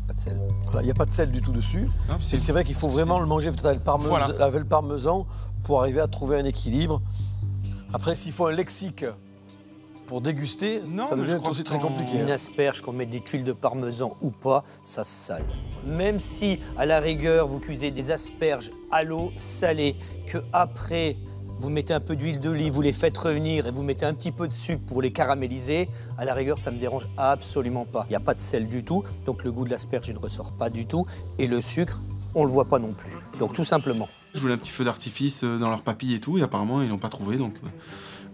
Pas de sel. Voilà, il n'y a pas de sel du tout dessus. Et c'est vrai qu'il faut vraiment le manger peut-être avec le parmesan pour arriver à trouver un équilibre. Après, s'il faut un lexique pour déguster, ça devient aussi très compliqué. Une asperge, qu'on mette des tuiles de parmesan ou pas, ça se sale. Même si, à la rigueur, vous cuisez des asperges à l'eau salée, que après vous mettez un peu d'huile d'olive, vous les faites revenir et vous mettez un petit peu de sucre pour les caraméliser, à la rigueur, ça ne me dérange absolument pas. Il n'y a pas de sel du tout, donc le goût de l'asperge, il ne ressort pas du tout. Et le sucre, on ne le voit pas non plus. Donc tout simplement. Je voulais un petit feu d'artifice dans leurs papilles et tout, et apparemment, ils l'ont pas trouvé, donc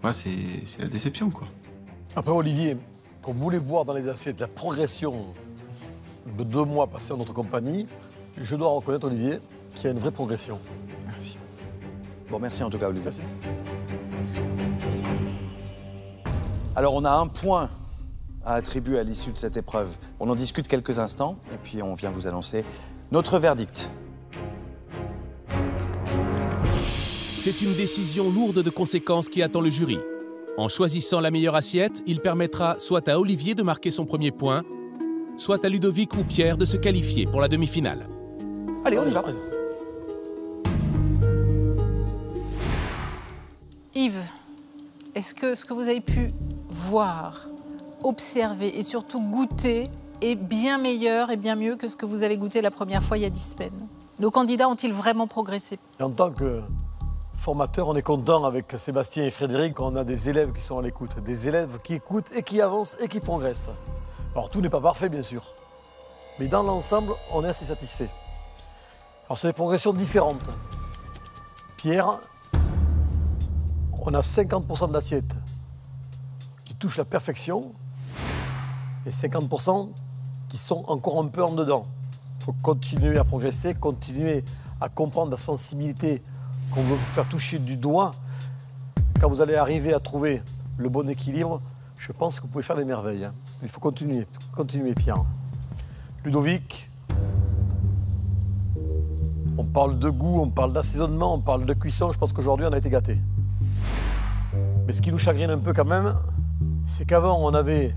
voilà, c'est la déception, quoi. Après, Olivier, quand vous voulez voir dans les assiettes la progression de 2 mois passés en notre compagnie, je dois reconnaître, Olivier, qu'il y a une vraie progression. Merci. Bon, merci en tout cas, Olivier. Merci. Alors, on a un point à attribuer à l'issue de cette épreuve. On en discute quelques instants, et puis on vient vous annoncer notre verdict. C'est une décision lourde de conséquences qui attend le jury. En choisissant la meilleure assiette, il permettra soit à Olivier de marquer son premier point, soit à Ludovic ou Pierre de se qualifier pour la demi-finale. Allez, on y va. Yves, est-ce que ce que vous avez pu voir, observer et surtout goûter est bien meilleur et bien mieux que ce que vous avez goûté la première fois il y a 10 semaines? Nos candidats ont-ils vraiment progressé? En tant que formateur, on est content avec Sébastien et Frédéric qu'on a des élèves qui sont à l'écoute, des élèves qui écoutent et qui avancent et qui progressent. Alors tout n'est pas parfait bien sûr, mais dans l'ensemble, on est assez satisfait. Alors c'est des progressions différentes. Pierre, On a 50% de l'assiette qui touche la perfection et 50% qui sont encore un peu en dedans. Il faut continuer à progresser, continuer à comprendre la sensibilité qu'on veut vous faire toucher du doigt. Quand vous allez arriver à trouver le bon équilibre, je pense que vous pouvez faire des merveilles. Il faut continuer, Pierre. Ludovic, on parle de goût, on parle d'assaisonnement, on parle de cuisson. Je pense qu'aujourd'hui, on a été gâtés. Mais ce qui nous chagrine un peu quand même, c'est qu'avant, on avait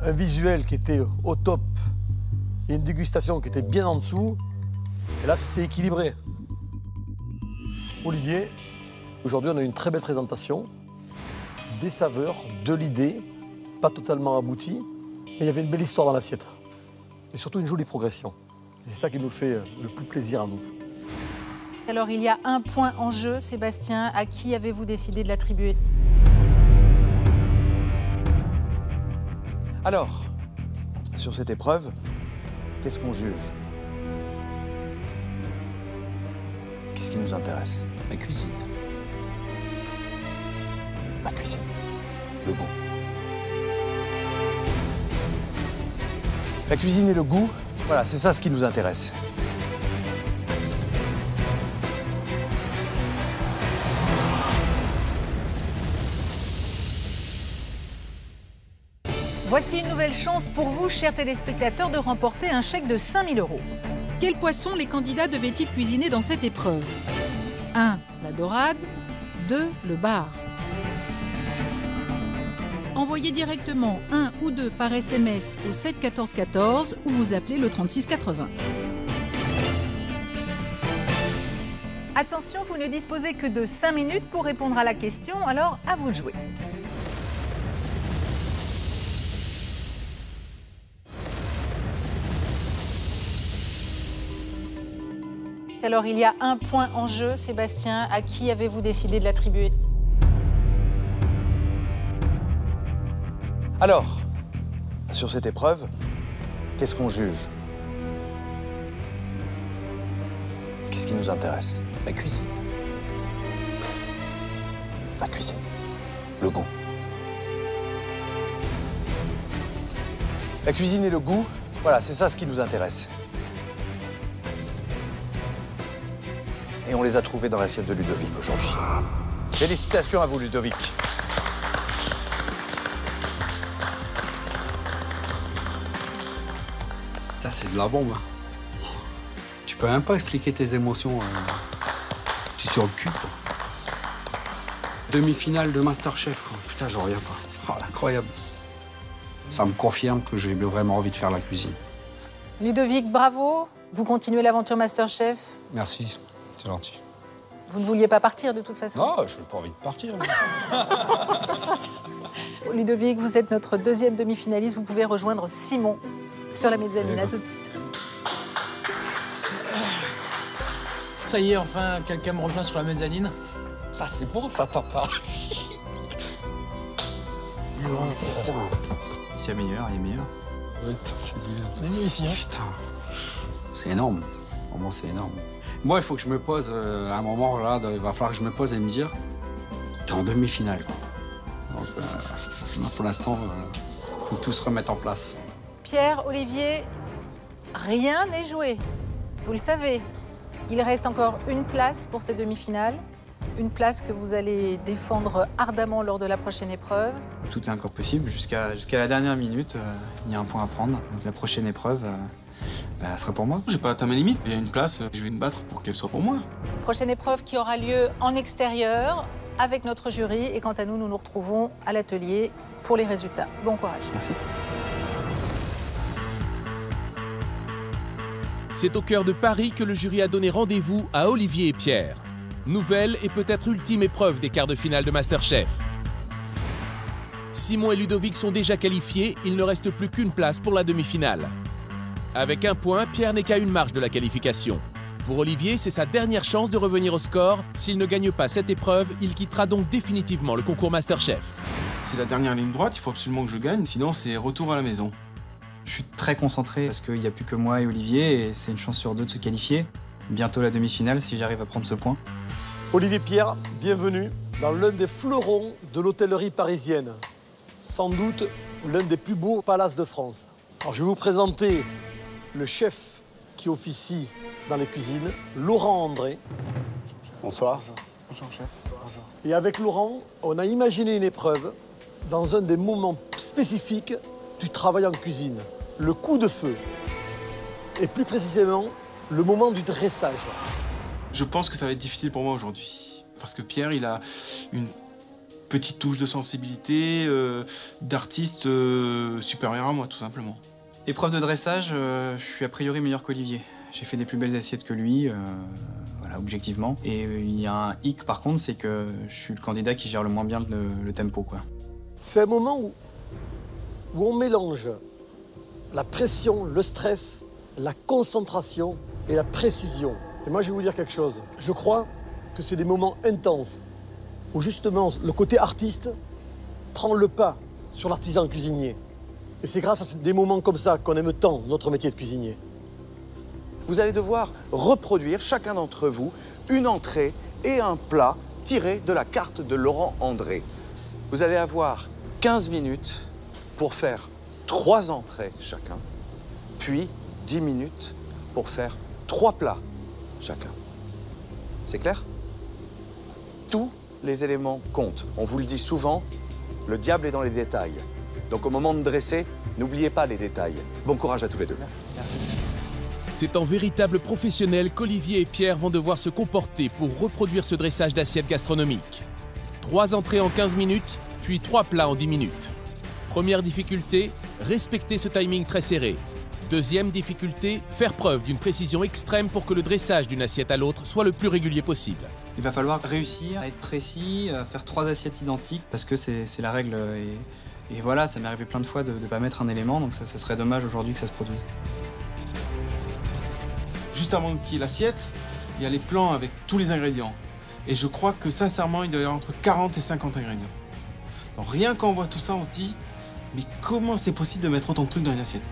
un visuel qui était au top et une dégustation qui était bien en dessous. Et là, c'est équilibré. Olivier, aujourd'hui, on a une très belle présentation, des saveurs, de l'idée, pas totalement aboutie, mais il y avait une belle histoire dans l'assiette. Et surtout une jolie progression. C'est ça qui nous fait le plus plaisir à nous. Alors, il y a un point en jeu, Sébastien. À qui avez-vous décidé de l'attribuer? Alors, sur cette épreuve, qu'est-ce qu'on juge? Qu'est-ce qui nous intéresse? La cuisine. La cuisine. Le goût. La cuisine et le goût, voilà, c'est ça ce qui nous intéresse. Voici une nouvelle chance pour vous, chers téléspectateurs, de remporter un chèque de 5 000 €. Quel poisson les candidats devaient-ils cuisiner dans cette épreuve? 1. La dorade. 2. Le bar. Envoyez directement 1 ou 2 par SMS au 7 14 14 ou vous appelez le 36 80. Attention, vous ne disposez que de 5 minutes pour répondre à la question, alors à vous de jouer. Alors, il y a un point en jeu, Sébastien. À qui avez-vous décidé de l'attribuer? Alors, sur cette épreuve, qu'est-ce qu'on juge? Qu'est-ce qui nous intéresse? La cuisine. La cuisine. Le goût. La cuisine et le goût, voilà, c'est ça ce qui nous intéresse. Et on les a trouvés dans l'assiette de Ludovic aujourd'hui. Félicitations à vous, Ludovic. C'est de la bombe. Tu peux même pas expliquer tes émotions. Tu es sur le cul. Demi-finale de Masterchef. Quoi. Putain, j'en reviens pas. Oh, incroyable. Ça me confirme que j'ai vraiment envie de faire la cuisine. Ludovic, bravo. Vous continuez l'aventure Masterchef. Merci, c'est gentil. Vous ne vouliez pas partir de toute façon? Non, je n'ai pas envie de partir. Ludovic, vous êtes notre deuxième demi-finaliste. Vous pouvez rejoindre Simon sur la mezzanine. À tout de suite. Ça y est, enfin, quelqu'un me rejoint sur la mezzanine. Ah, c'est bon ça, papa. C'est bon. Tiens, meilleur, il est meilleur. C'est mieux ici, hein. Putain. C'est énorme. Vraiment, c'est énorme. Moi, il faut que je me pose à un moment, là, il va falloir que je me pose et me dire, t'es en demi-finale, quoi. Donc, pour l'instant, il faut que tout se remette en place. Pierre, Olivier, rien n'est joué. Vous le savez, il reste encore une place pour ces demi-finales. Une place que vous allez défendre ardemment lors de la prochaine épreuve. Tout est encore possible. Jusqu'à la dernière minute, il y a un point à prendre. Donc la prochaine épreuve, elle sera pour moi. J'ai pas atteint mes limites. Il y a une place, je vais me battre pour qu'elle soit pour moi. Prochaine épreuve qui aura lieu en extérieur avec notre jury. Et quant à nous, nous nous retrouvons à l'atelier pour les résultats. Bon courage. Merci. C'est au cœur de Paris que le jury a donné rendez-vous à Olivier et Pierre. Nouvelle et peut-être ultime épreuve des quarts de finale de Masterchef. Simon et Ludovic sont déjà qualifiés, il ne reste plus qu'une place pour la demi-finale. Avec un point, Pierre n'est qu'à une marche de la qualification. Pour Olivier, c'est sa dernière chance de revenir au score. S'il ne gagne pas cette épreuve, il quittera donc définitivement le concours Masterchef. C'est la dernière ligne droite, il faut absolument que je gagne, sinon c'est retour à la maison. Je suis très concentré parce qu'il n'y a plus que moi et Olivier et c'est une chance sur deux de se qualifier. Bientôt la demi-finale si j'arrive à prendre ce point. Olivier, Pierre, bienvenue. dans l'un des fleurons de l'hôtellerie parisienne. Sans doute l'un des plus beaux palaces de France. Alors, je vais vous présenter le chef qui officie dans les cuisines, Laurent André. Bonsoir. Bonjour, chef. Et avec Laurent, on a imaginé une épreuve dans un des moments spécifiques du travail en cuisine, le coup de feu. Et plus précisément, le moment du dressage. Je pense que ça va être difficile pour moi aujourd'hui. Parce que Pierre, il a une petite touche de sensibilité, d'artiste supérieur à moi, tout simplement. Épreuve de dressage, je suis a priori meilleur qu'Olivier. J'ai fait des plus belles assiettes que lui, voilà, objectivement. Et il y a un hic par contre, c'est que je suis le candidat qui gère le moins bien le tempo, quoi. C'est un moment où on mélange la pression, le stress, la concentration et la précision. Et moi, je vais vous dire quelque chose. Je crois que c'est des moments intenses où justement le côté artiste prend le pas sur l'artisan cuisinier. Et c'est grâce à des moments comme ça qu'on aime tant notre métier de cuisinier. Vous allez devoir reproduire, chacun d'entre vous, une entrée et un plat tirés de la carte de Laurent André. Vous allez avoir 15 minutes pour faire 3 entrées chacun, puis 10 minutes pour faire 3 plats chacun. C'est clair? Tous les éléments comptent. On vous le dit souvent, le diable est dans les détails. Donc au moment de dresser, n'oubliez pas les détails. Bon courage à tous les deux. Merci. C'est en véritable professionnel qu'Olivier et Pierre vont devoir se comporter pour reproduire ce dressage d'assiettes gastronomiques. 3 entrées en 15 minutes, puis 3 plats en 10 minutes. Première difficulté, respecter ce timing très serré. Deuxième difficulté, faire preuve d'une précision extrême pour que le dressage d'une assiette à l'autre soit le plus régulier possible. Il va falloir réussir à être précis, à faire 3 assiettes identiques, parce que c'est la règle. Et voilà, ça m'est arrivé plein de fois de ne pas mettre un élément, donc ça serait dommage aujourd'hui que ça se produise. Juste avant qu'il y ait l'assiette, il y a les plans avec tous les ingrédients. Et je crois que sincèrement, il doit y avoir entre 40 et 50 ingrédients. Donc rien quand on voit tout ça, on se dit, mais comment c'est possible de mettre autant de trucs dans une assiette, quoi.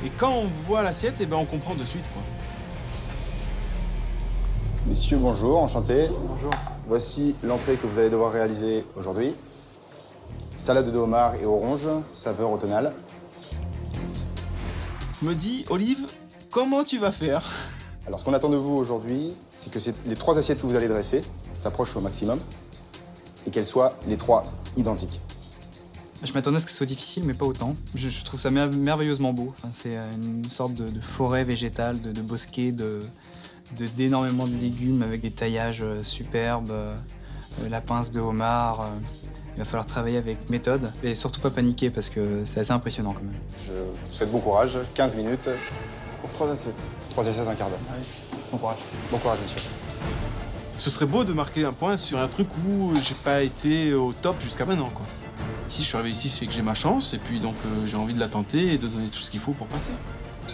Et quand on voit l'assiette, eh ben on comprend de suite, quoi. Messieurs, bonjour, enchanté. Bonjour. Voici l'entrée que vous allez devoir réaliser aujourd'hui. Salade de homard et orange, saveur automnale. Je me dis, Olive, comment tu vas faire? Alors, ce qu'on attend de vous aujourd'hui, c'est que les 3 assiettes que vous allez dresser s'approchent au maximum et qu'elles soient les 3 identiques. Je m'attendais à ce que ce soit difficile, mais pas autant. Je trouve ça merveilleusement beau. Enfin, c'est une sorte de forêt végétale, de bosquet, d'énormément de légumes avec des taillages superbes, la pince de homard. Il va falloir travailler avec méthode et surtout pas paniquer parce que c'est assez impressionnant quand même. Je vous souhaite bon courage, 15 minutes. Pour 3 assiettes. 3 assiettes, un quart d'heure. Oui. Bon courage. Bon courage, monsieur. Ce serait beau de marquer un point sur un truc où j'ai pas été au top jusqu'à maintenant, quoi. Si je suis arrivé ici, c'est que j'ai ma chance et puis donc j'ai envie de la tenter et de donner tout ce qu'il faut pour passer.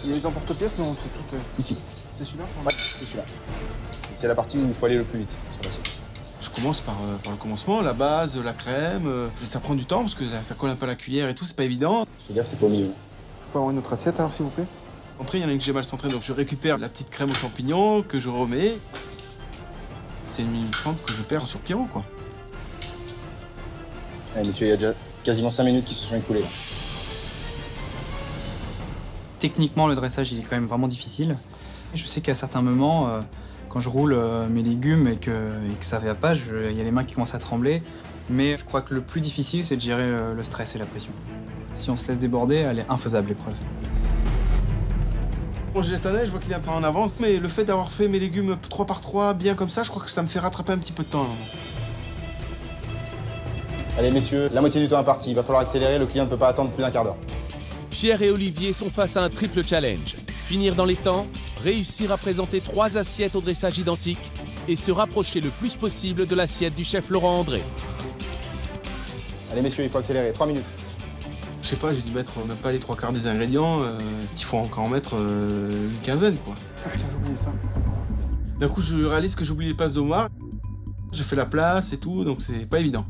Il y a les emporte-pièces, non? C'est tout. Ici. C'est celui-là? Ouais, c'est celui-là. C'est la partie où il faut aller le plus vite sur l'assiette. Je commence par le commencement, la base, la crème. Et ça prend du temps parce que ça colle un peu à la cuillère et tout, c'est pas évident. Fais gaffe, t'es pas au milieu. Je peux avoir une autre assiette alors, s'il vous plaît? Entrée, il y en a une que j'ai mal centrée, donc je récupère la petite crème aux champignons que je remets. C'est 1 minute 30 que je perds sur Pierrot, quoi. Allez, messieurs, il y a déjà quasiment 5 minutes qui se sont écoulées. Techniquement, le dressage, il est quand même vraiment difficile. Je sais qu'à certains moments, quand je roule mes légumes et que ça va pas, il y a les mains qui commencent à trembler. Mais je crois que le plus difficile, c'est de gérer le stress et la pression. Si on se laisse déborder, elle est infaisable, l'épreuve. Bon, je jette un œil, je vois qu'il est un peu en avance, mais le fait d'avoir fait mes légumes 3 par 3 bien comme ça, je crois que ça me fait rattraper un petit peu de temps. Allez, messieurs, la moitié du temps est parti. Il va falloir accélérer, le client ne peut pas attendre plus d'un quart d'heure. Pierre et Olivier sont face à un triple challenge. Finir dans les temps, réussir à présenter 3 assiettes au dressage identique et se rapprocher le plus possible de l'assiette du chef Laurent André. Allez, messieurs, il faut accélérer. 3 minutes. Je sais pas, j'ai dû mettre même pas les 3/4 des ingrédients. Il faut encore en mettre une quinzaine, quoi. Ah putain, j'ai oublié ça. D'un coup, je réalise que j'ai oublié les passes de homard. Je fais la place et tout, donc c'est pas évident.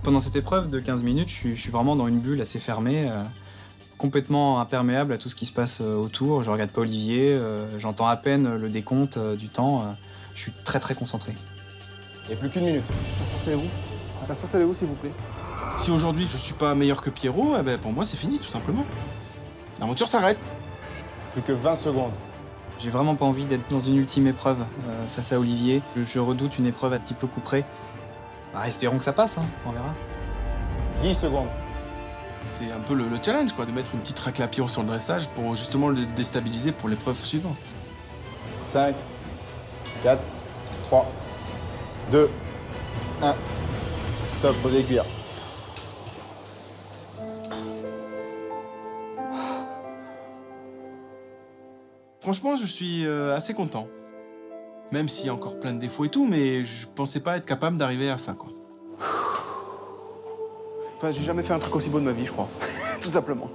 Pendant cette épreuve de 15 minutes, je suis vraiment dans une bulle assez fermée, complètement imperméable à tout ce qui se passe autour. Je regarde pas Olivier, j'entends à peine le décompte du temps. Je suis très très concentré. Et plus qu'une minute. La sauce, elle est où? La sauce, elle est où, s'il vous plaît? Si aujourd'hui je suis pas meilleur que Pierrot, eh ben, pour moi c'est fini tout simplement. L'aventure s'arrête. Plus que 20 secondes. J'ai vraiment pas envie d'être dans une ultime épreuve face à Olivier. Je redoute une épreuve un petit peu couperée. Bah, espérons que ça passe, hein, on verra. 10 secondes. C'est un peu le challenge, quoi, de mettre une petite raclée à Pierrot sur le dressage pour justement le déstabiliser pour l'épreuve suivante. 5, 4, 3, 2, 1. Top, posez les cuillères. Franchement, je suis assez content. Même s'il y a encore plein de défauts et tout, mais je pensais pas être capable d'arriver à ça, quoi. Enfin, j'ai jamais fait un truc aussi beau de ma vie, je crois. Tout simplement.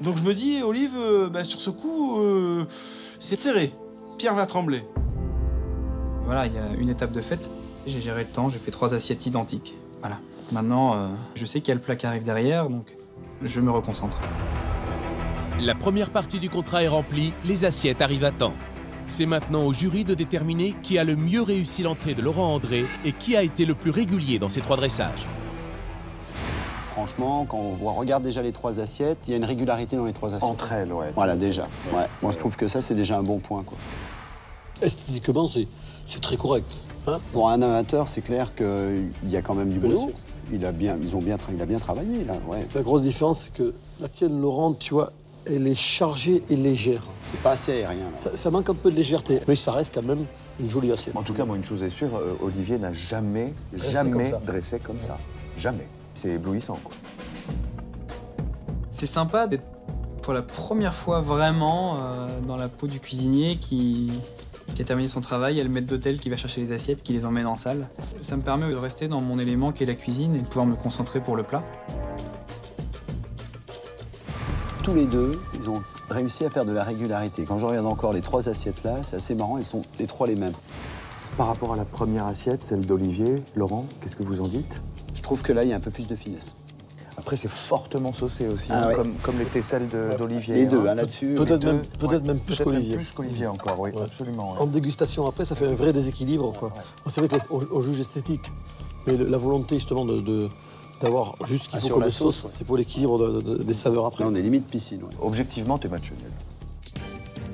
Donc je me dis, Olive, bah, sur ce coup, c'est serré. Pierre va trembler. Voilà, il y a une étape de fête. J'ai géré le temps, j'ai fait 3 assiettes identiques. Voilà. Maintenant, je sais quel plat qui arrive derrière, donc je me reconcentre. La première partie du contrat est remplie, les assiettes arrivent à temps. C'est maintenant au jury de déterminer qui a le mieux réussi l'entrée de Laurent André et qui a été le plus régulier dans ces 3 dressages. Franchement, quand on regarde déjà les 3 assiettes, il y a une régularité dans les 3 assiettes. Entre elles, ouais. Voilà, déjà. Ouais. Moi, je trouve que ça, c'est déjà un bon point, quoi. Esthétiquement, c'est très correct. Hein, pour un amateur, c'est clair qu'il y a quand même du boulot. Il a bien travaillé, là. Ouais. La grosse différence, c'est que la tienne, Laurent, tu vois, elle est chargée et légère. C'est pas assez aérien, là. Ça manque un peu de légèreté, mais ça reste quand même une jolie assiette. En tout cas, moi, une chose est sûre, Olivier n'a jamais dressé comme ça. Jamais. C'est éblouissant, quoi. C'est sympa d'être pour la première fois vraiment dans la peau du cuisinier qui a terminé son travail, et le maître d'hôtel qui va chercher les assiettes, qui les emmène en salle. Ça me permet de rester dans mon élément qui est la cuisine et de pouvoir me concentrer pour le plat. Tous les deux, ils ont réussi à faire de la régularité. Quand je regarde encore les 3 assiettes là, c'est assez marrant, elles sont les 3 les mêmes. Par rapport à la première assiette, celle d'Olivier, Laurent, qu'est-ce que vous en dites? Je trouve que là, il y a un peu plus de finesse. Après, c'est fortement saucé aussi, Ah, hein, ouais. comme les tesselles d'Olivier. Les deux, hein. hein, là-dessus. Peut-être même plus qu'Olivier. Plus qu'Olivier encore, oui, absolument. Ouais. En dégustation, après, ça fait un vrai déséquilibre, quoi. C'est vrai qu'on juge esthétique, mais la volonté, justement, d'avoir juste ce qu'il faut sur comme la sauce, sauce, c'est pour l'équilibre des saveurs après. Là, on est limite piscine. Ouais. Objectivement, t'es match nul.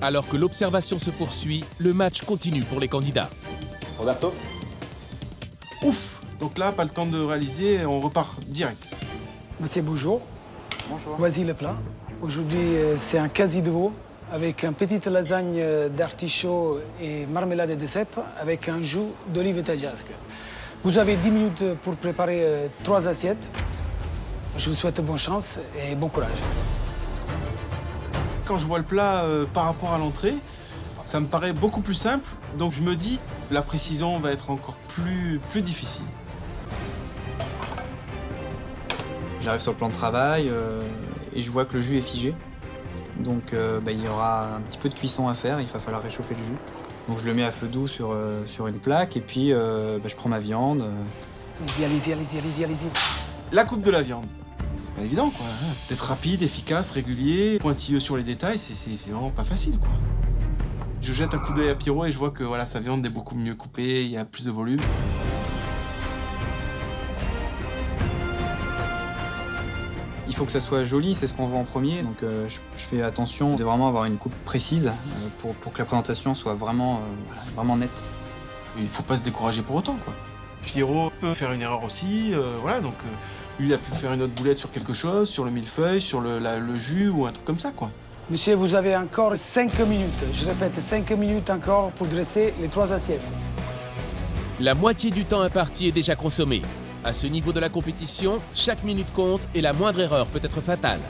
Alors que l'observation se poursuit, le match continue pour les candidats. Roberto? Ouf! Donc là, pas le temps de réaliser, on repart direct. Monsieur, bonjour. Bonjour. Voici le plat. Aujourd'hui, c'est un quasi de veau avec une petite lasagne d'artichaut et marmelade de cèpe avec un jus d'olive taggiasque. Vous avez 10 minutes pour préparer 3 assiettes. Je vous souhaite bonne chance et bon courage. Quand je vois le plat par rapport à l'entrée, ça me paraît beaucoup plus simple. Donc je me dis, la précision va être encore plus difficile. J'arrive sur le plan de travail et je vois que le jus est figé. Donc il y aura un petit peu de cuisson à faire, il va falloir réchauffer le jus. Donc je le mets à feu doux sur une plaque et puis je prends ma viande. Allez-y. La coupe de la viande. C'est pas évident, quoi. D'être rapide, efficace, régulier, pointilleux sur les détails, c'est vraiment pas facile, quoi. Je jette un coup d'œil à Pierrot et je vois que voilà, sa viande est beaucoup mieux coupée, il y a plus de volume. Il faut que ça soit joli, c'est ce qu'on voit en premier. Donc je fais attention de vraiment avoir une coupe précise pour que la présentation soit vraiment nette. Il faut pas se décourager pour autant, quoi. Pierrot peut faire une erreur aussi, voilà, donc lui il a pu faire une autre boulette sur quelque chose, sur le millefeuille, sur le jus ou un truc comme ça, quoi. Monsieur, vous avez encore 5 minutes. Je répète, 5 minutes encore pour dresser les 3 assiettes. La moitié du temps imparti est déjà consommé. À ce niveau de la compétition, chaque minute compte et la moindre erreur peut être fatale.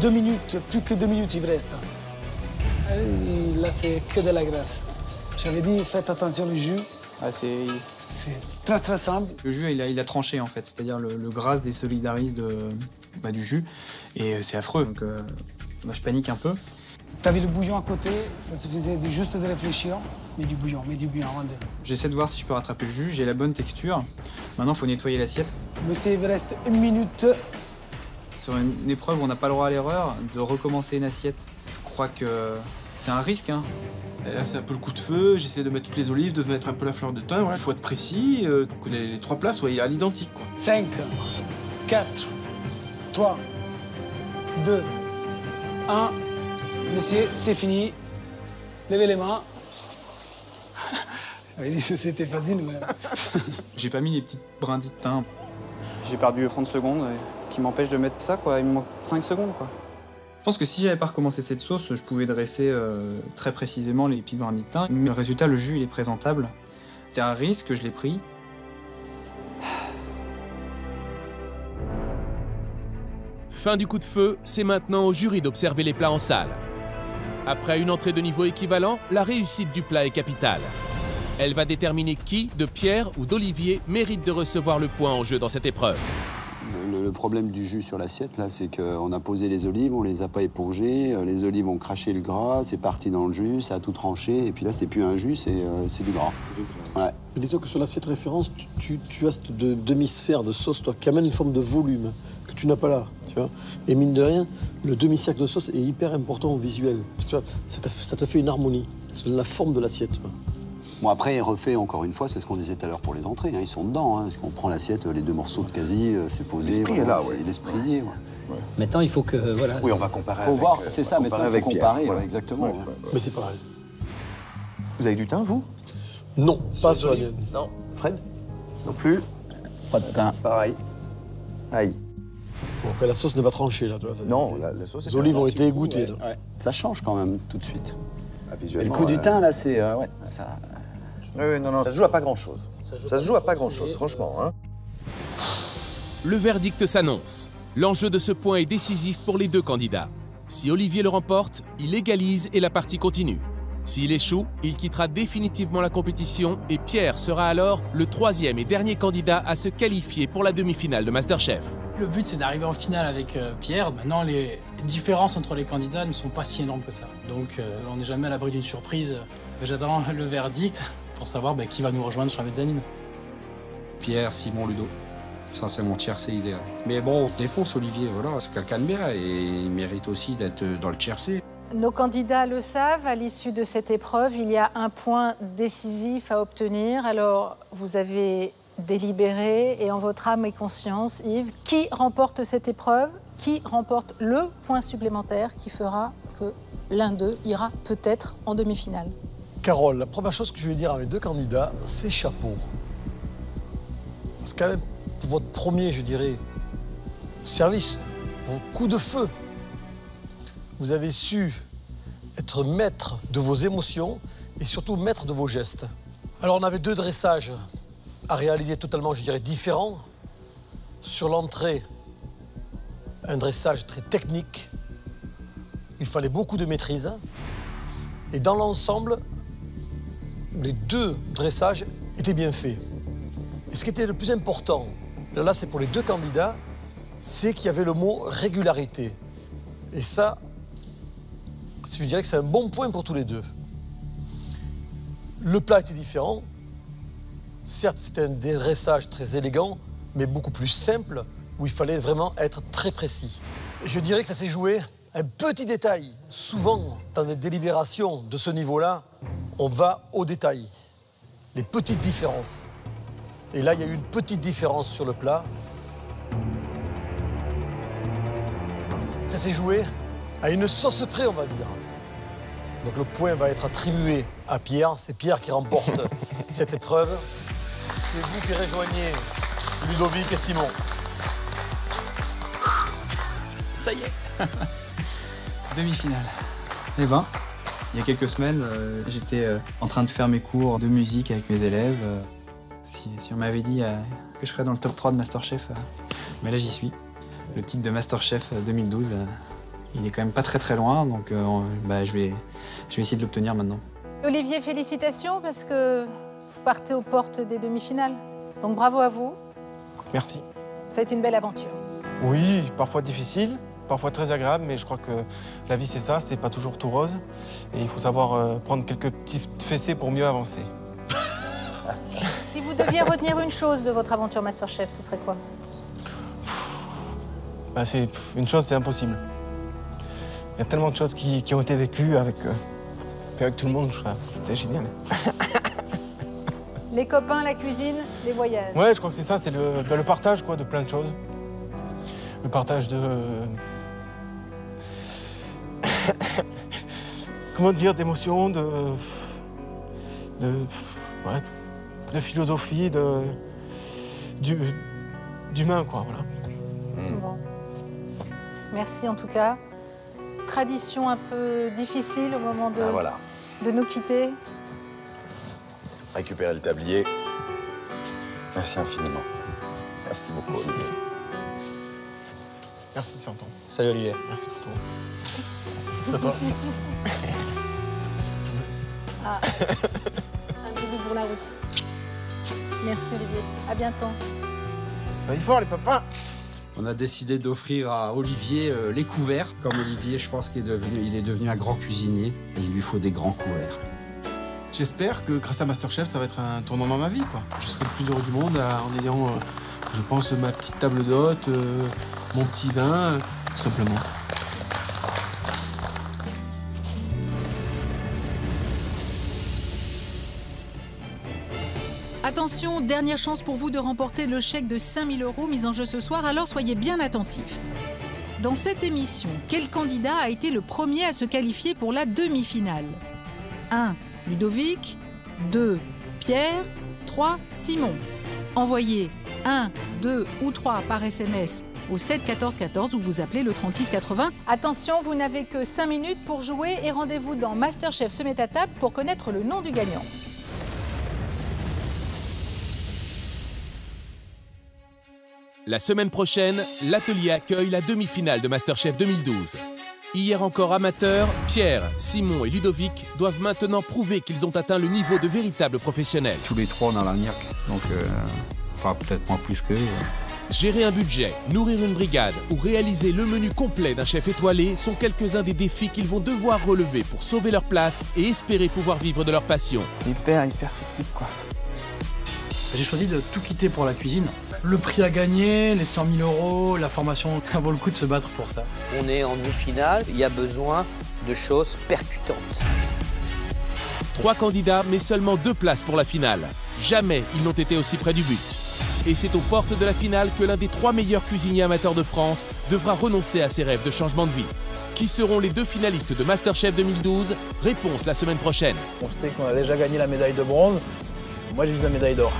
2 minutes, plus que 2 minutes il vous reste. Et là, c'est que de la graisse. J'avais dit, faites attention au jus. Ah, c'est très très simple. Le jus, il a tranché en fait, c'est-à-dire le gras se désolidarise du jus et c'est affreux. Donc je panique un peu. T'avais le bouillon à côté, ça suffisait juste de réfléchir. Mets du bouillon, avant de... J'essaie de voir si je peux rattraper le jus, j'ai la bonne texture. Maintenant, il faut nettoyer l'assiette. Monsieur, il vous reste 1 minute. Sur une épreuve où on n'a pas le droit à l'erreur, de recommencer une assiette, je crois que C'est un risque, hein. Et là, c'est un peu le coup de feu. J'essaie de mettre toutes les olives, de mettre un peu la fleur de thym. Voilà, il faut être précis pour que les 3 plats soient à l'identique, quoi. 5, 4, 3, 2, 1. Monsieur, c'est fini. Levez les mains. J'avais dit que c'était facile, mais... J'ai pas mis les petites brindilles de thym. J'ai perdu 30 secondes qui m'empêchent de mettre ça, quoi. Il me manque 5 secondes, quoi. Je pense que si j'avais pas recommencé cette sauce, je pouvais dresser très précisément les petites brindilles de thym. Mais le résultat, le jus, il est présentable. C'est un risque, je l'ai pris. Fin du coup de feu, c'est maintenant au jury d'observer les plats en salle. Après une entrée de niveau équivalent, la réussite du plat est capitale. Elle va déterminer qui, de Pierre ou d'Olivier, mérite de recevoir le point en jeu dans cette épreuve. Le problème du jus sur l'assiette, là, c'est qu'on a posé les olives, on les a pas épongées, les olives ont craché le gras, c'est parti dans le jus, ça a tout tranché, et puis là, c'est plus un jus, c'est du gras. Ouais. Dis-toi que sur l'assiette référence, tu as cette demi-sphère de sauce, toi, qui amène une forme de volume que tu n'as pas là, tu vois. Et mine de rien, le demi-cercle de sauce est hyper important au visuel. Parce que, tu vois, ça te fait une harmonie, c'est la forme de l'assiette. Bon, après, refait encore une fois, c'est ce qu'on disait tout à l'heure pour les entrées, hein, ils sont dedans, hein, parce qu'on prend l'assiette, les 2 morceaux de quasi, c'est posé. L'esprit voilà, est là, ouais. L'esprit y est, ouais. Ouais. Maintenant, il faut que, voilà... Oui, on va comparer faut avec... voir, c'est ça, maintenant, il faut comparer, voilà. exactement. Ouais. Ouais. Mais c'est pareil. Vous avez du thym, vous? Non, pas sur la mienne. Non. Fred? Non plus? Pas de thym. Pareil. Aïe. Bon, après, la sauce ne va trancher, là. Non, la sauce... Les olives ont été égouttées, là. Ouais. Ça change quand même, tout de suite. Ah, Et visuellement, le coup du thym, là, c'est... ouais, ça... Oui, non, ça se joue à pas grand-chose. Ça se joue à pas grand-chose, franchement. Hein. Le verdict s'annonce. L'enjeu de ce point est décisif pour les 2 candidats. Si Olivier le remporte, il égalise et la partie continue. S'il échoue, il quittera définitivement la compétition et Pierre sera alors le 3e et dernier candidat à se qualifier pour la demi-finale de MasterChef. Le but, c'est d'arriver en finale avec Pierre. Maintenant, les différences entre les candidats ne sont pas si énormes que ça. Donc, on n'est jamais à l'abri d'une surprise. J'attends le verdict pour savoir qui va nous rejoindre sur la mezzanine. Pierre, Simon, Ludo. Ça, c'est mon tiercé idéal. Mais bon, on se défonce, Olivier, voilà, c'est quelqu'un de bien et il mérite aussi d'être dans le tiercé. Nos candidats le savent, à l'issue de cette épreuve, il y a un point décisif à obtenir. Alors, vous avez délibéré et en votre âme et conscience, Yves, qui remporte cette épreuve, qui remporte le point supplémentaire qui fera que l'un d'eux ira peut-être en demi-finale. Carole, la première chose que je vais dire à mes 2 candidats, c'est chapeau. Parce que quand même, pour votre premier, je dirais, service, mon coup de feu, vous avez su être maître de vos émotions et surtout maître de vos gestes. Alors, on avait 2 dressages à réaliser totalement, je dirais, différents. Sur l'entrée, un dressage très technique. Il fallait beaucoup de maîtrise. Et dans l'ensemble, les 2 dressages étaient bien faits. Et ce qui était le plus important, là c'est pour les 2 candidats, c'est qu'il y avait le mot régularité. Et ça, je dirais que c'est un bon point pour tous les 2. Le plat était différent. Certes, c'était un dressage très élégant, mais beaucoup plus simple, où il fallait vraiment être très précis. Et je dirais que ça s'est joué un petit détail. Souvent, dans des délibérations de ce niveau-là, on va au détail. Les petites différences. Et là, il y a eu une petite différence sur le plat. Ça s'est joué à une sauce près, on va dire. Donc le point va être attribué à Pierre. C'est Pierre qui remporte cette épreuve. C'est vous qui rejoignez Ludovic et Simon. Ça y est. Demi-finale. Eh ben, il y a quelques semaines, j'étais en train de faire mes cours de musique avec mes élèves. Si on m'avait dit que je serais dans le top 3 de MasterChef, mais là j'y suis. Le titre de MasterChef 2012, il est quand même pas très loin, donc je vais essayer de l'obtenir maintenant. Olivier, félicitations parce que vous partez aux portes des demi-finales. Donc bravo à vous. Merci. Ça a été une belle aventure. Oui, parfois difficile, parfois très agréable, mais je crois que la vie c'est ça, c'est pas toujours tout rose. Et il faut savoir prendre quelques petits fessées pour mieux avancer. Si vous deviez retenir une chose de votre aventure MasterChef, ce serait quoi? C'est une chose, c'est impossible. Il y a tellement de choses qui ont été vécues avec Puis avec tout le monde, c'était génial. Les copains, la cuisine, les voyages. Ouais, je crois que c'est ça, c'est le partage quoi, de plein de choses. Le partage de... comment dire, d'émotions, ouais, de philosophie, d'humain, quoi, voilà. Bon. Merci en tout cas. Tradition un peu difficile au moment de, de nous quitter. Récupérer le tablier. Merci infiniment. Merci beaucoup, Olivier. Merci, M. Anton. Salut, Olivier. Merci pour tout. C'est à toi. Ah. Un bisou pour la route. Merci, Olivier. À bientôt. Ça va fort, les papas. On a décidé d'offrir à Olivier les couverts. Comme Olivier, je pense qu'il est devenu un grand cuisinier et il lui faut des grands couverts. J'espère que grâce à Masterchef, ça va être un tournant dans ma vie, quoi. Je serai le plus heureux du monde en ayant, je pense, ma petite table d'hôte, mon petit vin, tout simplement. Attention, dernière chance pour vous de remporter le chèque de 5 000 € mis en jeu ce soir, alors soyez bien attentifs. Dans cette émission, quel candidat a été le premier à se qualifier pour la demi-finale? 1. Ludovic. 2. Pierre. 3. Simon. Envoyez 1, 2 ou 3 par SMS au 7 14 14 ou vous appelez le 36 80. Attention, vous n'avez que 5 minutes pour jouer et rendez-vous dans Masterchef se met à table pour connaître le nom du gagnant. La semaine prochaine, l'atelier accueille la demi-finale de Masterchef 2012. Hier encore amateurs, Pierre, Simon et Ludovic doivent maintenant prouver qu'ils ont atteint le niveau de véritables professionnels. Tous les trois dans la niaque, donc enfin peut-être moins plus qu'eux. Gérer un budget, nourrir une brigade ou réaliser le menu complet d'un chef étoilé sont quelques-uns des défis qu'ils vont devoir relever pour sauver leur place et espérer pouvoir vivre de leur passion. C'est hyper technique, quoi. J'ai choisi de tout quitter pour la cuisine. Le prix à gagner, les 100 000 €, la formation, ça vaut le coup de se battre pour ça. On est en demi-finale, il y a besoin de choses percutantes. 3 candidats, mais seulement 2 places pour la finale. Jamais ils n'ont été aussi près du but. Et c'est aux portes de la finale que l'un des 3 meilleurs cuisiniers amateurs de France devra renoncer à ses rêves de changement de vie. Qui seront les 2 finalistes de Masterchef 2012? Réponse la semaine prochaine. On sait qu'on a déjà gagné la médaille de bronze. Moi, je vise la médaille d'or.